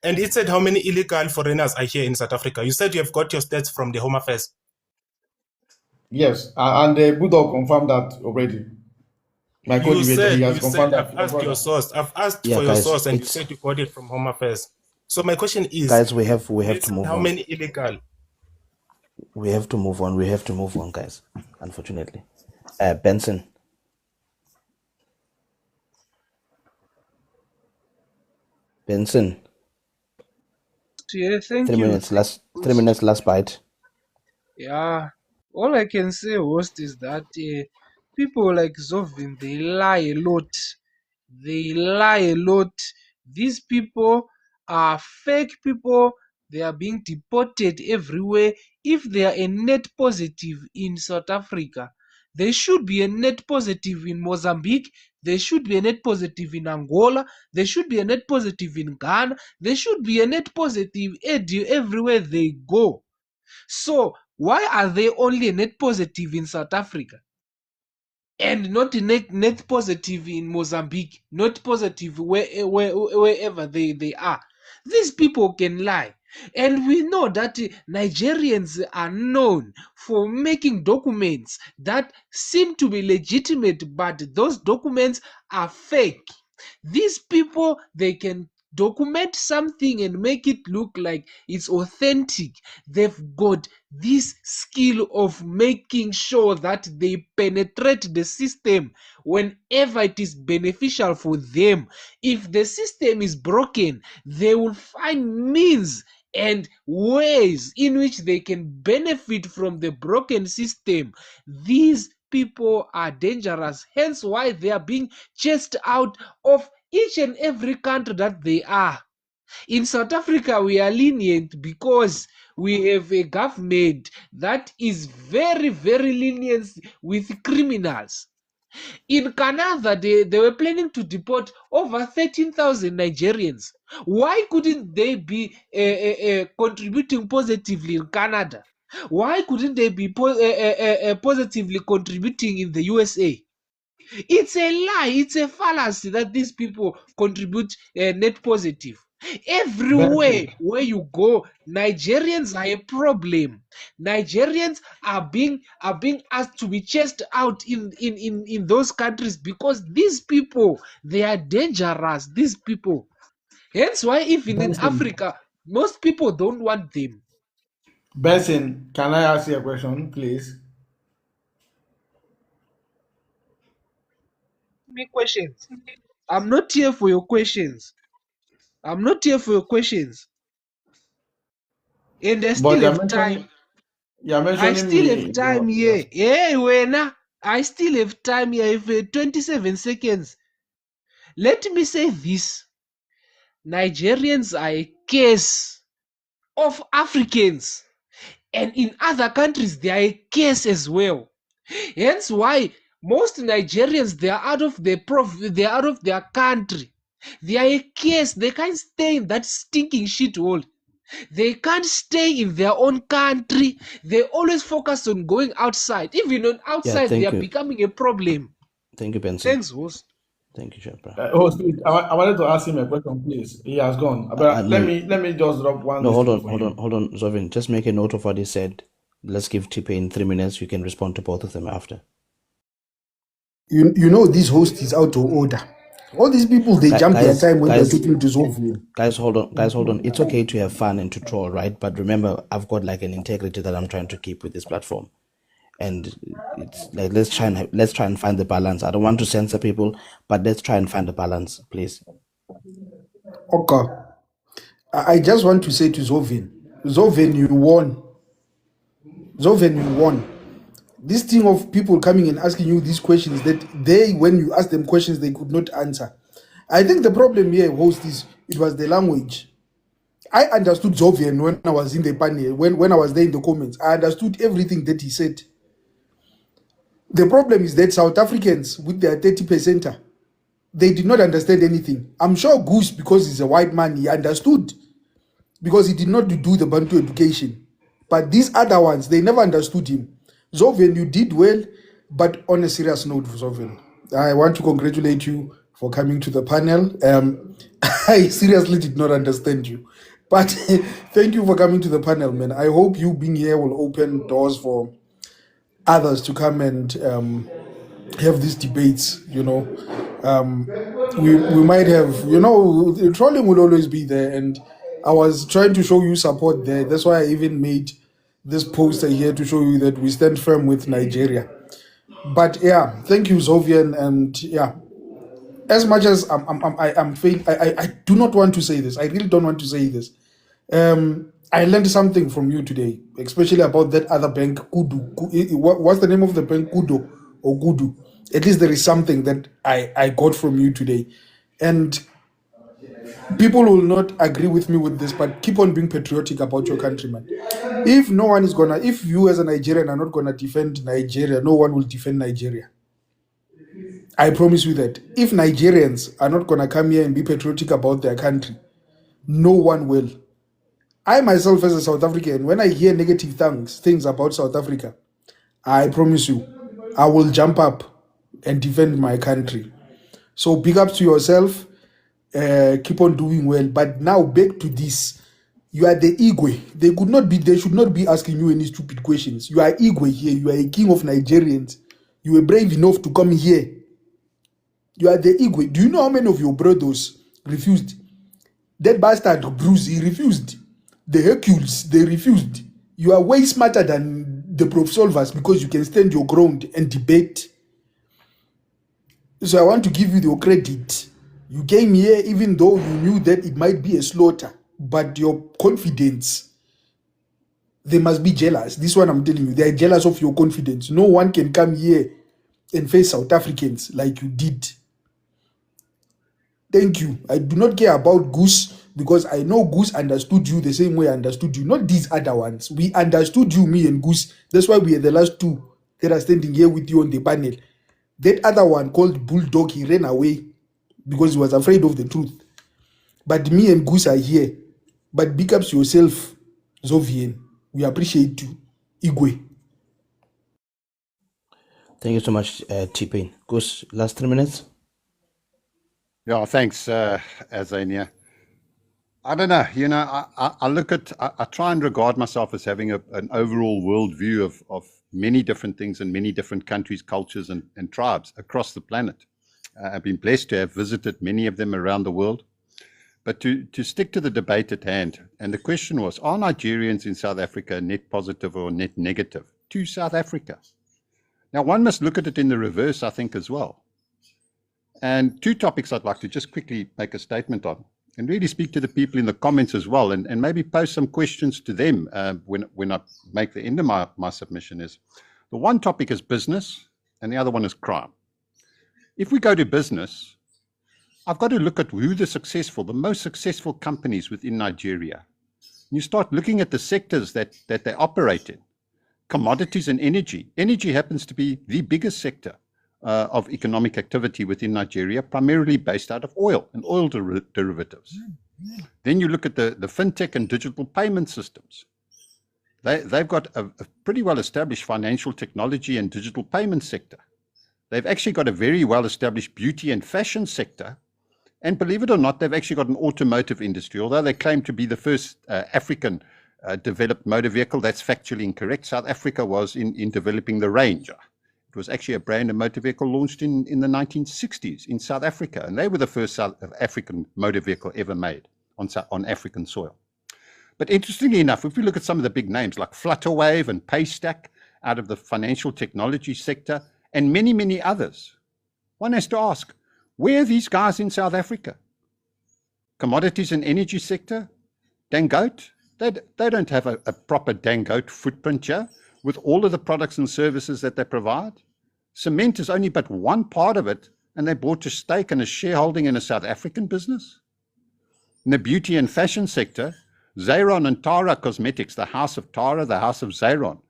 and it said how many illegal foreigners are here in South Africa. You said you have got your stats from the Home Affairs. yes, and the Bulldog confirmed that already. My co-debater, he has You said confirmed that. I've asked your source. I've asked Yeah, for your guys, source, and you it's said you got it from Home Affairs. So my question is, guys. We have they to said move how on. many illegal? We have to move on, guys. Unfortunately, Benson. Yeah, thank 3 you. minutes. Last bite. Yeah, all I can say, host, is that people like Zovin, they lie a lot. They lie a lot. These people are fake people. They are being deported everywhere. If they are a net positive in South Africa, they should be a net positive in Mozambique. They should be a net positive in Angola. They should be a net positive in Ghana. They should be a net positive everywhere they go. So why are they only a net positive in South Africa and not a net positive in Mozambique, not positive wherever they are? These people can lie. And we know that Nigerians are known for making documents that seem to be legitimate, but those documents are fake. These people, they can document something and make it look like it's authentic. They've got this skill of making sure that they penetrate the system whenever it is beneficial for them. If the system is broken, they will find means and ways in which they can benefit from the broken system. These people are dangerous, hence why they are being chased out of each and every country that they are. In South Africa, we are lenient because we have a government that is very, very lenient with criminals. In Canada, they were planning to deport over 13,000 Nigerians. Why couldn't they be contributing positively in Canada? Why couldn't they be positively contributing in the USA? It's a lie. It's a fallacy that these people contribute net positive. Everywhere where you go, Nigerians are a problem. Nigerians are being asked to be chased out in those countries because these people, they are dangerous. These people. Hence why even in Africa, most people don't want them. Benson, can I ask you a question, please? Me questions. I'm not here for your questions. I'm not here for your questions. And I But still have time. you're I mentioning still have me. time here. Hey, Wena, I still have time here. If 27 seconds. Let me say this. Nigerians are a case of Africans. And in other countries, they are a case as well. Hence why most Nigerians, they are out of they are out of their country. They are a case. They can't stay in that stinking shithole. They can't stay in their own country. They always focus on going outside. Even on Yeah, outside, they thank are you. becoming a problem. Thank you, Benson. Thanks, host. Thank you, Chopra. Please, I wanted to ask him a question, please. He has gone. But No, let me just drop one no, hold thing on, for hold him. on, hold on, Zovin. Just make a note of what he said. Let's give T-Pain 3 minutes. You can respond to both of them after. You know this host is out of order. All these people, they jump their time when they're talking to Zovin. Guys, hold on. It's okay to have fun and to troll, right? But remember, I've got like an integrity that I'm trying to keep with this platform, and it's like let's try and find the balance. I don't want to censor people, but let's try and find the balance, please. Okay. I just want to say to Zovin, you won. Zovin, you won. This thing of people coming and asking you these questions that when you ask them questions, they could not answer. I think the problem here, host, is it was the language. I understood Zovin when I was in the panel, when I was there in the comments. I understood everything that he said. The problem is that South Africans, with their 30%, they did not understand anything. I'm sure Goose, because he's a white man, he understood. Because he did not do the Bantu education. But these other ones, they never understood him. Zovin, you did well, but on a serious note, Zovin, I want to congratulate you for coming to the panel. I seriously did not understand you. But thank you for coming to the panel, man. I hope you being here will open doors for others to come and have these debates, we might have, trolling will always be there, and I was trying to show you support there. That's why I even made this poster here to show you that we stand firm with Nigeria. But yeah, thank you, Zovian, and yeah, as much as I do not want to say this, I really don't want to say this. I learned something from you today, especially about that other bank, Kudu. What's the name of the bank, Kudo or Kudu? At least there is something that I got from you today. And people will not agree with me with this, but keep on being patriotic about your countryman. If no one is if you as a Nigerian are not gonna defend Nigeria, no one will defend Nigeria. I promise you that. If Nigerians are not gonna come here and be patriotic about their country, no one will. I myself, as a South African, when I hear negative things about South Africa, I promise you, I will jump up and defend my country. So big up to yourself. Keep on doing well. But now back to this. You are the Igwe. They should not be asking you any stupid questions. You are Igwe here. You are a king of Nigerians. You were brave enough to come here. You are the Igwe. Do you know how many of your brothers refused? That bastard Bruce, he refused. The Hercules, they refused. You are way smarter than the Prof Solvers because you can stand your ground and debate. So I want to give you the credit. You came here even though you knew that it might be a slaughter, but your confidence, they must be jealous. This one I'm telling you, they are jealous of your confidence. No one can come here and face South Africans like you did. Thank you. I do not care about Goose because I know Goose understood you the same way I understood you, not these other ones. We understood you, me and Goose. That's why we are the last two that are standing here with you on the panel. That other one called Bulldog, he ran away because he was afraid of the truth. But me and Goose are here. But big ups yourself, Zovian. We appreciate you. Igwe. Thank you so much, T-Pain. Goose, last 3 minutes. Yeah, thanks, Azania. I don't know, I look at, I try and regard myself as having an overall worldview of many different things in many different countries, cultures, and tribes across the planet. I've been blessed to have visited many of them around the world. But to stick to the debate at hand, and the question was, are Nigerians in South Africa net positive or net negative to South Africa? Now, one must look at it in the reverse, I think, as well. And two topics I'd like to just quickly make a statement on, and really speak to the people in the comments as well, and maybe pose some questions to them when I make the end of my submission is, the one topic is business, and the other one is crime. If we go to business, I've got to look at who the most successful companies within Nigeria. You start looking at the sectors that they operate in. Commodities and energy. Energy happens to be the biggest sector of economic activity within Nigeria, primarily based out of oil and oil derivatives. Then you look at the fintech and digital payment systems. They've got a pretty well-established financial technology and digital payment sector. They've actually got a very well-established beauty and fashion sector. And believe it or not, they've actually got an automotive industry. Although they claim to be the first African developed motor vehicle, that's factually incorrect. South Africa was in developing the Ranger. It was actually a brand of motor vehicle launched in the 1960s in South Africa. And they were the first South African motor vehicle ever made on African soil. But interestingly enough, if we look at some of the big names like Flutterwave and Paystack out of the financial technology sector and many, many others, one has to ask, where are these guys in South Africa? Commodities and energy sector, Dangote, they don't have a proper Dangote footprint here with all of the products and services that they provide. Cement is only but one part of it, and they bought a stake and a shareholding in a South African business. In the beauty and fashion sector, Zayron and Tara Cosmetics, the house of Tara, the house of Zayron,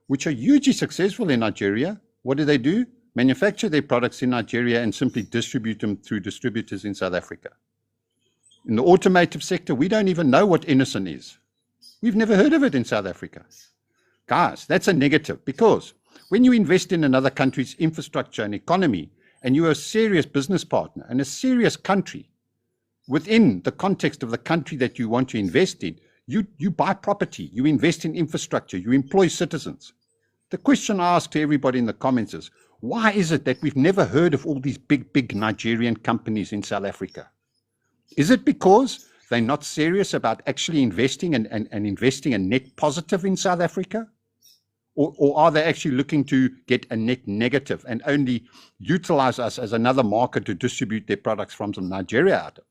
which are hugely successful in Nigeria, what do? Manufacture their products in Nigeria and simply distribute them through distributors in South Africa. In the automotive sector, we don't even know what Innocent is. We've never heard of it in South Africa. Guys, that's a negative, because when you invest in another country's infrastructure and economy, and you're a serious business partner and a serious country, within the context of the country that you want to invest in, you buy property, you invest in infrastructure, you employ citizens. The question I ask to everybody in the comments is, why is it that we've never heard of all these big Nigerian companies in South Africa? Is it because they're not serious about actually investing and investing a net positive in South Africa? Or are they actually looking to get a net negative and only utilize us as another market to distribute their products from Nigeria out of?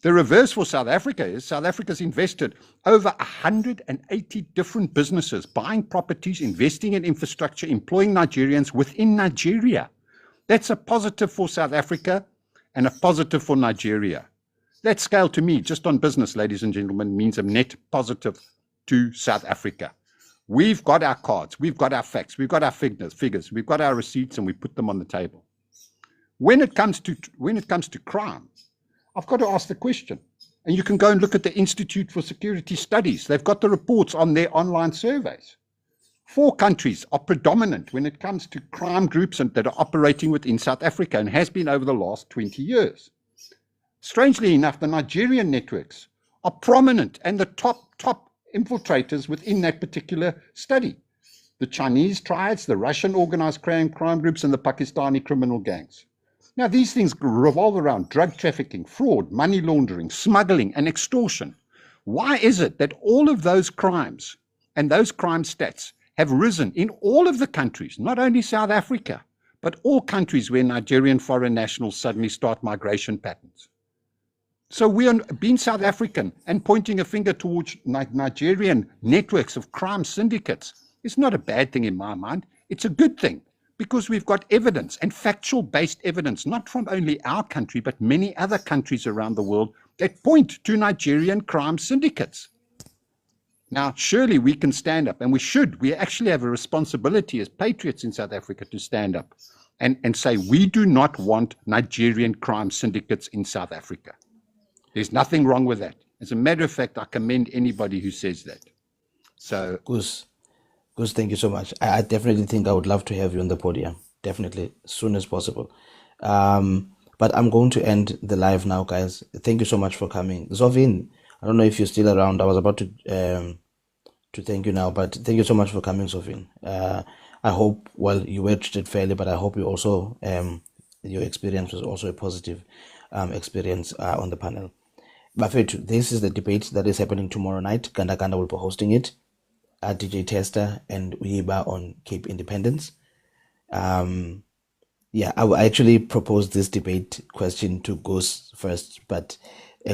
The reverse for South Africa is South Africa's invested over 180 different businesses, buying properties, investing in infrastructure, employing Nigerians within Nigeria. That's a positive for South Africa and a positive for Nigeria. That scale to me, just on business, ladies and gentlemen, means a net positive to South Africa. We've got our cards, we've got our facts, we've got our figures, we've got our receipts, and we put them on the table. When it comes to crime, I've got to ask the question, and you can go and look at the Institute for Security Studies. They've got the reports on their online surveys. 4 countries are predominant when it comes to crime groups that are operating within South Africa, and has been over the last 20 years. Strangely enough, the Nigerian networks are prominent and the top infiltrators within that particular study. The Chinese triads, the Russian organized crime groups, and the Pakistani criminal gangs. Now, these things revolve around drug trafficking, fraud, money laundering, smuggling, and extortion. Why is it that all of those crimes and those crime stats have risen in all of the countries, not only South Africa, but all countries where Nigerian foreign nationals suddenly start migration patterns? So we are being South African and pointing a finger towards Nigerian networks of crime syndicates. It's not a bad thing in my mind. It's a good thing, because we've got evidence, and factual-based evidence, not from only our country, but many other countries around the world, that point to Nigerian crime syndicates. Now, surely we can stand up, and we should. We actually have a responsibility as patriots in South Africa to stand up and say, we do not want Nigerian crime syndicates in South Africa. There's nothing wrong with that. As a matter of fact, I commend anybody who says that. So, Goose, thank you so much. I definitely think I would love to have you on the podium. Definitely, as soon as possible. But I'm going to end the live now, guys. Thank you so much for coming. Zovin, I don't know if you're still around. I was about to thank you now, but thank you so much for coming, Zovin. I hope, well, you were treated fairly, but I hope you also, your experience was also a positive experience on the panel. Bafethu, this is the debate that is happening tomorrow night. Ganda Ganda will be hosting it. DJ Tester and Uyiba on Cape Independence. Yeah, I actually proposed this debate question to Goose first, but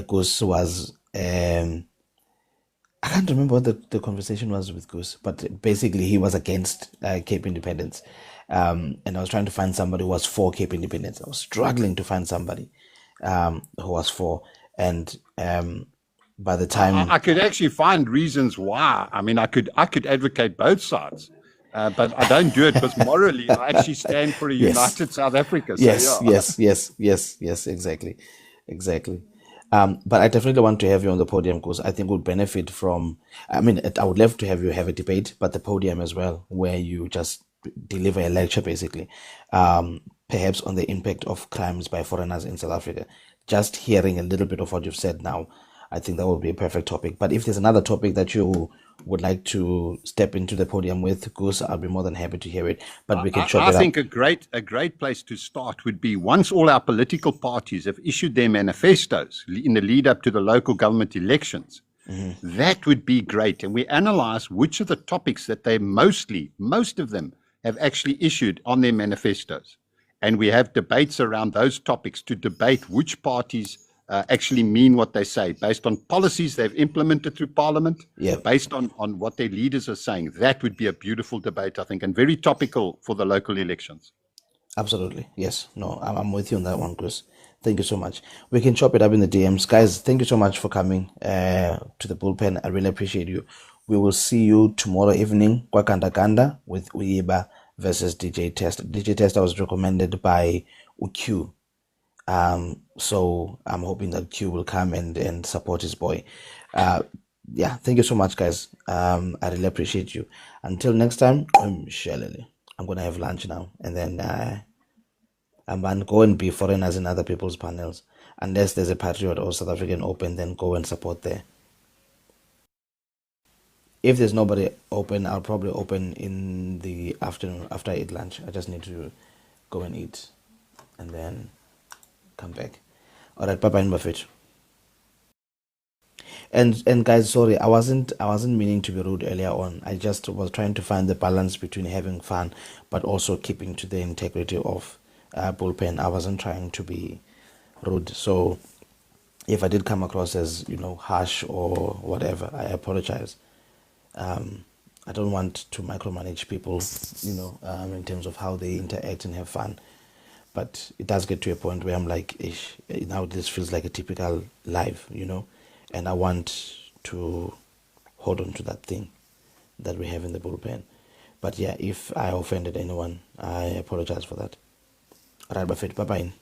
Goose was I can't remember what the conversation was with Goose, but basically he was against Cape Independence. And I was trying to find somebody who was for Cape Independence. I was struggling to find somebody who was for. And by the time I could actually find reasons why. I mean, I could advocate both sides, but I don't do it because morally I actually stand for a united South Africa. So, yes, exactly. But I definitely want to have you on the podium because I think we'll benefit from. I mean, I would love to have you have a debate, but the podium as well, where you just deliver a lecture, basically, perhaps on the impact of crimes by foreigners in South Africa. Just hearing a little bit of what you've said now, I think that would be a perfect topic. But if there's another topic that you would like to step into the podium with, Goose, I'll be more than happy to hear it. But we can chop it up. I think a great place to start would be once all our political parties have issued their manifestos in the lead up to the local government elections. That would be great. And we analyze which of the topics that most of them have actually issued on their manifestos. And we have debates around those topics to debate which parties actually mean what they say, based on policies they've implemented through Parliament, based on what their leaders are saying. That would be a beautiful debate, I think, and very topical for the local elections. Absolutely. Yes. No, I'm with you on that one, Chris. Thank you so much. We can chop it up in the DMs. Guys, thank you so much for coming to the bullpen. I really appreciate you. We will see you tomorrow evening, Kwakanda Kanda, with Uyiba versus DJ Tester. DJ Tester was recommended by UQ. So I'm hoping that Q will come and support his boy. Yeah, thank you so much, guys. I really appreciate you. Until next time, I'm gonna have lunch now, and then I'm gonna go and be foreigners in other people's panels. Unless there's a Patriot or South African open, then go and support there. If there's nobody open, I'll probably open in the afternoon after I eat lunch. I just need to go and eat and then come back. All right, bye-bye, Buffett. And guys, sorry, I wasn't meaning to be rude earlier on. I just was trying to find the balance between having fun but also keeping to the integrity of bullpen. I wasn't trying to be rude. So if I did come across as, harsh or whatever, I apologize. I don't want to micromanage people, in terms of how they interact and have fun. But it does get to a point where I'm like, now this feels like a typical live, and I want to hold on to that thing that we have in the bullpen. But yeah, if I offended anyone, I apologize for that. All right, Buffett, bye-bye.